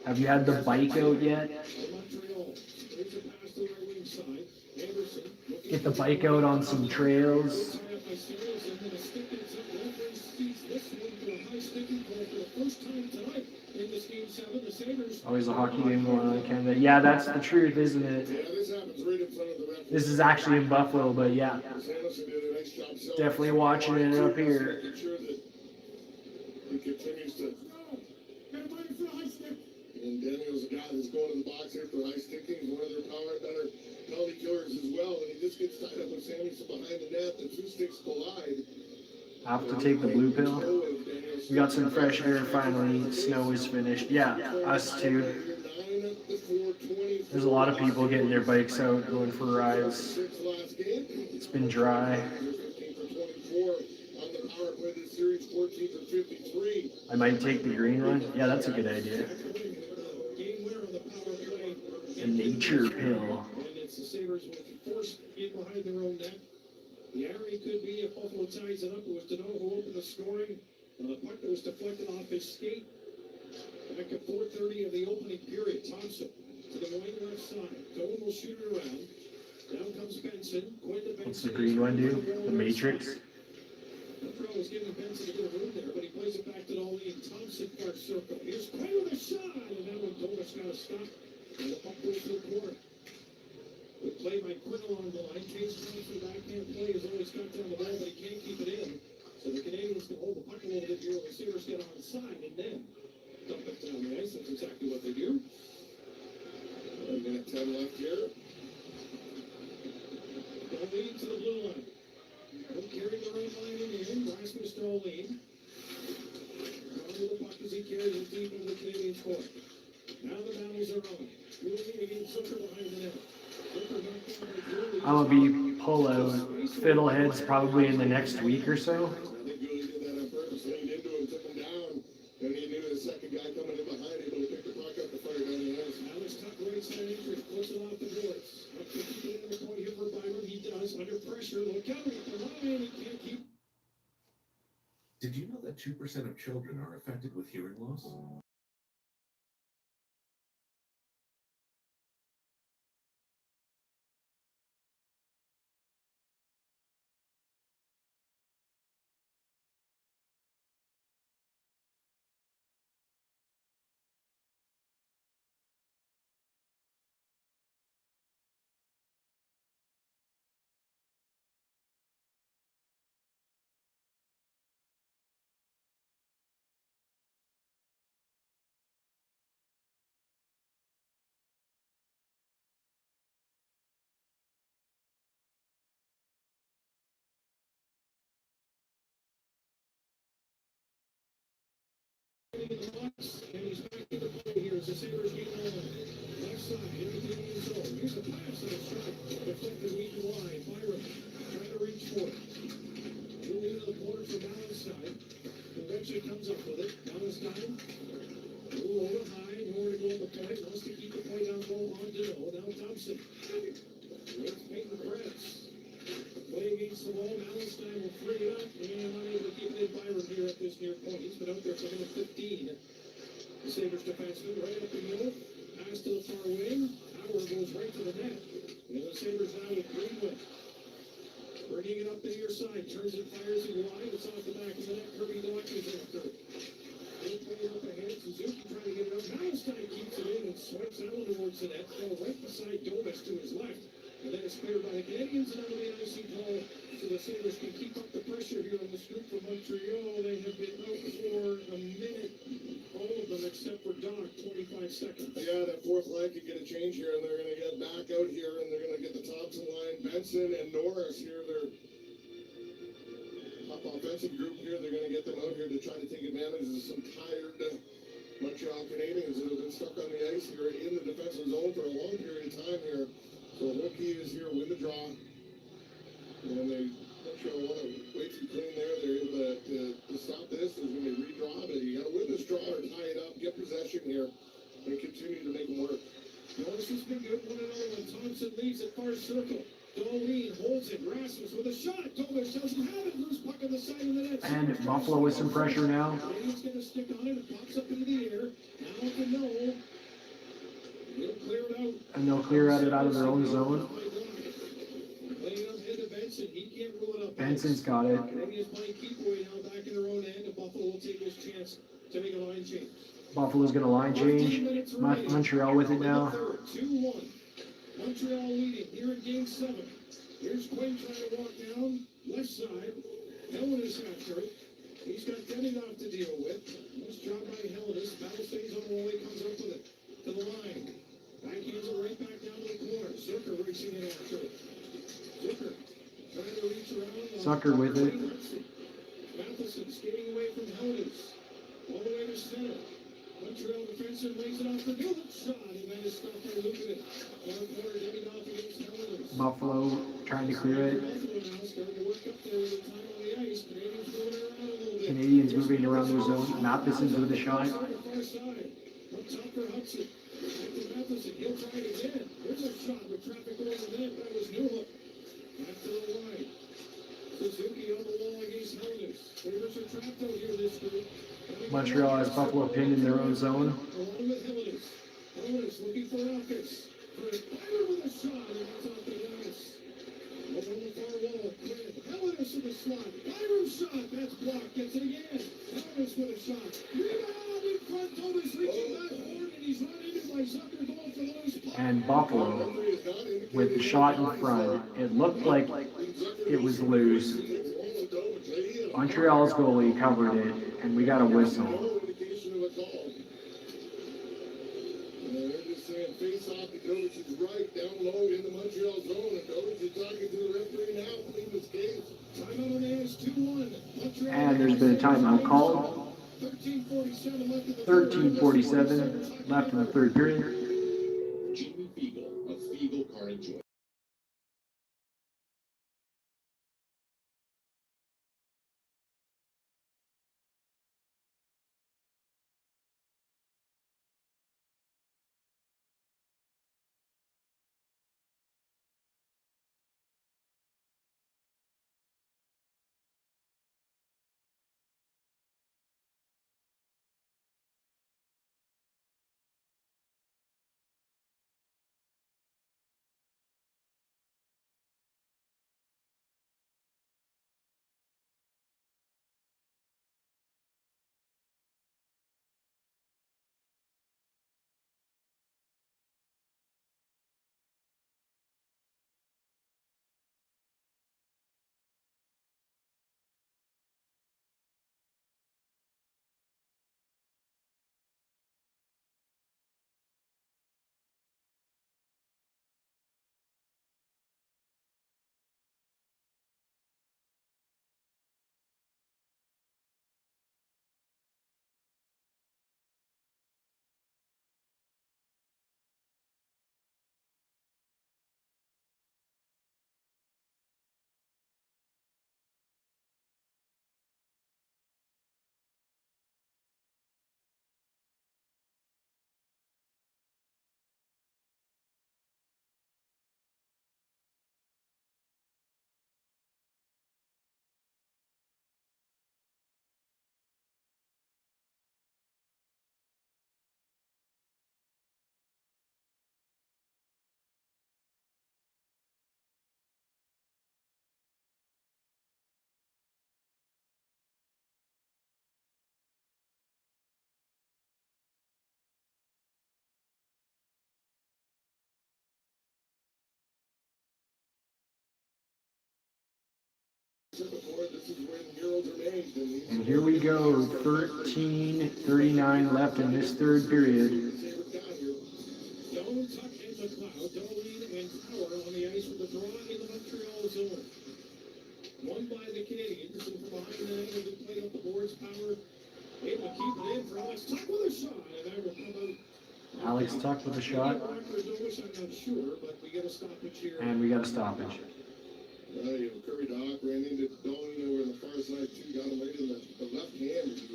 Have you had the bike out yet? Get the bike out on some trails. Always a hockey game going on in Canada. Yeah, that's the truth, isn't it? This is actually in Buffalo, but yeah. Definitely watching it up here. And Daniel's a guy that's going to the box here for high sticking. He's one of their better penalty killers as well. And he just gets tied up with Samuelson behind the net. The two sticks collide. I have to take the blue pill. We got some fresh air finally. Snow is finished. Yeah, us too. There's a lot of people getting their bikes out, going for rides. It's been dry. I might take the green one. Yeah, that's a good idea. A nature pill. The irony could be if Buffalo ties it up, it was Deneau who opened the scoring. The puck that was deflected off his skate. Back at 4:30 of the opening period. Thompson to the wing left side. Doan will shoot it around. Down comes Benson. What's the green one do? The Matrix? Pro was giving Benson a bit of room there, but he plays it back to Dolly. Thompson far circle. Here's Quinn with a shot, and that one Dovis got a stop. And the puck goes to the corner. Good play by Quinn along the line. Chase Thompson backhand play has always got down the ball, but he can't keep it in. So the Canadians can hold the puck a little bit here. The Sabres get on the side and then dump it down the ice. That's exactly what they do. 1 minute 10 left here. Dolly to the blue line. Don't carry the right line in. Rasmus Dolly. Down to the puck as he carries it deep into the Canadians' court. Now the battles are on. Moving against Zucker behind the net. I'm gonna be pulling Fiddleheads probably in the next week or so. I think Gooley did that on purpose. Leaned into him, took him down. And he knew the second guy coming in behind him, but he picked the puck up to fire down the ice. Alex Tuck right side entry, close it off the boards. Up to keep it in the point here for Byron. He does under pressure. Look out at the line. He can't keep. Did you know that 2% of children are affected with hearing loss? And he's back in the play here as the Sabres get on. Left side, into the end zone. Here's a pass and a strike. Deflected weak line. Byron trying to reach for it. Moving into the corner for Mallenstein. Eventually comes up with it. Mallenstein. Ooh, over high. Nowhere to go on the point. Wants to keep the point down low on Deneau. Now Thompson. With Peyton Press. Play against the wall. Mallenstein will free it up. And unable to keep it in. Byron here at this near point. He's been out there for minute 15. The Sabres defenseman right up the middle. Pass to the far wing. Howard goes right to the net. And the Sabres now with Greenwood. Bringing it up the near side. Turns it, fires it wide. It's off the back of the net. Kirby Dodge is after it. They play it up ahead. Suzuki trying to get it up. Mallenstein keeps it in and swipes out towards the net. Ball right beside Dovis to his left. And then it's cleared by the Canadians, and that'll be an icing call, so the Sabres can keep up the pressure here on this group from Montreal. They have been out for a minute, all of them except for Doc, 25 seconds. Yeah, that fourth line could get a change here, and they're going to get back out here, and they're going to get the Thompson line. Benson and Norris here, their top offensive group here. They're going to get them out here to try to take advantage of some tired Montreal Canadiens that have been stuck on the ice here in the defensive zone for a long period of time here. So one key is here, win the draw. And they Montreal want to way too clean there. They're able to stop this. There's going to be a redraw, but you got to win this draw or tie it up, get possession here, and continue to make them work. Notice has been good. 1-0 when Thompson leaves at far circle. Dolly holds it. Rasmus with a shot. Dovis doesn't have it. Loose puck on the side of the net. And Buffalo with some pressure now. He's going to stick on it. It pops up into the air. Now to Noel. He'll clear it out. And they'll clear it out of their own zone. Laying up head to Benson. He can't rule it out. Benson's got it. Maybe it's playing keep away now back in their own end, and Buffalo will take this chance to make a line change. Buffalo's gonna line change. Montreal with it now. 2-1. Montreal leading here in game 7. Here's Quinn trying to walk down left side. Hellenis after it. He's got Deminoff to deal with. Nice job by Hellenis. Battle stays on the wall. He comes up with it to the line. Backhands it right back down to the corner. Zucker racing it after it. Zucker trying to reach around. Zucker with it. Matheson skating away from Hellenis. All the way to center. Montreal defenseman lays it off for Gilbert shot, and that is stopped by Lukanen. Far corner, Deminoff against Hellenis. Buffalo trying to clear it. Buffalo now starting to work up there with the time on the ice. Canadians moving around a little bit. Canadians moving around their zone. Matheson's with a shot. Far side. From top for Hudson. Back to Matheson. He'll try it again. There's a shot with traffic over the net. That was Newhook. Back to the line. Suzuki on the wall against Hellenis. Favors are trapped out here this group. Montreal has Buffalo pinned in their own zone. Along with Hellenis. Hellenis looking for Alkis. For a Byron with a shot, and that's off the glass. Over on the far wall, Quinn. Hellenis in the slot. Byron shot. That's blocked. Gets it again. Hellenis with a shot. Rebound in front. Thomas reaching back forward, and he's run into by Zucker. Goal for the loose puck. And Buffalo with the shot in front. It looked like it was loose. Montreal's goalie covered it, and we got a whistle. They're just saying face off to Kovic is right down low in the Montreal zone, and Kovic is talking to the referee now, pleading his case. Timeout on the ice, 2-1. Montreal. And there's been a timeout called. 13:47 left in the 13:47 left in the third period. Jamie Fiegel of Fiegel Car and Joy. And here we go, 13:39 left in this third period. Stone, Tuck, and McLeod, Darlene, and Power on the ice with the draw in the Montreal zone. Won by the Canadians, and from behind the net, they played up the boards. Power able to keep it in for Alex Tuck with a shot, and that will come out. Alex Tuck with a shot. I'm not sure, but we get a stoppage here. And we got a stoppage. Curry Doc ran into Dolan over on the far side too, got him right in the left hand. He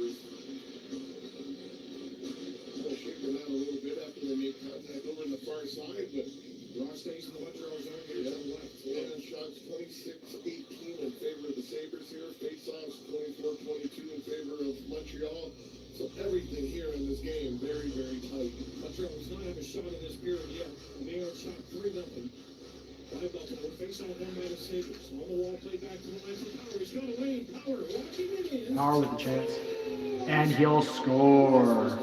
was shaking out a little bit after they made contact over on the far side, but Ross stays in the Montreal zone here to the left. yeah, shots 26-18 in favor of the Sabres here. Face-offs 24-22 in favor of Montreal. So everything here in this game very, very tight. Montreal does not have a shot in this period yet. And they are shot 3-0. By Buffalo. Face off one by the Sabres. On the wall, play back to the line for Power. He's got a lane. Power walking it in. Power with a chance. And he'll score.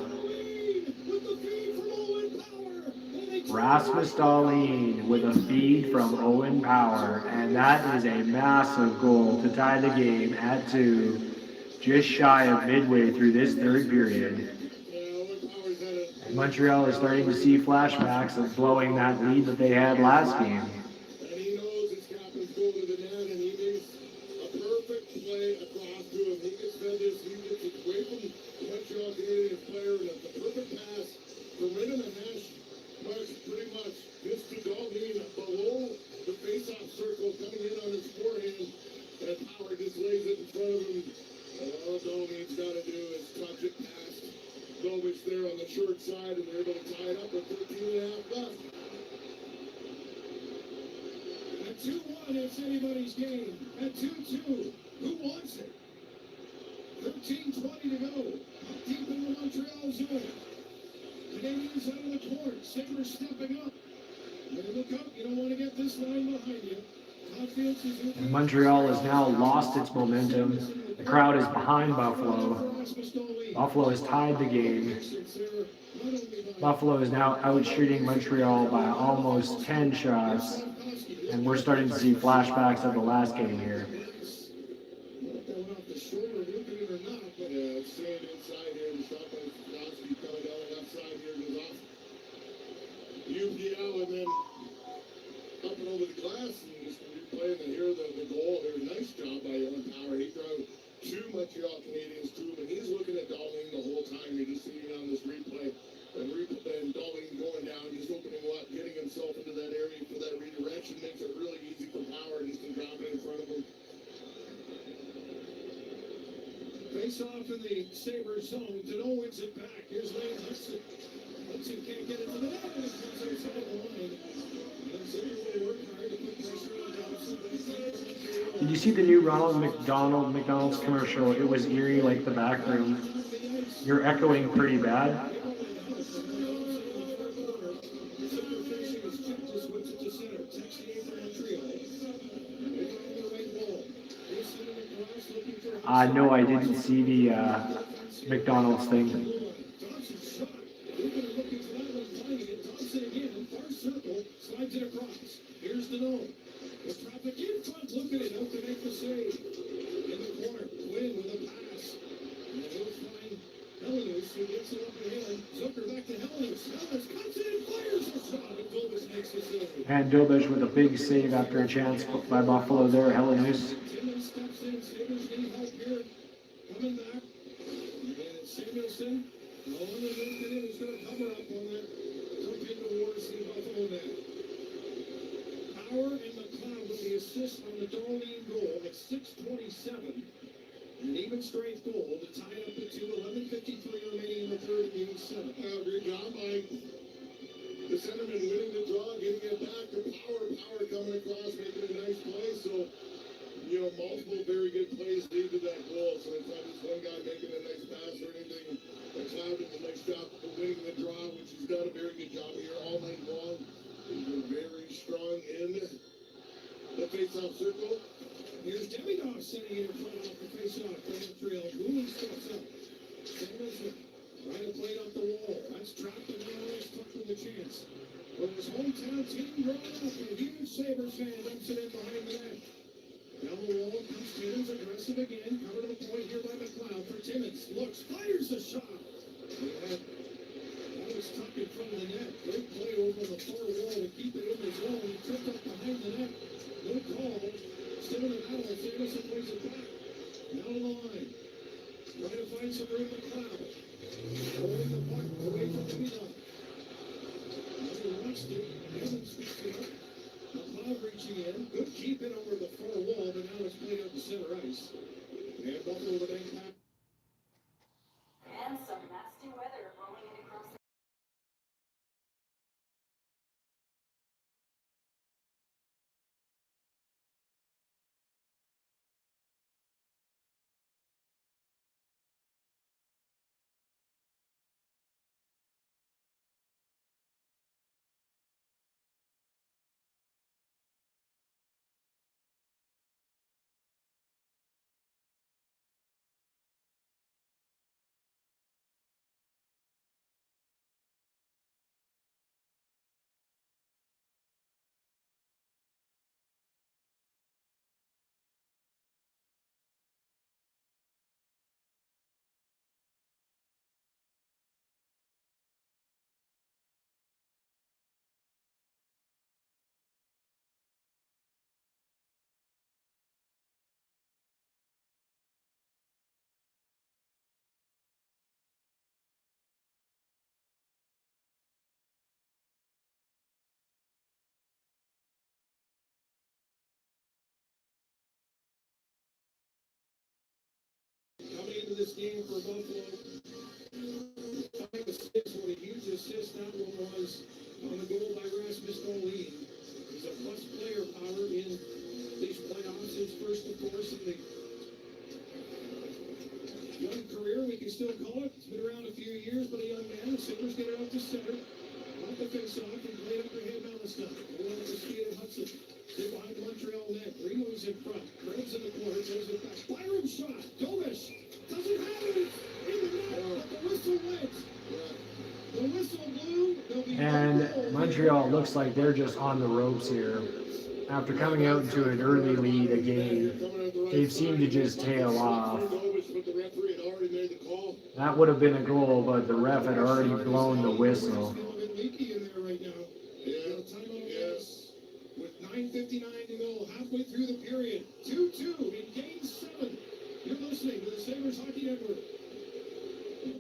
Rasmus Dahlin with a feed from Owen Power. And that is a massive goal to tie the game at 2, just shy of midway through this third period. And Montreal is starting to see flashbacks of blowing that lead that they had last game. And he knows his captain's going to the net, and he makes a perfect play across to him. He gets fed this, he gets it away from Montreal Canadiens player, and it's a perfect pass from right in the hash marks, pretty much just to Dahlin below the face-off circle, coming in on his forehand, and Power just lays it in front of him. And all Dahlin's got to do is touch it past Novich there on the short side, and they're able to tie it up with 13.5 left. At 2-1, it's anybody's game. At 2-2, who wants it? 13:20 to go. Deep in the Montreal zone. Canadians out of the court. Sabres stepping up. Better look up. You don't want to get this line behind you. And Montreal has now lost its momentum. The crowd is behind Buffalo. Buffalo has tied the game. Buffalo is now outshooting Montreal by almost 10 shots. And we're starting to see flashbacks of the last game here. UPL and then up and over the glass and just replaying and hear the goal here. Nice job by Owen Power. He drove 2 Montreal Canadiens to him, and he's looking at Dahlin the whole time. You're just seeing on this replay and Dahlin going down, just opening up, getting himself into that area for that redirection. Makes it really easy for Power, and he can drop it in front of him. Face off in the Sabres zone. Deneau wins it back. Here's Lane Hudson. Hudson can't get it to the net, and it comes outside the line. And Sabres will work hard to put pressure on Dobson. Did you see the new Ronald McDonald's commercial? It was eerie like the back room. You're echoing pretty bad. No, I didn't see the McDonald's thing. Slides it across. Here's Deneau. The traffic in front, look at it, out to make the save. In the corner, Quinn with a pass. And he'll find Helenius, who gets it up the hill. Zucker back to Helenius. Helenius cuts it and fires a shot, and Dobich makes the save. And Dobich with a big save after a chance by Buffalo there, Helenius. Timmons steps in, Sabres need help here. Coming back. And it's Samuelson. No one is looking in, who's going to cover up on that. Jump into towards the Buffalo net. Power and McLeod with the assist on the Dahlin goal at 6:27. An even strength goal to tie it up at 2. 11:53 remaining in the third, game 7. Great job by the centerman winning the draw, getting it back to Power. Power coming across, making a nice play. So, multiple very good plays lead to that goal. So it's not just one guy making a nice pass or anything. McLeod did a nice job of winning the draw, which he's done a very good job here all night long. He's been very strong in the face-off circle. Here's Demidov sending it in front off the face-off for Montreal. Gouley steps up. Samuelson right to plate off the wall. That's trapped and now is tucked with a chance. Well, his hometown team growing up, and a huge Sabres fan dumps it in behind the net. Down the wall comes Timmons, aggressive again. Cover to the point here by McLeod for Timmons. Looks, fires a shot. That was tucked in front of the net. Great play over on the far wall to keep it in the zone. He tripped up behind the net. No call. Still in the battle. Samuelson plays it back. Down the line. Trying to find some room McLeod. Holding the puck away from the middle. He wants to. Evans picks it up. McLeod reaching in. Good keep it over the far wall, but now it's played out to center ice. And Buffalo with a bank pass. And some nasty weather rolling in across into this game for Buffalo. 5 assists, what a huge assist that one was on the goal by Rasmus Dahlin. He's a plus player power in these playoffs. His first, of course, in the young career, we can still call it. It's been around a few years, but a young man. The Sabres get it out to center. Off the face-off and play it underhand Malistine. Roll out the skate of Hudson. Stay behind the Montreal net. Ringo's in front. Krebs in the corner. Throws it back. Byram shot. Dovish doesn't have it. In the net. But the whistle went. The whistle blew. There'll be And Montreal looks like they're just on the ropes here. After coming out into an early lead again, they've seemed to just tail off. That would have been a goal, but the ref had already blown the whistle. leaky in there right now. Yeah. Timeout yes. With 9:59 to go, halfway through the period. 2-2 in Game 7. You're listening to the Sabres Hockey Network.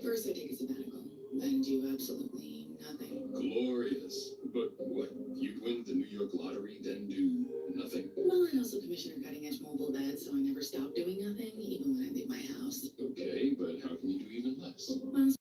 First, I take a sabbatical, then do absolutely nothing. Glorious. But what? You'd win the New York lottery, then do nothing? Well, I also commission cutting-edge mobile beds, so I never stop doing nothing, even when I leave my house. Okay, but how can you do even less? Well,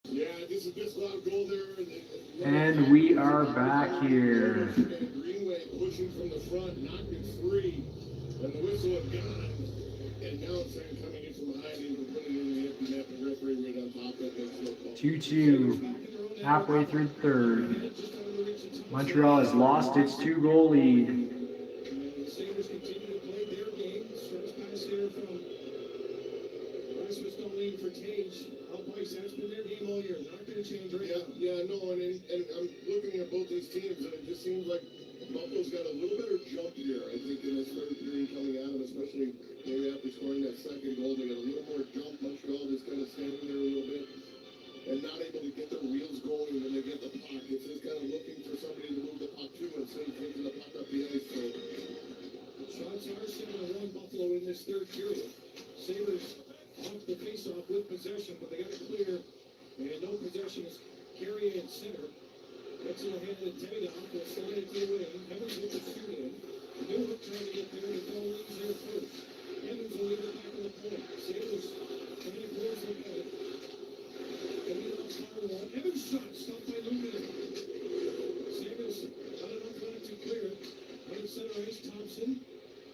Yeah, this is just a lot of goal there. And we are back here. Greenway pushing from the front, knocked it free, and the whistle had gone. And now it's coming in from behind him and putting it in the empty net. The referee right on top of it. 2-2, halfway through the third. Montreal has lost its 2-goal lead. The Sabres continue to play their game. First pass here from Rasmus Dahlin for Tage. Up ice, that's been their game all year. Not going to change right now. Yeah, no, and I'm looking at both these teams, and it just seems like Buffalo's got a little better jump here, I think, in this third period coming at them, especially maybe after scoring that second goal. They got a little more jump. Montreal just kind of standing there a little bit and not able to get their wheels going when they get the puck. It's just kind of looking for somebody to move the puck to instead of taking the puck up the ice. So Shots are 7-1 Buffalo in this third period. Sabres off the face-off with possession, but they got it clear. And no possession is Carrier in center. Gets in the hand of Davidoff. Will slide it to the wing. Evans with the shoot in. Newhook trying to get there. The ball leaves there first. Evans will leave it back on the point. Sabres trying to close the point. Davidoff firewall. Evans shot. Stopped by Lumen. Sabres not enough left to clear it. Right center ice, Thompson.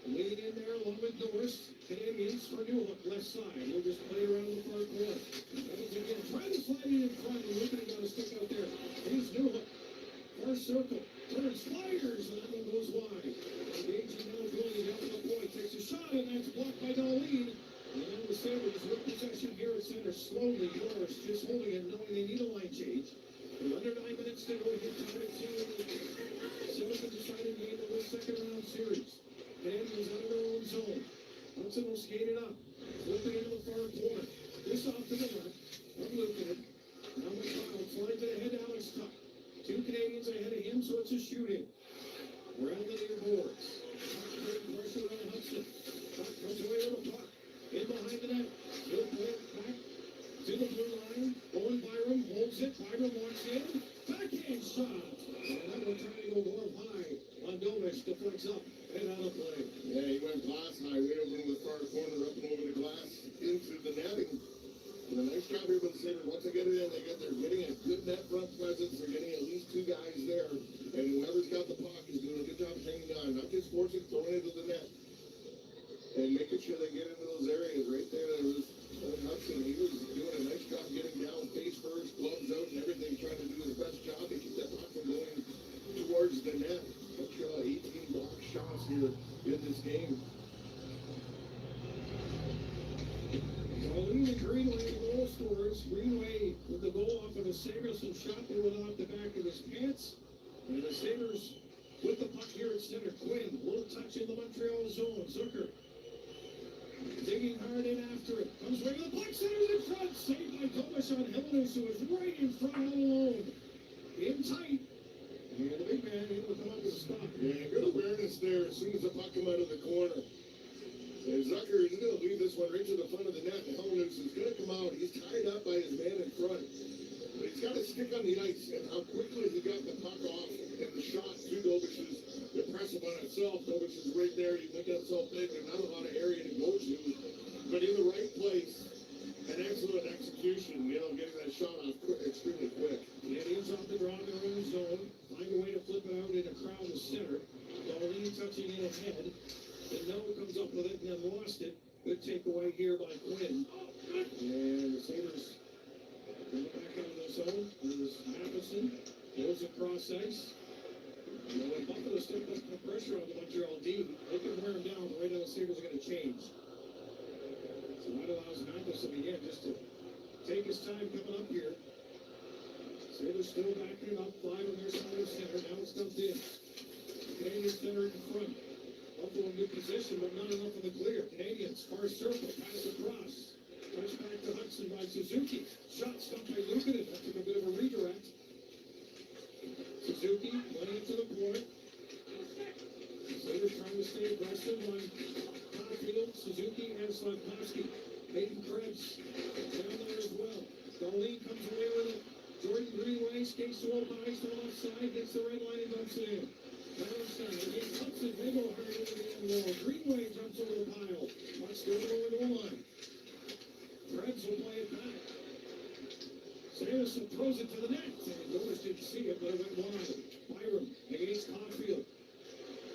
Leading in there along with Norris. Canadians for Newhook, left side. He'll just play around the far corner. Evans again, trying to slide it in front. And looking got a stick out there. Here's Newhook. Far circle. Turns, fires, and that one goes wide. Engaging now, going down the point. Takes a shot, and that's blocked by Dahlin. And now the Sabres with possession here at center. Slowly, Norris just holding it, knowing they need a line change. They're under 9 minutes to go. Get tied at 2 in the seventh deciding game of this second round series. Canadians out of their own zone. Hudson will skate it up. Flipping into the far corner. This off to the tuck. Two Canadians ahead of him, so it's a shoot-in. Around the near boards. Pressure on Hudson. Puck comes away with a puck. In behind the net. He'll play it back to the blue line. Owen Byram holds it. Byram walks in. Backhand shot. And that one trying to go glove high. Mondovic deflects up and out of play. Yeah, he went glass high, way over in the far corner, up and over the glass, into the netting. And a nice job here by the Sabres. Once they get it in, they're getting a good net front presence. They're getting at least two guys there. And whoever's got the puck is doing a good job hanging on, not just forcing, throwing it to the net. And making sure they get into those areas right there. There was Hudson. He was doing a nice job getting down, face first, gloves out, and everything, trying to do his best job to keep that puck from going towards the net. 18 block shots here in this game. Colleen Greenway goal scores. Greenway with the goal off of a Sagerson shot that went off the back of his pants. And the Sabres with the puck here at center. Quinn, little touch in the Montreal zone. Zucker digging hard in after it. Comes right to the puck, centers in front. Saved by Tomas on Helenius, who was right in front all alone. In tight. And the big man able to come up with a stop. Yeah, good awareness there as soon as the puck came out of the corner. And Zucker is going to leave this one right to the front of the net. And Helenius is going to come out. He's tied up by his man in front. But he's got to stick on the ice. And how quickly he got the puck off. And the shot to Dobich is impressive on itself. Dobich is right there. You make that so big. There's not a lot of area to go to. But in the right place. An excellent execution. You know, getting that shot off extremely quick. Canadians off the draw in their own zone. Find a way to flip it out in a crowd to center. Darlene touching in ahead. And Noah comes up with it and then lost it. Good takeaway here by Quinn. And the Sabres bring it back out of the zone. There's Matheson. Goes across ice. And when Buffalo stepped up the pressure on the Montreal D, they can wear him down. Right now the Sabres are going to change. So that allows Matheson again just to take his time coming up here. Sabres still backing it up. 5 on their side of center. Now it's dumped in. Canadians center in front. Buffalo in good position, but not enough of the clear. Canadians, far circle, pass across. Touch back to Hudson by Suzuki. Shot stopped by Lukanen. That took a bit of a redirect. Suzuki running into the corner. Sabres trying to stay aggressive on Caulfield, Suzuki, and Slavkovsky. Hayden Krebs down there as well. Darlene comes away with it. Jordan Greenway skates to open ice on the left side, gets the red line and dumps it in. Downside against Hudson, they go hard into the end wall. Greenway jumps over the pile. Puck still over the line. Krebs will play it back. Sanderson throws it to the net. Notice didn't see it, but it went wide. Byram against Caulfield.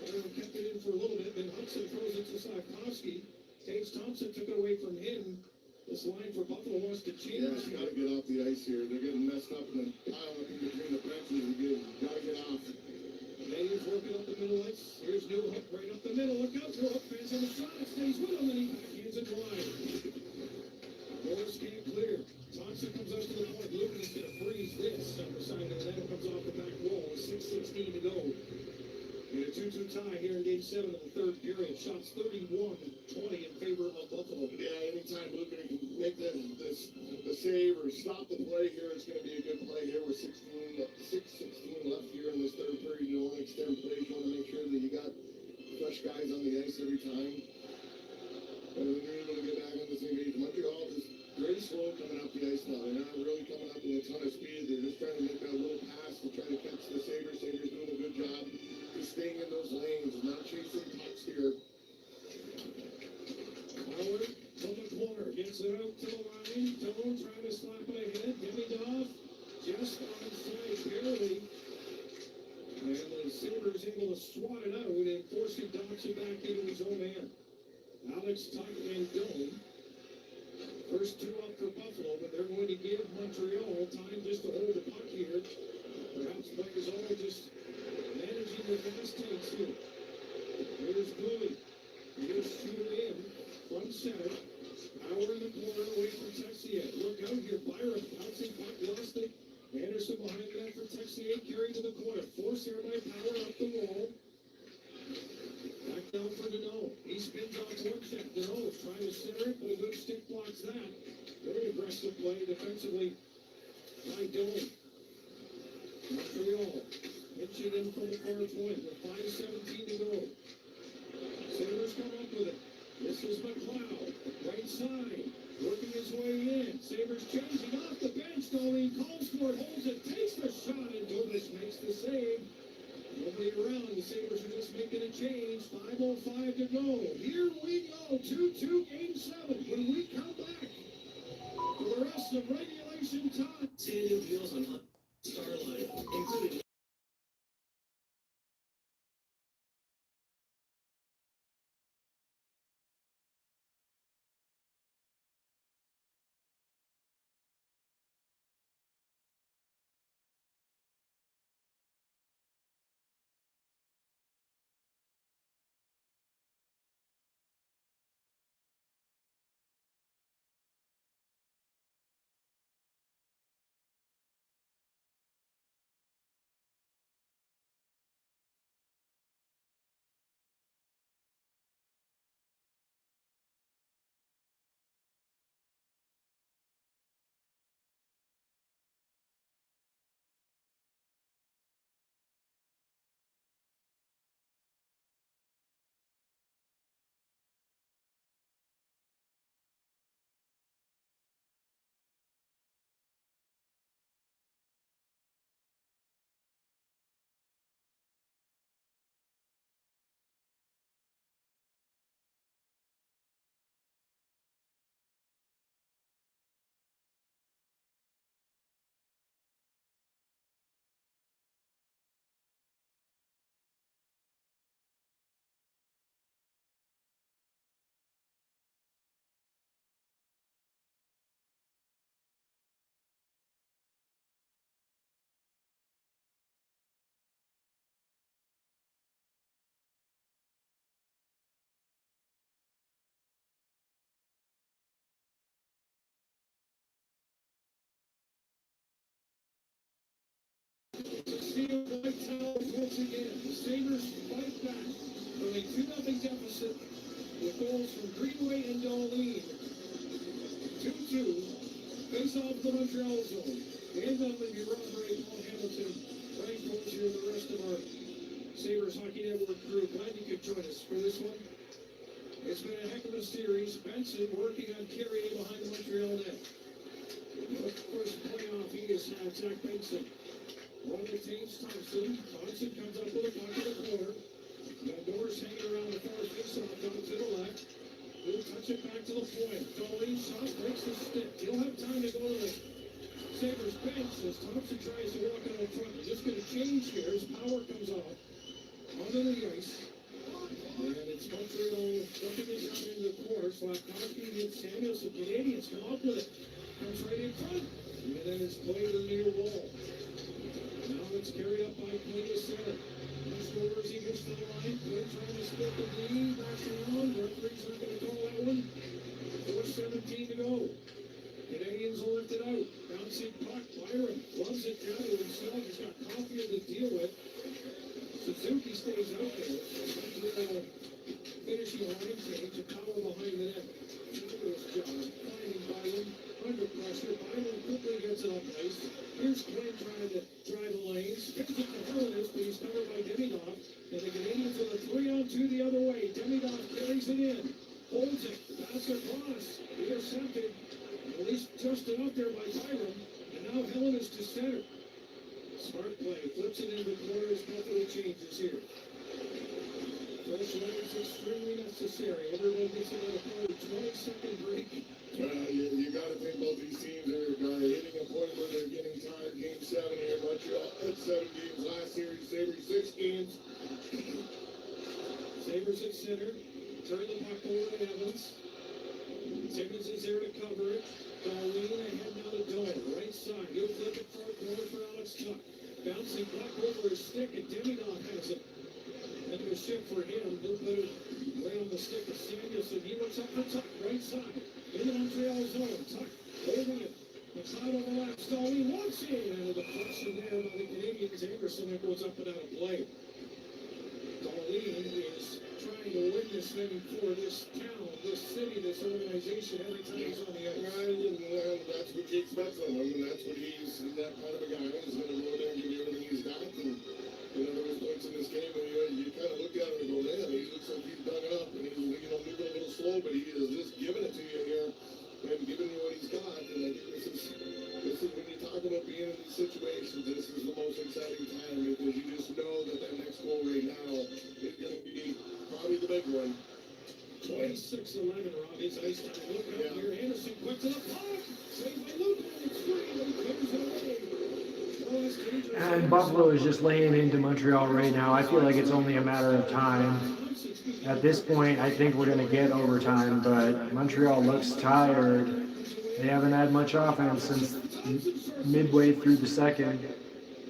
Byram kept it in for a little bit, then Hudson throws it to Slavkovsky. Taves Thompson took it away from him. This line for Buffalo wants to change. Yeah, you gotta get off the ice here. They're getting messed up and pile up in between the benches. You gotta get off. Canadians working up the middle ice. Here's Newhook right up the middle. Look out, Newhook fans on the shot. It stays with him, and he backhands it wide. Morris can't clear. Thompson comes up to the point. Lukanen is going to freeze this on the side of the net. It comes off the back wall with 6:16 to go. In a 2-2 tie here in Game 7 of the third period. Shots 31-20 in favor of Buffalo. Yeah, anytime Lukanen can make the save or stop the play here, it's going to be a good play here with 6:16 left here in this third period. You don't want to extend plays. You want to make sure that you got fresh guys on the ice every time. And then you're able to get back on the same page. Montreal just very slow coming up the ice now. They're not really coming up with a ton of speed. They're just trying to make that little pass to try to catch the Sabres. Sabres doing a good job just staying in those lanes, not chasing pucks here. Howard from the corner gets it out to the line. Tone trying to slap it ahead. Demidov just onside barely. And the Sabres able to swat it out and forcing Dobson back into his own man. Alex Tuck and Dome. First two up for Buffalo, but they're going to give Montreal time just to hold the puck here. Perhaps players all just managing their gas tanks here. Here's Bluey. Here's shooter in. Front center. Power in the corner away from Texier. Look out here. Byram bouncing puck, lost it. Anderson behind the net for Texier. Carried to the corner. Force here by Power up the wall. Back down for Deneau. He spins off one check. Deneau is trying to center it, but a good stick blocks that. Very aggressive play defensively by Dillon. Montreal pitching in from the far point with 5:17 to go. Sabres come up with it. This is McLeod, right side, working his way in. Sabres changing off the bench. Darlene calls for it, holds it, takes the shot, and Dovish makes the save. Nobody around. The Sabres are just making a change. 5:05 to go. Here we go. 2-2 game 7. When we come back for the rest of regulation time. Standing deals on Starline, including Steel White Towers once again. The Sabres fight back from a 2-0 deficit with goals from Greenway and Darlene. 2-2. Face off the Montreal zone. And up in your robbery, Paul Hamilton, Frank Bolger, and the rest of our Sabres Hockey Network crew. Glad you could join us for this one. It's been a heck of a series. Benson working on carrying behind the Montreal net. Of course, playoff, he is Zach Benson. One retains Thompson. Thompson comes up with a puck in the corner. Got Norris hanging around the far face-off down to the left. He'll touch it back to the point. Darlene shot breaks the stick. He'll have time to go to the Sabres bench as Thompson tries to walk out in front. They're just going to change here as power comes off. Onto the ice. And it's Montreal dumping it down into the corner. Slafkowski against Samuelson. Canadians come up with it. Comes right in front. And then it's played to the near wall. Now it's carried up by Clay center. He scores, he gets to the line. Clay trying to split the lead. Back around. Referee's not going to call that one. 4:17 to go. Canadians will lift it out. Bouncing puck. Byron loves it down to himself. He's got Caulfield to deal with. Suzuki stays out there. Finishing line change. A power behind the net. Fabulous job. Finding Byron. Under pressure. Byron quickly gets it up ice. Here's Quinn trying to drive the lanes. Gets it to Hellenis, but he's covered by Demidov. And the Canadians with a 3-on-2 the other way. Demidov carries it in. Holds it. Pass across. Intercepted. At least just enough there by Byron. And now Hellenis to center. Smart play. Flips it into the corner as Buffalo changes here. Fresh legs extremely necessary. Everyone gets another 20-second break. You got to think both these teams are hitting a point where they're getting tired. Game 7 here. Montreal had 7 games last series. Sabres 6 games. Sabres at center. Turn the puck over to Evans. Timmins is there to cover it. Darlene ahead now to Doyle. Right side. He'll flip it far corner for Alex Tuck. Bouncing puck over his stick, and Demidov has it. That was shift for him. He'll put it right on the stick of Samuelson. He looks up for Tuck. Right side. In the Montreal zone. Tuck holding it. McLeod overlaps. Darlene wants it. And the deflection there by the Canadians. Anderson that goes up and out of play. Darlene is trying to win this thing for this town, this city, this organization every time he's on the ice. That's what you expect from him, and that's what he's that kind of a guy. He's going to go in there and give you everything It's ice time. Look out here. Anderson quick to the puck. Saved by Luke. It's free. But he clears it away. Oh, that's dangerous. And Buffalo is just laying into Montreal right now. I feel like it's only a matter of time. At this point, I think we're going to get overtime, but Montreal looks tired. They haven't had much offense since midway through the second.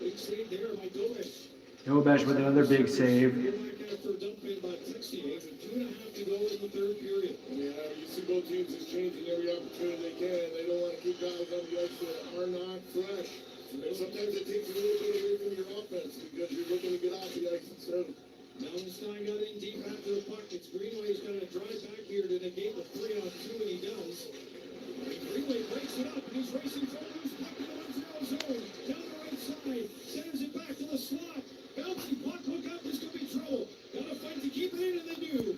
Big save there by Dovish. Dobesh with another big save. Back after a dump in by Texier with 2.5 to go in the third period. Yeah, you see both teams just changing every opportunity they can. They don't want to keep guys on the ice that are not fresh. And sometimes it takes a little bit away from your offense because you're looking to get off the ice instead. Malmstein got in deep after the puck. It's Greenway's got to drive back here to negate the 3-on-2, and he does. And Greenway breaks it up, and he's racing forward. Puck in the Montreal zone. Down the right side. Centers it back to the slot. Bouncing puck. Look out. There's going to be trouble. Got to fight to keep it in, and they do.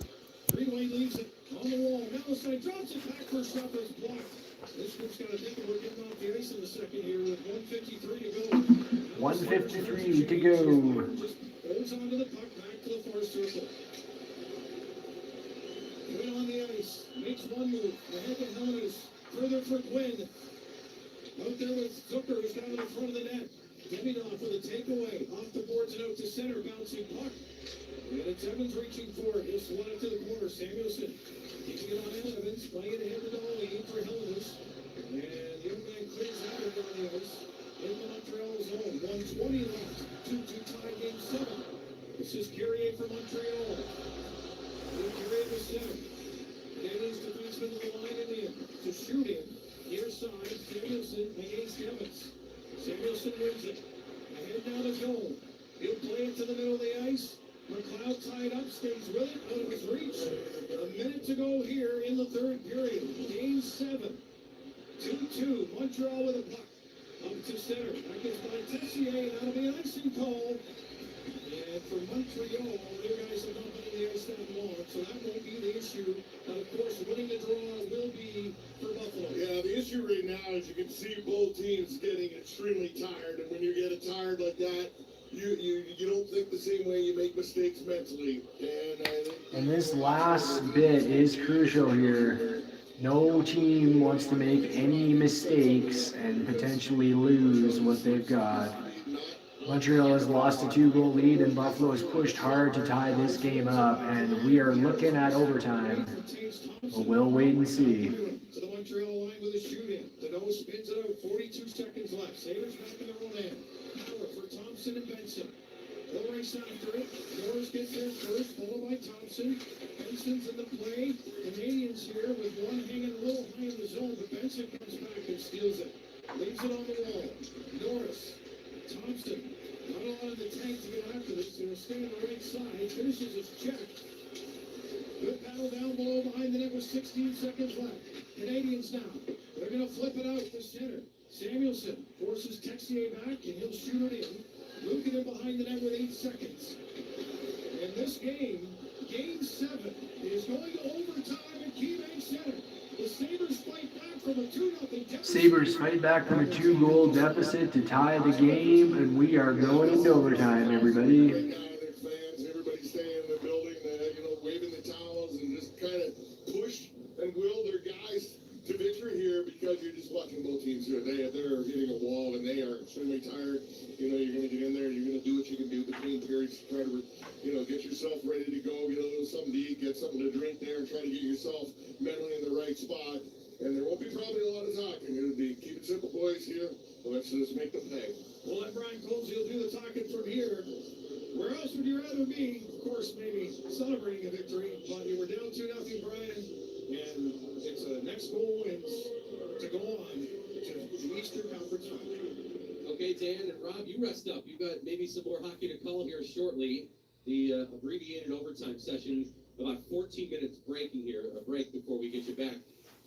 Greenway leaves it on the wall. Malmstein drops it back for a shot that's blocked. This group's got to think that we're getting off the ice in the second here with 1:53 to go. 1:53 to go. Just holds on to the puck back to the far circle. Quinn on the ice. Makes one move. Ahead to Helmers. Further for Quinn. Out there with Zucker, who's down in the front of the net. Demidov for the takeaway. Off the boards and out to center. Bouncing puck. And it's Evans reaching for it. He'll swat it to the corner. Samuelson keeping it on Evans. Playing it ahead to Dolly for Helmers. And the young man clears out of on the ice. In the Montreal zone. 1:20 left. 2-2 tie game 7. This is Carrier for Montreal. Carrier was 7. Canadians defenseman with the line in the end to shoot him. Near side, Samuelson against Evans. Samuelson wins it. Ahead now to goal. He'll play it to the middle of the ice. McLeod tied up, stays with it, out of his reach. A minute to go here in the third period. Game 7. 2-2. Montreal with a puck. Up to center. Back is by Texier, and that'll be an icing call. And for Montreal, their guys have not been in the ice that long, so that won't be the issue. But of course, winning the draw will be for Buffalo. Yeah, the issue right now is you can see both teams getting extremely tired, and when you get tired like that, you don't think the same way. You make mistakes mentally, And this last bit is crucial here. No team wants to make any mistakes and potentially lose what they've got. Montreal has lost a 2-goal lead, and Buffalo has pushed hard to tie this game up, and we are looking at overtime. But we'll wait and see. To the Montreal line with a shoot-in. The nose spins it out. 42 seconds left. Sabres back in their own end. Power for Thompson and Benson. They'll race after it. Norris gets there first, followed by Thompson. Benson's in the play. Canadians here with one hanging a little high in the zone, but Benson comes back and steals it. Leaves it on the wall. Norris. Thompson. Not a lot in the tank to get after this. He'll stay on the right side. Finishes his check. Good battle down below behind the net with 16 seconds left. Canadians now. They're going to flip it out to center. Samuelson forces Texier back, and he'll shoot it in. Luke in behind the net with 8 seconds. And this game, game 7, is going to overtime at Keybank Center. The Sabres fight back from a 2-0 deficit. Sabres fight back from a 2-goal deficit to tie the game, and we are going into overtime, everybody. right now their fans, everybody staying in the building, waving the towels and just kind of push and will their guys to victory here because you're just watching both teams here. They're hitting a wall and they are extremely tired. You're going to get in there and you're going to do what you can do between periods, try to, get yourself ready to go, get a little something to eat, get something to drink there, and try to get yourself mentally in the right spot. And there won't be probably a lot of talking. It'll be keep it simple, boys. Here, let's just make the play. We'll let Brian Colsey do the talking from here. Where else would you rather be? Of course, maybe celebrating a victory, but you were down 2-0, Brian, and it's a next goal wins to go on to the Eastern Conference Final. Okay, Dan and Rob, you rest up. You've got maybe some more hockey to call here shortly. The abbreviated overtime session, about 14 minutes breaking here, a break before we get you back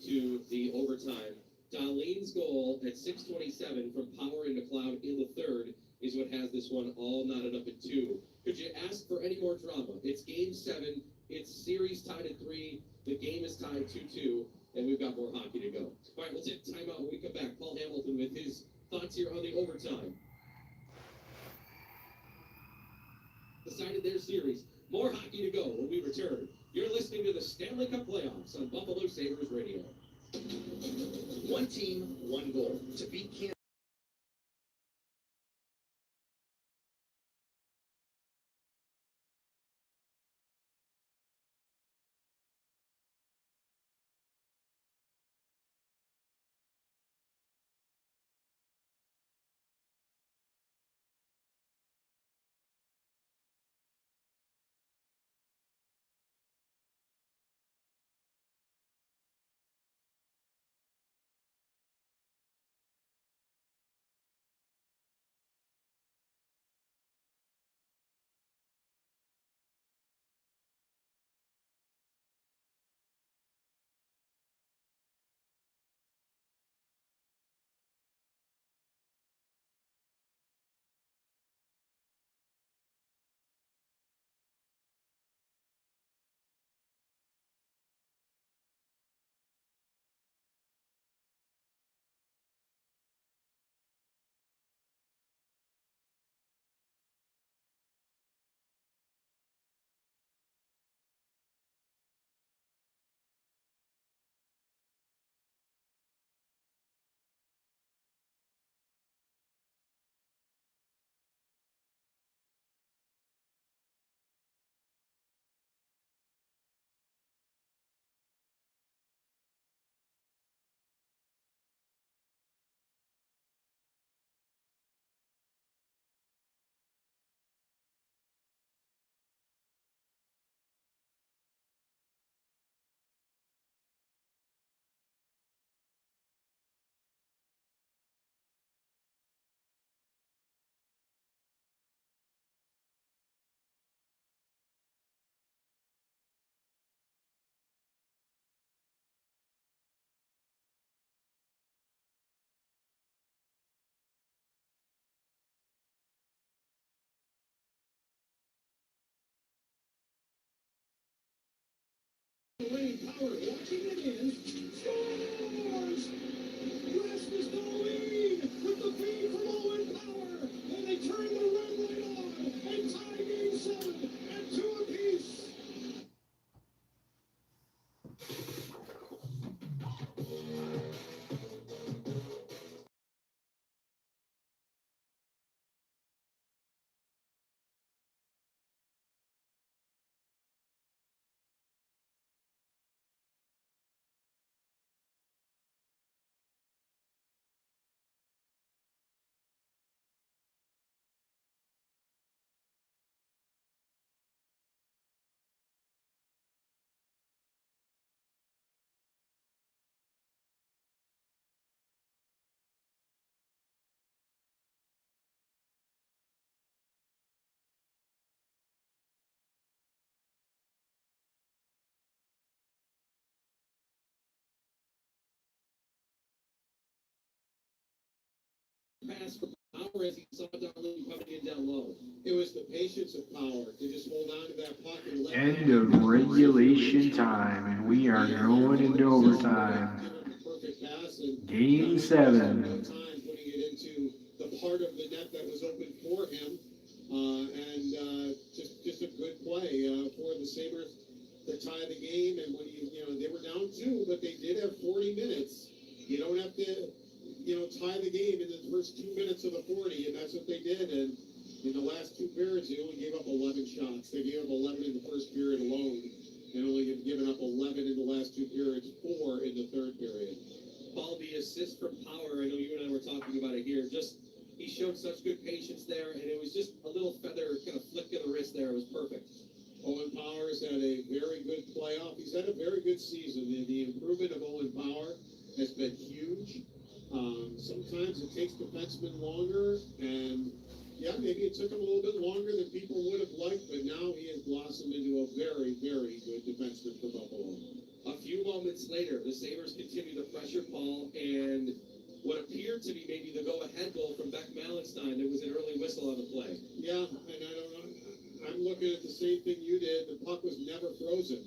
to the overtime. Darlene's goal at 6:27 from Power and McLeod in the third is what has this one all knotted up at 2. Could you ask for any more drama? It's game 7. It's series tied at 3. The game is tied 2-2, and we've got more hockey to go. All right, we'll take timeout when we come back. Paul Hamilton with his thoughts here on the overtime. Decided their series. More hockey to go when we return You're listening to the Stanley Cup Playoffs on Buffalo Sabres Radio. One team, one goal. To beat Kansas. Wayne Power watching it in, scores! Rasmus Dahlin with the feed from Owen Power, and they turn the red light on and tie game 7 at 2 apiece. Pass for Power as he saw Dahlin coming in down low. It was the patience of Power to just hold on to that puck and let End of regulation time, and we are going into overtime. perfect pass and Game no 7. time putting it into the part of the net that was open for him, and just a good play for the Sabres to tie the game. And when they were down 2, but they did have 40 minutes. You don't have to tie the game in the first 2 minutes of the 40, and that's what they did. And in the last 2 periods, they only gave up 11 shots. They gave up 11 in the first period alone, and only have given up 11 in the last 2 periods, 4 in the third period. Paul, the assist from Power, I know you and I were talking about it here, he showed such good patience there, and it was just a little feather kind of flick of the wrist there. It was perfect. Owen Power has had a very good playoff. He's had a very good season. The improvement of Owen Power has been huge. Sometimes it takes defensemen longer, and yeah, maybe it took him a little bit longer than people would have liked, but now he has blossomed into a very, very good defenseman for Buffalo. A few moments later, the Sabres continue to pressure Paul, and what appeared to be maybe the go-ahead goal from Beck Malenstein, there was an early whistle on the play. Yeah, and I don't know. I'm looking at the same thing you did. The puck was never frozen.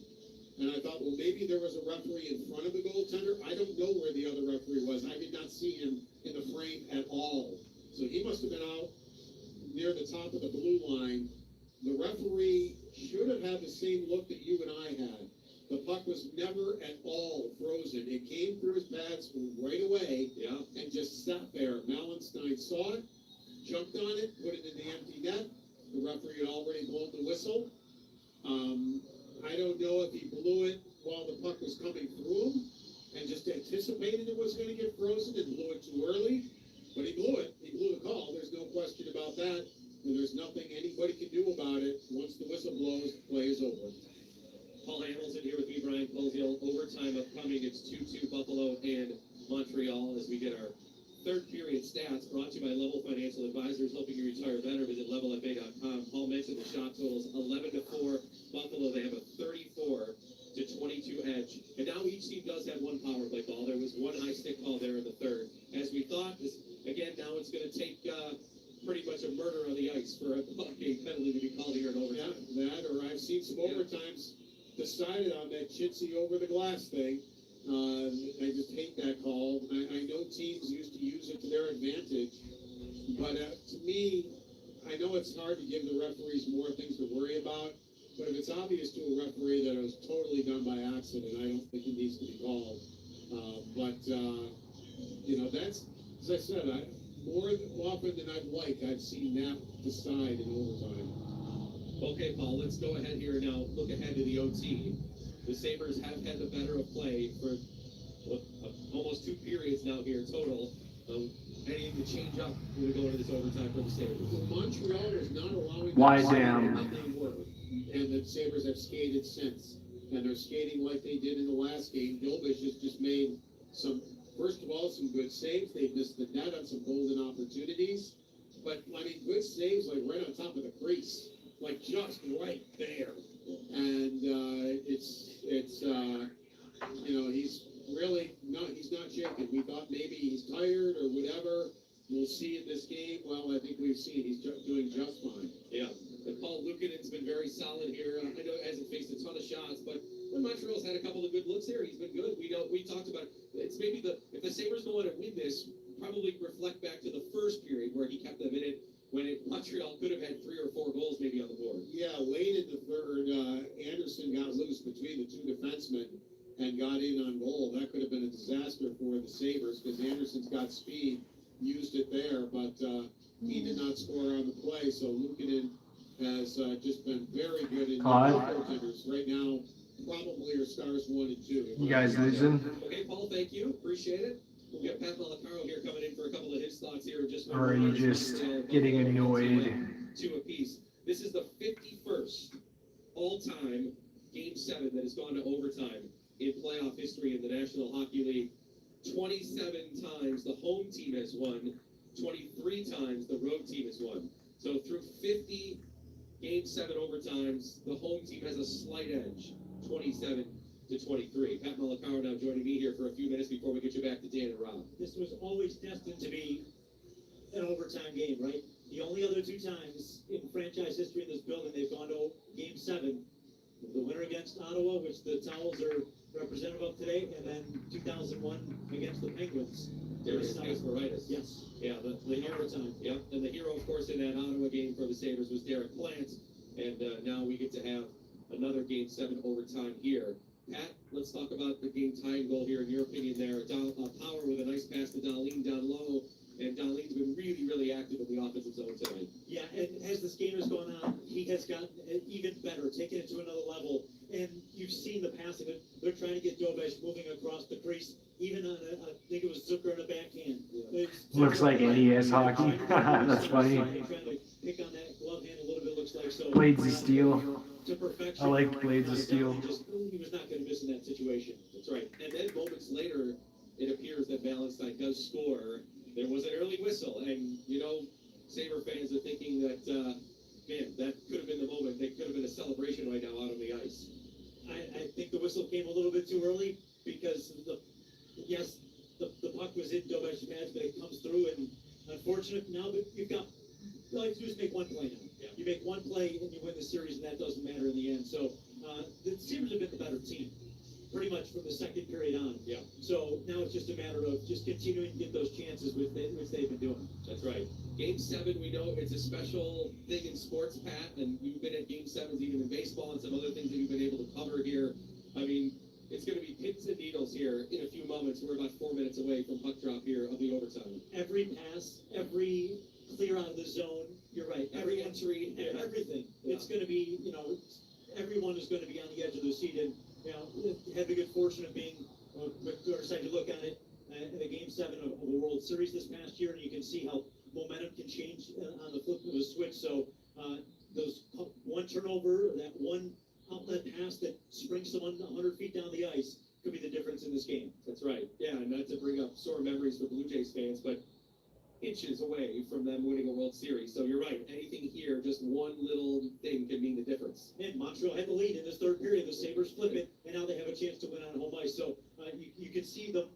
And I thought, well, maybe there was a referee in front of the goaltender. I don't know where the other referee was. I did not see him in the frame at all. So he must have been out near the top of the blue line the referee should have had the same look that you and I had. The puck was never at all frozen. It came through his pads right away. Yeah. And just sat there. Mallenstein saw it, jumped on it, put it in the empty net. The referee had already blown the whistle. I don't know if he blew it while the puck was coming through him and just anticipated it was going to get frozen and blew it too early. But he blew it. He blew the call. There's no question about that. And there's nothing anybody can do about it. Once the whistle blows, the play is over. Paul Hamilton here with me, Brian Colville. Overtime upcoming. It's 2-2 Buffalo and Montreal as we get our third period stats brought to you by Level Financial Advisors. Helping you retire better. Visit levelfa.com. Paul mentioned the shot totals 11-4 Buffalo. They have a 34-22 edge. And now each team does have one power play ball. There was one high stick call there in the third. As we thought, again, now it's going to take pretty much a murder on the ice for a game penalty to be called here in overtime. Yeah, that, or I've seen some overtimes decided on that chintzy over the glass thing. I just hate that call. I know teams used to use it to their advantage, but to me, I know it's hard to give the referees more things to worry about, but if it's obvious to a referee that it was totally done by accident, I don't think it needs to be called. You know, that's, as I said, more often than I'd like, I've seen that decide in overtime. Okay, Paul, let's go ahead here now. Look ahead to the OT. The Sabres have had the better of play for almost 2 periods now here total. Anything to change up when we go into this overtime for the Sabres? Montreal is not allowing Why them to damn? nothing work, and the Sabres have skated since, and they're skating like they did in the last game. Gilbish has just made some, first of all, some good saves. They've missed the net on some golden opportunities, but I mean, good saves like right on top of the crease, like just right there. And you know, he's not shaking. We thought maybe he's tired or whatever. We'll see in this game. Well, I think we've seen he's doing just fine. Yeah. And Paul Luukkonen's been very solid here. I know he hasn't faced a ton of shots, but when Montreal's had a couple of good looks here, he's been good. We talked about it's maybe if the Sabres go on to win this, probably reflect back to the first period where he kept them in it. Montreal could have had 3 or 4 goals maybe on the board. Yeah, late in the third, Anderson got loose between the 2 defensemen and got in on goal. That could have been a disaster for the Sabres because Anderson's got speed, used it there, but he did not score on the play. So Luukkonen has just been very good in goaltenders. Right now, probably are stars 1 and 2. You guys losing? Okay, Paul, thank you. Appreciate it. We'll get Pat Malacaro here coming in for a couple of his thoughts here in just one Or are you just getting annoyed? 2 apiece. This is the 51st all-time Game 7 that has gone to overtime in playoff history in the National Hockey League. 27 times the home team has won. 23 times the road team has won. So through 50 Game 7 overtimes, the home team has a slight edge, 27-23. Pat Malacaro now joining me here for a few minutes before we get you back to Dan and Rob. This was always destined to be an overtime game, right? The only other 2 times in franchise history in this building they've gone to Game 7, the winner against Ottawa, which the Towels are representative of today, and then 2001 against the Penguins. Darius Kasparaitis. Yes. Yeah, the hero time. Yeah, and the hero, of course, in that Ottawa game for the Sabres was Derek Plant, and now we get to have another Game 7 overtime here. Pat, let's talk about the game-tying goal here. In your opinion, there, Power with a nice pass to Dahlin down low, and Dahlin's been really, really active in the offensive zone tonight. Yeah, and as this game has gone on, he has gotten even better, taken it to another level. And you've seen the passing. They're trying to get Dovesh moving across the crease, even on I think it was Zucker on a backhand. Yeah. Looks like NES hockey. That's funny. Trying to pick on that glove hand a little bit, looks like. So Blades of Steel. To perfection. I like Blades of Steel. He was not going to miss in that situation. That's right. And then moments later, it appears that Mallenstein does score. There was an early whistle, and you know, Sabre fans are thinking that, man, that could have been the moment. They could have been a celebration right now out on the ice. I think the whistle came a little bit too early because the puck was in Dovesh's pads, but it comes through, and unfortunate now that you've got all you have to do is make one play now. Yeah. You make one play and you win the series, and that doesn't matter in the end. So the Sabres have been the better team. pretty much from the second period on. Yeah. So now it's just a matter of just continuing to get those chances, which they've been doing. That's right. Game 7, we know it's a special thing in sports, Pat, and you've been at Game 7s even in baseball and some other things that you've been able to cover here. I mean, it's going to be pins and needles here in a few moments. We're about 4 minutes away from puck drop here of the overtime. Every pass, every clear out of the zone, you're right. Every entry, Everything. Yeah. It's going to be, everyone is going to be on the edge of their seat. And, had the good fortune of being, or decided to look at it in the Game 7 of the World Series this past year, and you can see how momentum can change on the flip of a switch. So those one turnover, that one outlet pass that springs someone 100 feet down the ice could be the difference in this game. That's right. Yeah, and not to bring up sore memories for Blue Jays fans, but inches away from them winning a World Series. So you're right. Anything here, just one little thing can mean the difference. And Montreal had the lead in this third period. The Sabres flip it, and now they have a chance to win on home ice. So you can see the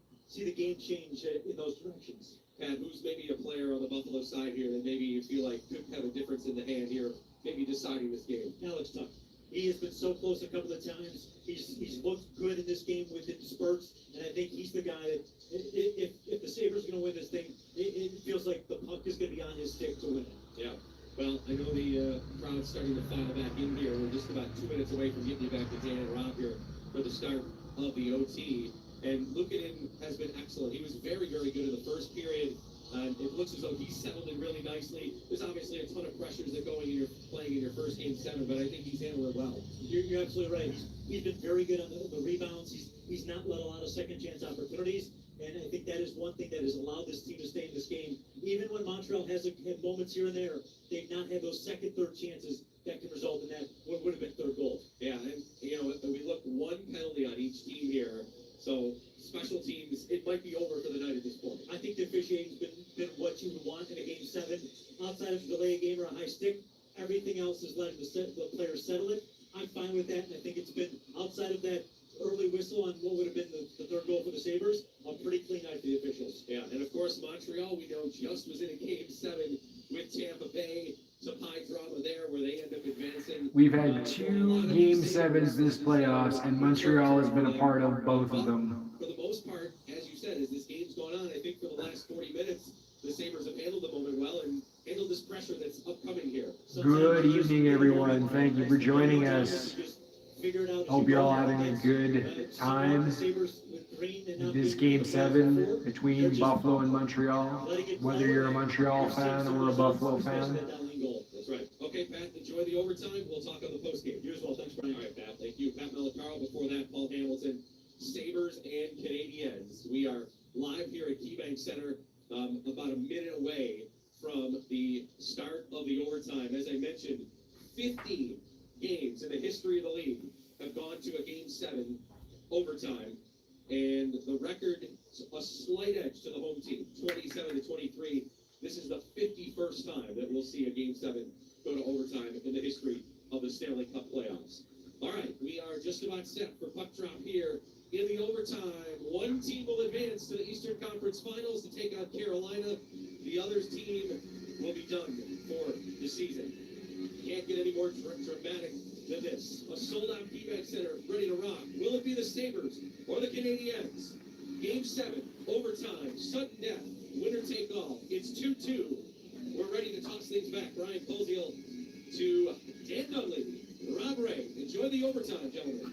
game change in those directions. Pat, who's maybe a player on the Buffalo side here that maybe you feel like could have a difference in the hand here, maybe deciding this game? Alex Tuck. He has been so close a couple of times. He's looked good in this game within spurts, and I think he's the guy that if the Sabres are going to win this thing, it feels like the puck is going to be on his stick to win it. Yeah. Well, I know the crowd's starting to file back in here. We're just about 2 minutes away from getting you back to Dan and Rob here for the start of the OT. And Luukkonen has been excellent. He was very, very good in the first period. It looks as though he's settled in really nicely. There's obviously a ton of pressures that go in your playing in your first Game 7, but I think he's handled it well. You're absolutely right. He's been very good on the rebounds. He's not let a lot of second chance opportunities, and I think that is one thing that has allowed this team to stay in this game. Even when Montreal has had moments here and there, they've not had those second, third chances that can result in that what would have been third goal. Yeah, and we look one penalty on each team here. So special teams, it might be over for the night at this point. I think the officiating's been what you would want in a Game 7. Outside of a delay a game or a high stick, everything else has let the players settle it. I'm fine with that, and I think it's been, outside of that early whistle on what would have been the third goal for the Sabres, a pretty clean night for the officials. Yeah, and of course Montreal, we know, just was in a Game 7 with Tampa Bay. Some high drama there where they end up advancing. We've had 2 Game 7s this playoffs, and Montreal has been a part of both of them. For the most part, as you said, as this game's gone on, I think for the last 40 minutes, the Sabres have handled the moment well and handled this pressure that's upcoming here. Good evening, everyone. Thank you for joining us. Hope you're all having a good time. This Game 7 between Buffalo and Montreal, whether you're a Montreal fan or a Buffalo fan. That's right. Okay, Pat, enjoy the overtime. We'll talk on the postgame. You as well. Thanks, Brian. All right, Pat. Thank you. Pat Malacaro. Before that, Paul Hamilton. Sabres and Canadiens. We are live here at KeyBank Center, about a minute away from the start of the overtime. As I mentioned, 50 games in the history of the league have gone to a Game 7 overtime, and the record, a slight edge to the home team, 27-23. This is the 51st time that we'll see a Game 7 go to overtime in the history of the Stanley Cup playoffs. All right, we are just about set for puck drop here in the overtime. One team will advance to the Eastern Conference Finals to take on Carolina. The other team will be done for the season. Can't get any more dramatic than this. A sold-out KeyBank Center ready to rock. Will it be the Sabres or the Canadiens? Game 7, overtime, sudden death, winner take all. It's 2-2. We're ready to toss things back. Brian Koziel to Dan Dudley, Rob Ray. Enjoy the overtime, gentlemen.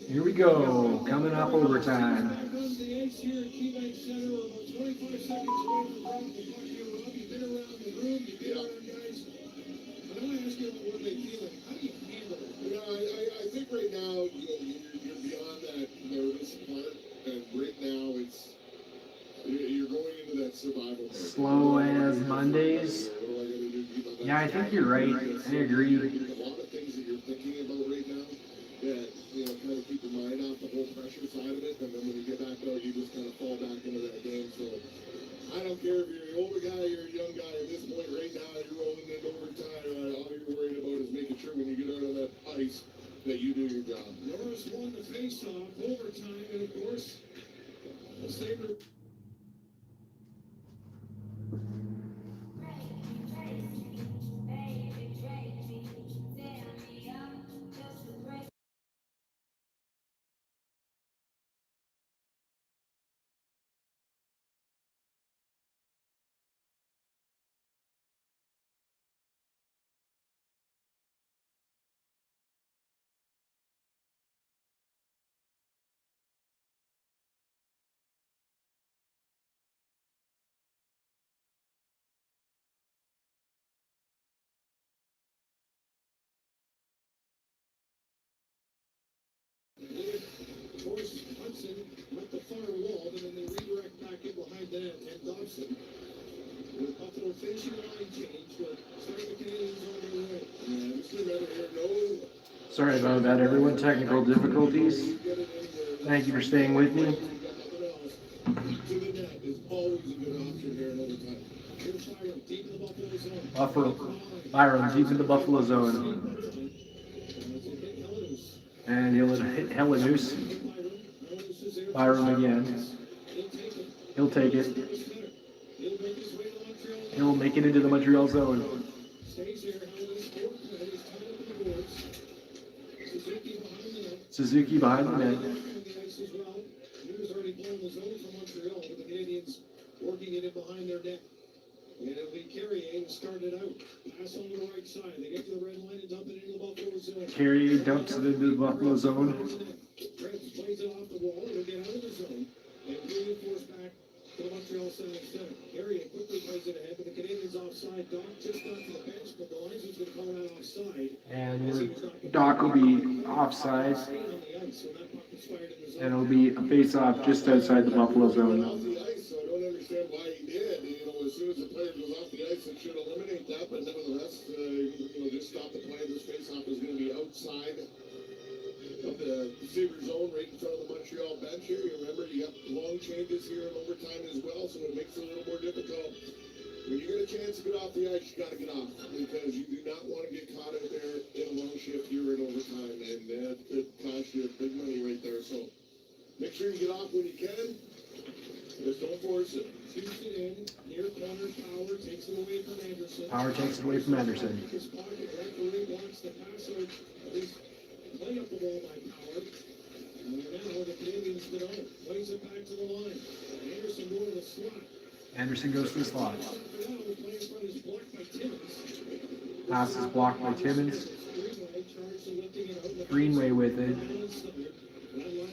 Here we go, coming up overtime. Back on the ice here at KeyBank Center. We're about 25 seconds away from dropping the puck here. Rob, you've been around the room, you've been around guys. I want to ask you about what they feel like. How do you handle it? I think right now, you're beyond that nervous part, and right now you're going into that survival mode. Slow as Mondays. Yeah, I think you're right. I agree. There's a lot of things that you're thinking about right now that, kind of keep your mind off the whole pressure side of it, and then when you get back out, you just kind of fall back into that game. So I don't care if you're an older guy or a young guy at this point right now, you're rolling in overtime. All you're worried about is making sure when you get out on that ice that you do your job. Norris won the face-off, overtime, and of course, the Sabres. back in behind the net, and Dobson. With Buffalo finishing the line change, but starting the Canadians on their way. Yeah, just remember here, no. Sorry about that, everyone. Technical difficulties. Thank you for staying with me. To the net is always a good option here in overtime. Here's Byron, deep in the Buffalo zone. Byron, deep in the Buffalo zone. And he'll hit Helenus. Byron again. He'll take it. He'll make it into the Montreal zone. Suzuki behind the net. Working it in behind their net. And it'll be Carrier started out. Pass on the right side. They get to the red line and dump it into the Buffalo zone. Carrier dumps it into the Buffalo zone. Trent plays it off the wall. It'll get out of the zone. And reinforce back to the Montreal center. Carrier quickly plays it ahead, but the Canadians offside. Doc just got to the bench, but the linesman's going to call that offside. And Doc will be offside. And it'll be a face-off just outside the Buffalo zone. Off the ice, so I don't understand why he did. You know, as soon as the player goes off the ice, it should eliminate that, but nevertheless, just stop the play. This face-off is going to be outside of the receiver zone, right in front of the Montreal bench here. You remember, you got long changes here in overtime as well, so it makes it a little more difficult. When you get a chance to get off the ice, you got to get off, because you do not want to get caught out there in a long shift here in overtime, and that could cost you big money right there. So make sure you get off when you can. Just don't force it. Shoots it in, near corner, Power takes it away from Anderson. Power takes it away from Anderson. His pocket, referee blocks the pass, or at least play up the wall by Power. And now the Canadians get on it. Plays it back to the line. Anderson going to the slot. Anderson goes to the slot. Now the play in front is blocked by Timmins. Pass is blocked by Timmins. Greenway charged to lifting it out. Greenway with it.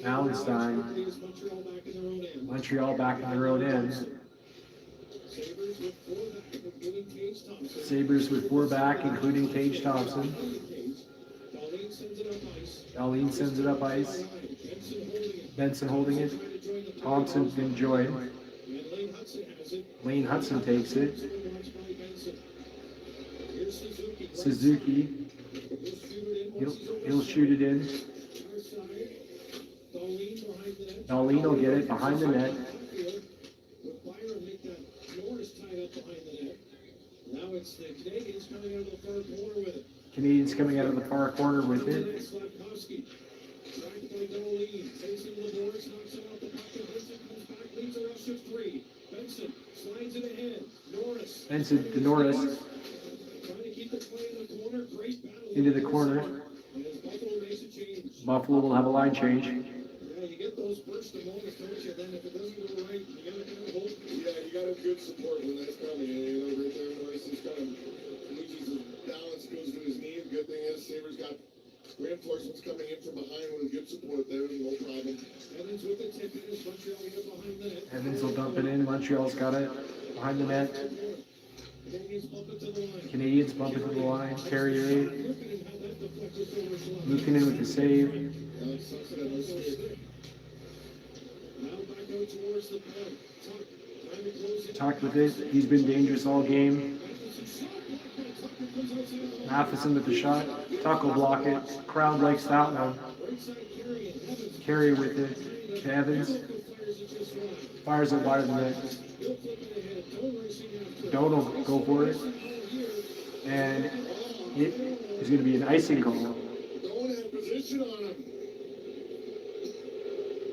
Allenstein. Allenstein. Montreal back on their own end. Sabres with four back, including Tage Thompson. Darlene sends it up ice. Benson holding it. Thompson's been joined. Lane Hudson takes it. Suzuki. He'll shoot it in. Darlene will get it behind the net. Now it's the Canadians coming out of the far corner with it. Canadians coming out of the far corner with it. Slavkovsky, tracked by Darlene, facing the boards, knocks it off the puck, and Benson comes back, leads a rush of three. Benson slides it ahead. Norris. Benson to Norris. Trying to keep the play in the corner. Great battle. Into the corner. And as Buffalo makes a change. Buffalo will have a line change. Yeah, you get those bursts of moments, don't you? Then if it doesn't go right, you gotta kind of hope. Yeah, you got to have good support when that's coming. Right there, Norris is kind of loses his balance, goes to his knee. The good thing is, Sabres got reinforcements coming in from behind with good support there, no problem. Evans with the tip in his Montreal get behind the net. Evans will dump it in. Montreal's got it behind the net. Canadians bump it to the line. Canadians bump it to the line. Carrier. Lukin in with the save. Now back out towards the point. Trying to close it. Talked with it. He's been dangerous all game. Matheson with the shot. Tuck will block it. Crowd likes that one. Carry with it to Evans. Fires it wide of the net. Doan will go for it. And it is going to be an icing goal. Doan had position on him.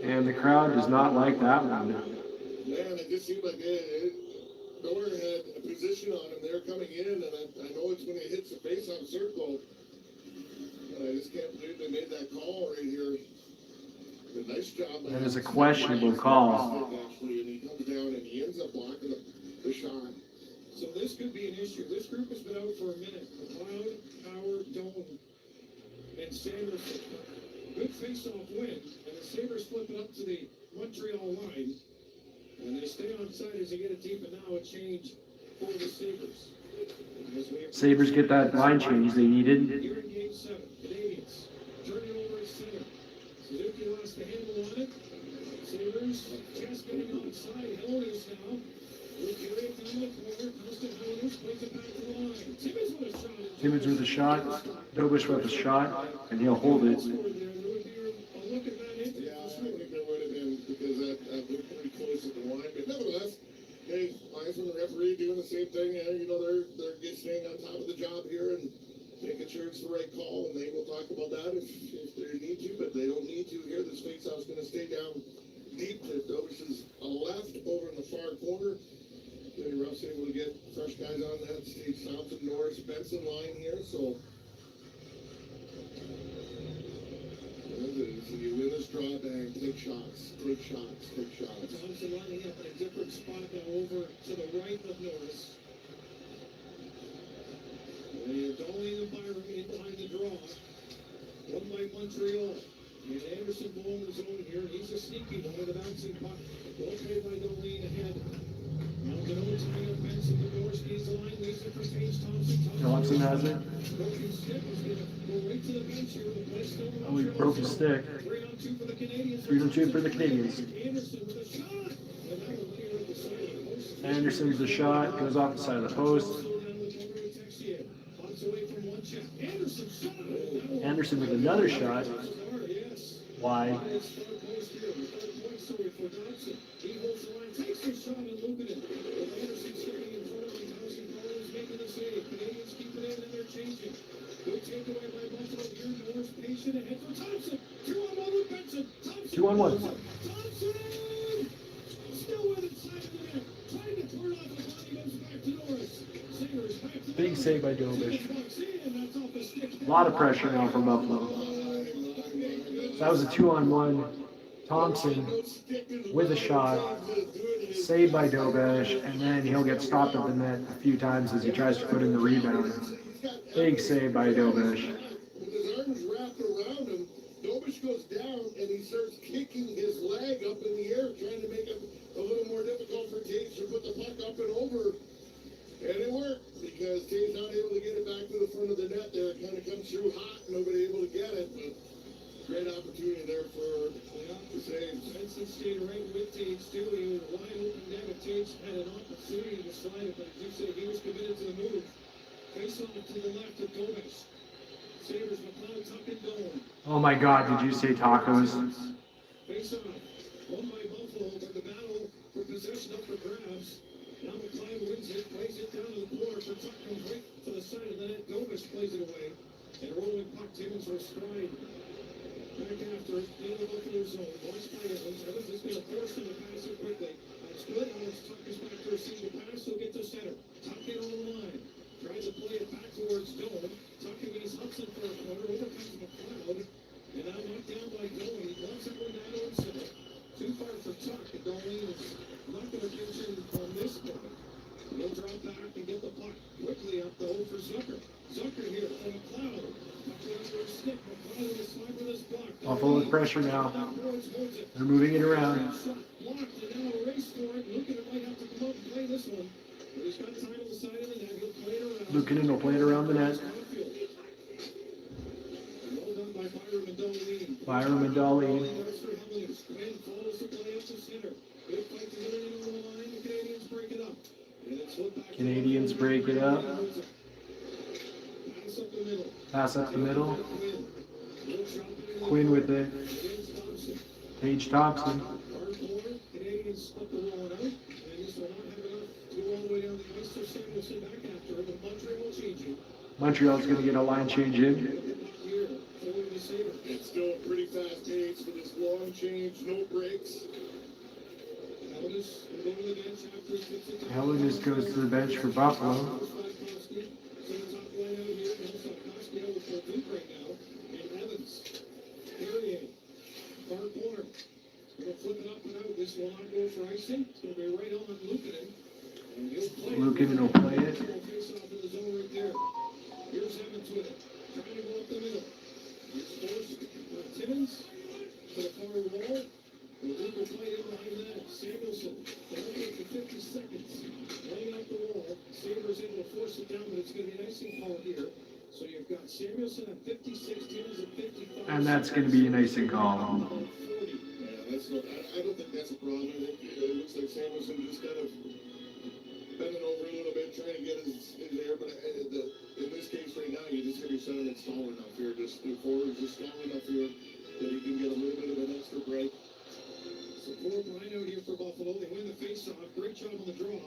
And the crowd does not like that one. Man, it just seemed like Doan had a position on him. They're coming in, and I know it's when it hits the face-off circle. I just can't believe they made that call right here. A nice job. That is a questionable call. Actually, and he comes down and he ends up blocking the shot. So this could be an issue. This group has been out for a minute. McLeod, Howard, Doan, and Sanderson. Good face-off win, and the Sabres flip it up to the Montreal line. And they stay on side as they get it deep, and now a change for the Sabres. Sabres get that line change they needed. Here in Game 7, Canadians turn it over at center. Suzuki lost the handle on it. Sabres just getting outside. Hellenius now. Will carry it down the corner. Comes to Hellenius. Plays it back to the line. Timmins with a shot. Timmins with a shot, Dobish with a shot, and he'll hold it. Yeah, I think there would have been, because that looked pretty close at the line, but nevertheless, hey, linesman and referee doing the same thing, and you know, they're just staying on top of the job here and making sure it's the right call, and they will talk about that if they need to, but they don't need to here. This faceoff's gonna stay down deep. Dobish is left over in the far corner. Kenny Ruff's able to get fresh guys on that. Steve Thompson, Norris, Benson line here, so. So you win this draw, bang, take shots, take shots, take shots. Thompson lining up in a different spot now over to the right of Norris. And Dolly and Byron in behind the draw. One by Montreal. And Anderson below the zone here. He's a sneaky one with a bouncing puck. Well played by Dolly ahead. Now Ganoa tying up Benson. The door skis the line. Leaves it for Tage Thompson. Thompson has it. Broken stick is going to go right to the bench here. The play still in Oh, he broke his stick. 3-on-2 for the Canadians. 3-2 for the Canadians. Anderson with a shot. And that will clear at the side of the post. Anderson with the shot, goes off the side of the post. Anderson with another shot. Wide. Two on one. Big save by Dobish. A lot of pressure now from Buffalo. That was a 2-on-1. Thompson with a shot, saved by Dobish, and then he'll get stopped at the net a few times as he tries to put in the rebound. Big save by Dobish. With his arms wrapped around him, Dobish goes down and he starts kicking his leg up in the air, trying to make it a little more difficult for Tage to put the puck up and over. And it worked, because Tate's not able to get it back to the front of the net there. It kind of comes through hot, nobody able to get it, but great opportunity there for the saves. Benson stayed right with Tage too. He was wide open there, but Tage had an opportunity to slide it, but as you say, he was committed to the move. Face off to the left of Dobish. Sabres, McLeod, tuck and going. Oh my God, did you say tacos? Face off, won by Buffalo, but the battle for possession up for grabs. Now McLeod wins it, plays it down to the corner. For tuck comes right to the side of the net. Dobish plays it away. And rolling puck, Timmins will stride. Back after it, in the Buffalo zone. Watch by Evans. Evans is going to force him to pass it quickly. That's good. Alex Tuck is back to receive the pass. He'll get to center. Tuck in on the line. Tries to play it back towards Dome. Tuck against Hudson for a corner. Overcomes McLeod. And now knocked down by Dome. He wants that one down on center. Too far for Tuck. And Dome is not going to catch him on this point. He'll drop back and get the puck quickly up the hole for Zucker. Zucker here for McLeod. Buffalo with pressure now. They're moving it around. Luukkonen will play it around the net. Byram and Dolly. Canadians break it up. Pass up the middle. Quinn with it. Tage Thompson. Montreal's going to get a line change in. It's still a pretty fast pace for this long change, no breaks. Hellenius goes to the bench for Buffalo. Luukkonen will play it. Here's Evans with it. Trying to go up the middle. Here's forced. Timmins to the far wall. Luke will play in behind that. Samuelson. They're for 50 seconds. Laying out the wall. Sabres able to force it down, but it's going to be an icing call here. So you've got Samuelson at 56, Timmins at 55. And that's going to be an icing call. Yeah, that's no, I don't think that's a problem. I think it looks like Samuelson just kind of bending over a little bit, trying to get his air, but in this case right now, you just have your center that's tall enough here, just the forward is just tall enough here that he can get a little bit of an extra break. So 4-9 out here for Buffalo. They win the faceoff. Great job on the draw.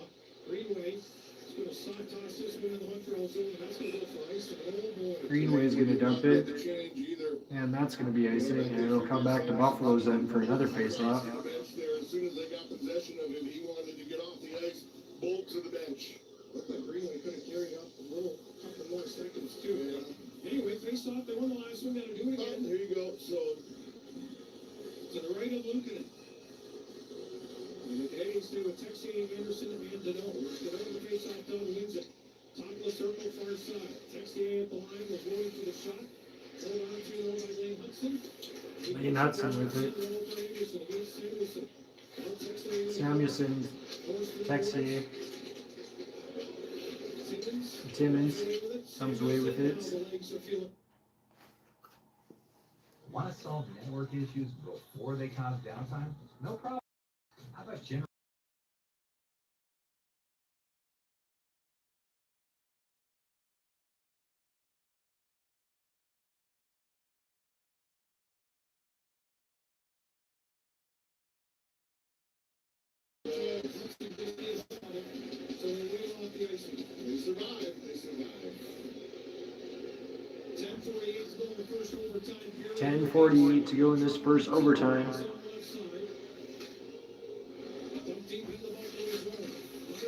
Greenway is going to soft toss this one in the Montreal zone, and that's going to go for ice. And oh boy. Greenway's going to dump it, and that's going to be icing, and it'll come back to Buffalo's end for another faceoff. As soon as they got possession of it, he wanted to get off the ice, bolt to the bench. Looked like Greenway could have carried up a couple more seconds too. Yeah. Anyway, face off. They won the last one. Got to do it again. Here you go. So to the right of Lukin. And the Canadians do with Texier, Anderson, and Dano. Dano the face off down wins it. Top of the circle, far side. Texier at the line was waiting for the shot. Hold on to by Lane Hudson. Lane Hudson with it. Samuelson, Texier. Timmins comes away with it. Want to solve network issues before they cause downtime? No problem. How about generating? they survived. 10:48 to go in this first overtime.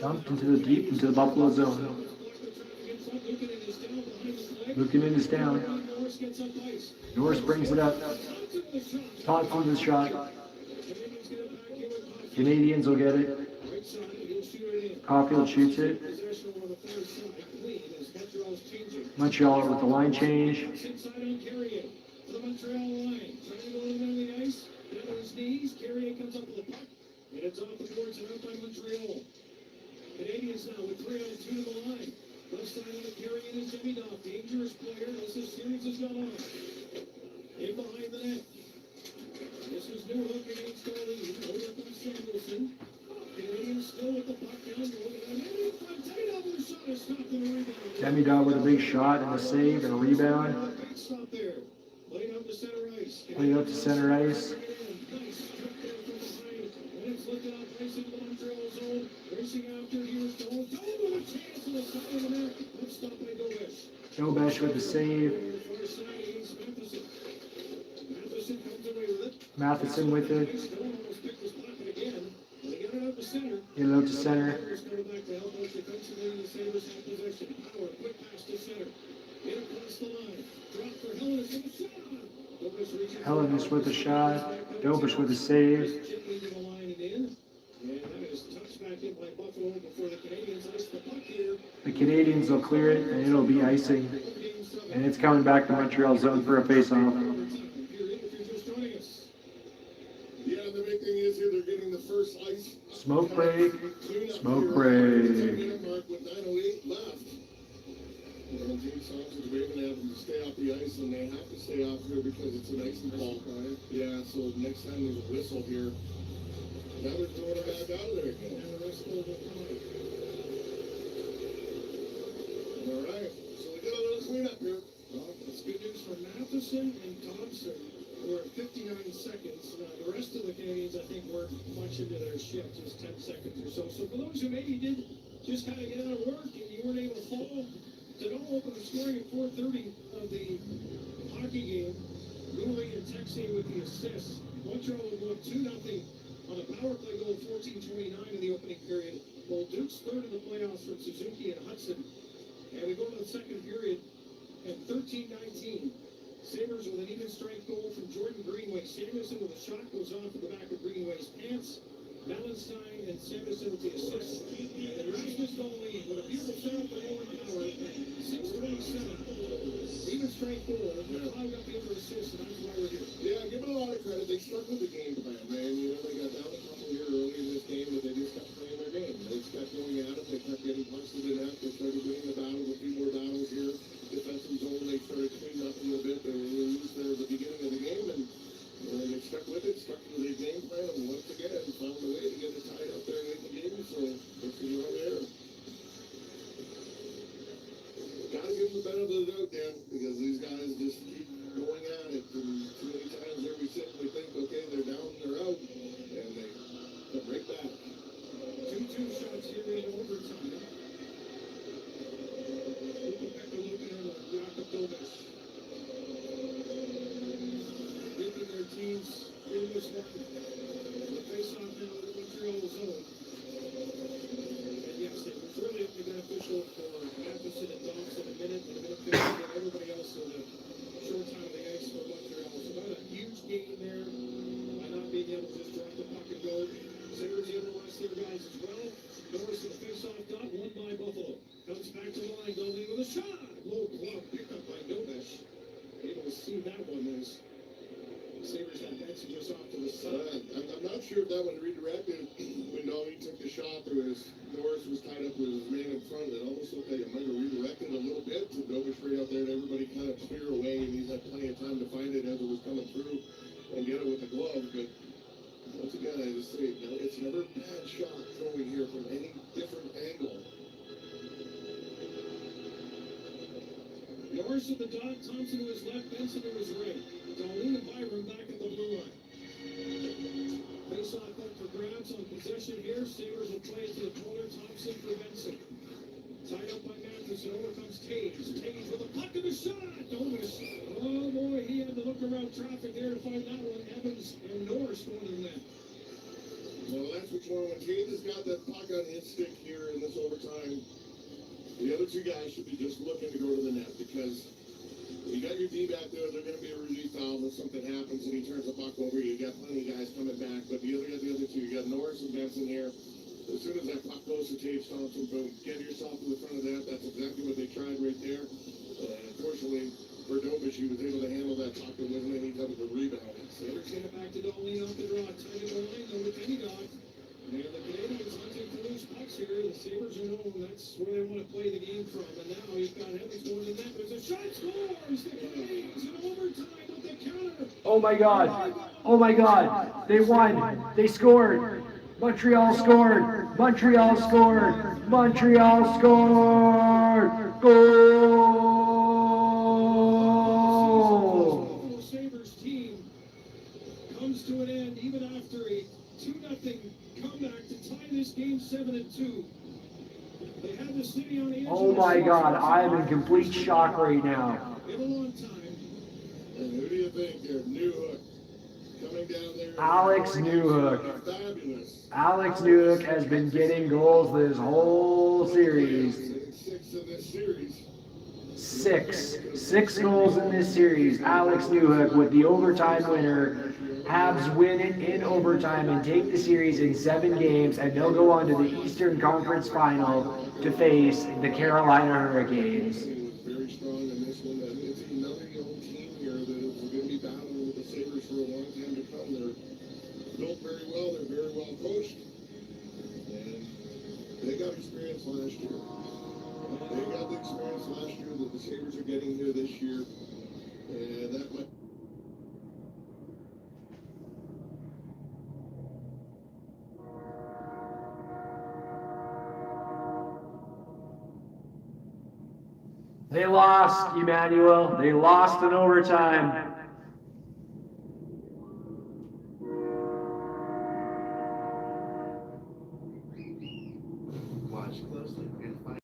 Dumped into the Buffalo zone. Lukin is down. Norris brings it up. Thompson with the shot. Canadians will get it. Caulfield shoots it. Montreal with the line change. The Montreal line, trying to go in the ice, down on his knees, Carrier comes up with a puck, and it's off the boards and out by Montreal. Canadians now with 3 on 2 to the line. Left side on the Carrier is Demidov, dangerous player, as this series has gone on. In behind the net. This is Newhook against Darlene, over from Samuelson. Canadians still with the puck down, looking at it, from tight over the shot, is stopped in the rebound. Demidov with a big shot and a save and a rebound. Big stop there. Played up to center ice. Played up to center ice. Nice trip there from behind. And it's looking up ice into the Montreal zone. Racing after here is Dole. Dole with a chance on the side of the net. Good stop by Dobesh. Dobesh with the save. Far side against Matheson. Matheson comes away with it. Matheson with it. Dole almost picked his pocket again. But he got it out to center. Get it out to center. Powers going back to help out defensively. The Sabres have possession. Power, quick pass to center. Get across the line. Drop for Hellenis with a shot. Hellenis with a shot. Dobesh with a save. Chipping to the line and in. And that is touched back in by Buffalo before the Canadians ice the puck here. The Canadians will clear it, and it'll be icing. And it's coming back to Montreal zone for a face-off. Yeah, the big thing is here, they're getting the first ice. Smoke break. Smoke break. 2-minute mark with 9:08 left. Team Songs is waving at them to stay off the ice, and they have to stay off here because it's an icy ball. Yeah, so next time there's a whistle here, now they're throwing it back out of there again. And the rest of the time. All right, so we got a little cleanup here. Well, that's good news for Matheson and Thompson, who are at 59 seconds. The rest of the Canadians, I think, weren't much into their shift, just 10 seconds or so. So for those who maybe did just kind of get out of work and you weren't able to follow, to don't open the scoring at 4:30 of the hockey game. Gouley and Texier with the assists. Montreal would go up 2-0 on a power play goal, 14:29 in the opening period. Well, Duke's third in the playoffs from Suzuki and Hudson. And we go to the second period at 13:19. Sabres with an even strength goal from Jordan Greenway. Samuelson with a shot goes off in the back of Greenway's pants. Valentine and Samuelson with the assist. And Rasmus Dahlin with a beautiful shot for Owen Power. 6:27. Even strength goal. McLeod got the other assist, and that's why we're here. Yeah, give it a lot of credit. They stuck with the game plan, man. You know, they got down a couple here early in this game, but they just kept playing their game. They just kept going at it. They kept getting punched in the net. They started winning the battles, a few more battles here. Defensive zone, they started cleaning up a little bit. They were a little loose there at the beginning of the game, and they stuck with it, stuck to their game benefit of the doubt, Dan, because these guys just keep going at it. And too many times there we sit and we think, okay, they're down, they're out, and they come right back. 2-2 shots here in overtime. Looking back and looking at Jakob Dobish. Making their teams in this one. The face-off now in the Montreal zone. And yes, it was really only beneficial for Matheson and Thompson a minute and 50, and everybody else in the short time of the ice for Montreal. So not a huge gain there by not being able to just drop the puck and go. Sabres able to watch their guys as well. Norris with a face-off dot, won by Buffalo. Comes back to the line, Goldie with a shot. Low glove picked up by Dobish. Able to see that one as Sabres had messages off to the side. I'm not sure if that one redirected when Dolly took the shot. Norris was tied up with his man in front. It almost looked like it might have redirected a little bit to Dobish right out there, and everybody kind of clear away, and he's had plenty of time to find it as it was coming through and get it with the glove. But once again, I just say, it's never a bad shot throwing here from any different angle. Norris at the dot, Thompson to his left, Benson to his right. Darlene and Byron back at the blue line. Face-off up for grabs on possession here. Sabres will play it to the corner. Thompson for Benson. Tied up by Matheson. Over comes Taves. Taves with a puck and a shot. Dobish. Oh boy, he had to look around traffic there to find that one. Evans and Norris going to the net. Well, that's what's wrong. When Taves has got that puck on his stick here in this overtime, the other two guys should be just looking to go to the net, because when you got your D back there, they're going to be a relief valve if something happens and he turns the puck over. You got plenty of guys coming back, but the other two, you got Norris and Benson here. As soon as that puck goes to Taves Thompson, boom, get yourself to the front of that. That's exactly what they tried right there. Unfortunately for Dobish, he was able to handle that puck. There wasn't any type of a rebound. Sabres get it back to Darlene off the draw. Tied in the line, though, with Penny Dog. And the Canadians hunting for loose pucks here. The Sabres are known that's where they want to play the game from. And now he's got Evans going to the net. There's a shot, scores! The Canadians in overtime with the counter. Oh my God. Oh my God. They won. They scored. Montreal scored. Montreal scored. Montreal scored. Goal. The Sabres team comes to an end even after a 2-0 comeback to tie this game 7-2. They had the city on the edge. Oh my God. I am in complete shock right now. In a long time. And who do you think here? Newhook coming down there. Alex Newhook. Fabulous. Alex Newhook has been getting goals this whole series. 6 in this series. Six goals in this series. Alex Newhook with the overtime winner. Habs win it in overtime and take the series in 7 games, and they'll go on to the Eastern Conference Final to face the Carolina Hurricanes. He was very strong in this one. It's another young team here that is going to be battling with the Sabres for a long time to come. They're built very well. They're very well coached. And they got experience last year. They got the experience last year that the Sabres are getting here this year. And that might... They lost, Emmanuel. They lost in overtime. Watch closely and find.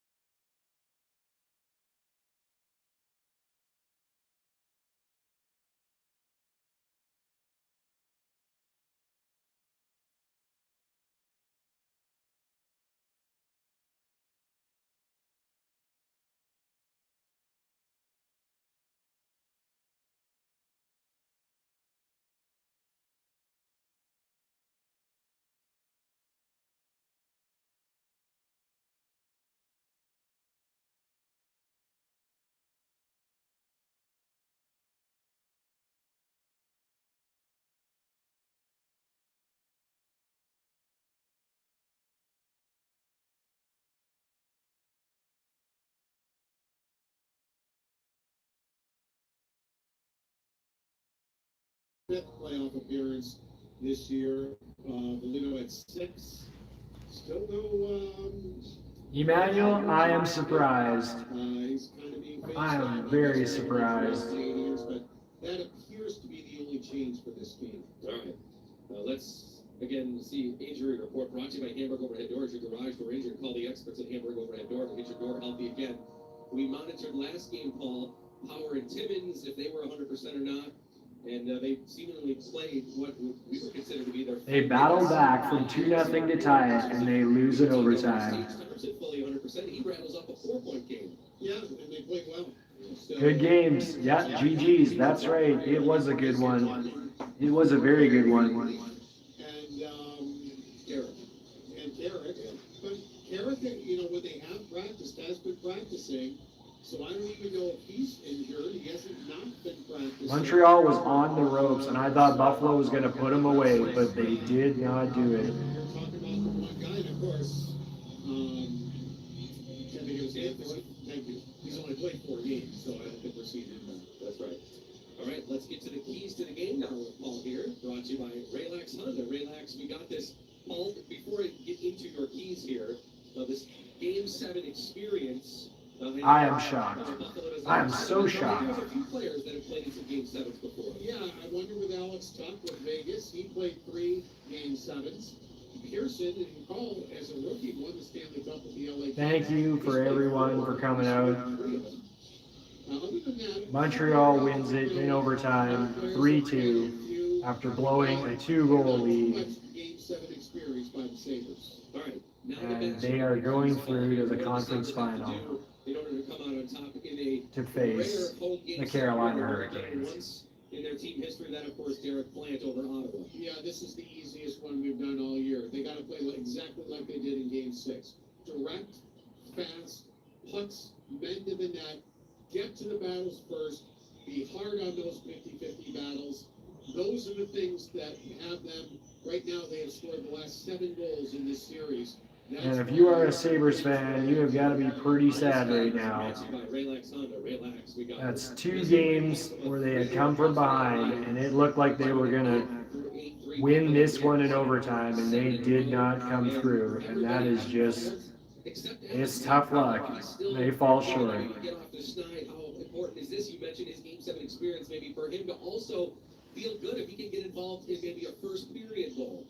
Fifth playoff appearance this year. Bolino at 6. Still no. Emmanuel, I am surprised. He's kind of being I am very surprised. But that appears to be the only change for this game. All right. Let's again see injury report brought to you by Hamburg Overhead Doors. Your garage door injury. Call the experts at Hamburg Overhead Door to get your door healthy again. We monitored last game, Paul, Power and Timmins, if they were 100% or not. And they seemingly played what we would consider to be their. They battled back from 2-0 to tie it, and they lose in overtime. Fully 100%. He rattles up a 4-point game. Yeah, and they played well. So, Good games. Yeah, GG's. That's right. It was a good one. It was a very good one. And Garrett. But Garrett, you know, when they have practiced, has been practicing. So I don't even know if he's injured. He hasn't not been practicing. Montreal was on the ropes, and I thought Buffalo was going to put him away, but they did not do it. We're talking about the one guy, and of course, can't think of his name. Thank you. He's only played 4 games, so I don't think we're seeing him. That's right. All right, let's get to the keys to the game now with Paul here. Brought to you by Relax Honda. Relax, we got this. Paul, before I get into your keys here, this Game 7 experience. I am shocked. I am so shocked. There's a few players that have played in some Game 7s before. Yeah, I wonder with Alex Tuck with Vegas. He played 3 Game 7s. Pearson and Cole, as a rookie, won the Stanley Cup with the LA. Thank you for everyone for coming out. Other than that, Montreal wins it in overtime, 3-2, after blowing a 2-goal lead. Game 7 experience by the Sabres. All right. And they are going through to the conference final in order to come out on top in a to face the Carolina Hurricanes. In their team history, that of course Derek Plant over Ottawa. Yeah, this is the easiest one we've done all year. They got to play exactly like they did in Game 6. Direct, fast, pucks, men to the net, get to the battles first, be hard on those 50-50 battles. Those are the things that have them. Right now, they have scored the last 7 goals in this series. And if you are a Sabres fan, you have got to be pretty sad right now. That's 2 games where they had come from behind, and it looked like they were going to win this one in overtime, and they did not come through. And that is just, it's tough luck. They fall short. How important is this? You mentioned his Game 7 experience, maybe for him to also feel good if he can get involved in maybe a first period goal.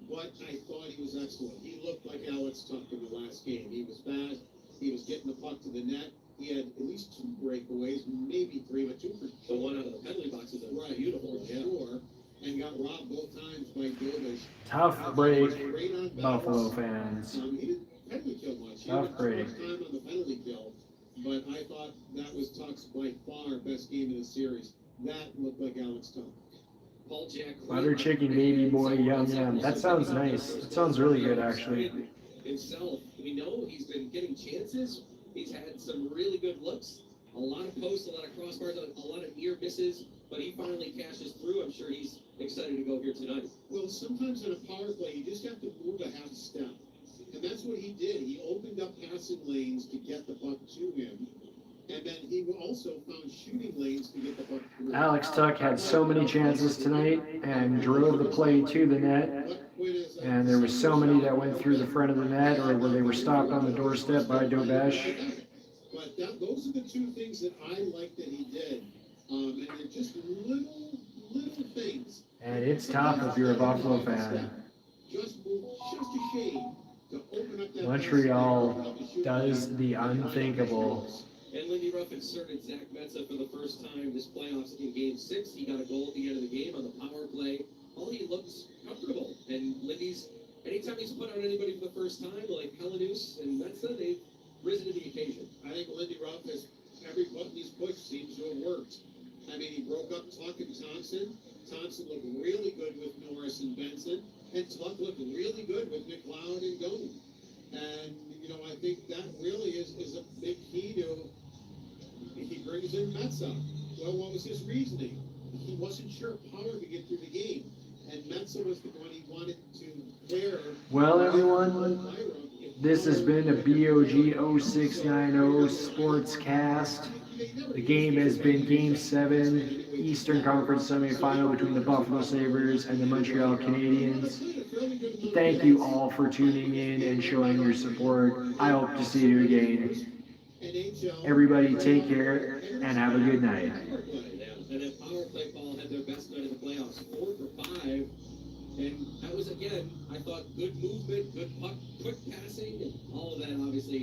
But I thought he was excellent. He looked like Alex Tuck in the last game. He was fast. He was getting the puck to the net. He had at least 2 breakaways, maybe 3, but 2 for the one out of the penalty box is right, beautiful, for sure. And got robbed both times by Dovish. Tough break, Buffalo fans. He didn't penalty kill much. Tough break. First time on the penalty kill, but I thought that was Tuck's by far best game of the series. That looked like Alex Tuck. Paul Jack. Butter chicken baby boy, yum yum. That sounds nice. That sounds really good, actually. Himself, we know he's been getting chances. He's had some really good looks. A lot of posts, a lot of crossbars, a lot of near misses. But he finally cashes through. I'm sure he's excited to go here tonight. Well, sometimes in a power play, you just have to move a half step. And that's what he did. He opened up passing lanes to get the puck to him. And then he also found shooting lanes to get the puck through. Alex Tuck had so many chances tonight and drove the play to the net. And there were so many that went through the front of the net or where they were stopped on the doorstep by Dovesh. But those are the 2 things that I like that he did. And they're just little things. And it's tough if you're a Buffalo fan. Just a shame to open up that Montreal does the unthinkable. And Lindy Ruff inserted Zach Metza for the first time this playoffs in Game 6. He got a goal at the end of the game on the power play. All he looks comfortable. And Lindy's, anytime he's put on anybody for the first time, like Helenus and Metza, they've risen to the occasion. I think Lindy Ruff has, every button he's pushed seems to have worked. I mean, he broke up Tuck and Thompson. Thompson looked really good with Norris and Benson. And Tuck looked really good with McLeod and Doan. And, you know, I think that really is a big key to, he brings in Metza. Well, what was his reasoning? He wasn't sure Power could get through the game. And Metza was the one he wanted to pair. Well, everyone, this has been a BOG 0690 Sportscast. The game has been Game 7, Eastern Conference semifinal between the Buffalo Sabres and the Montreal Canadiens. Thank you all for tuning in and showing your support. I hope to see you again. NHL. Everybody take care and have a good night. And then power play ball had their best night in the playoffs, 4 for 5. And that was, again, I thought, good movement, good puck, quick passing, and all of that, obviously,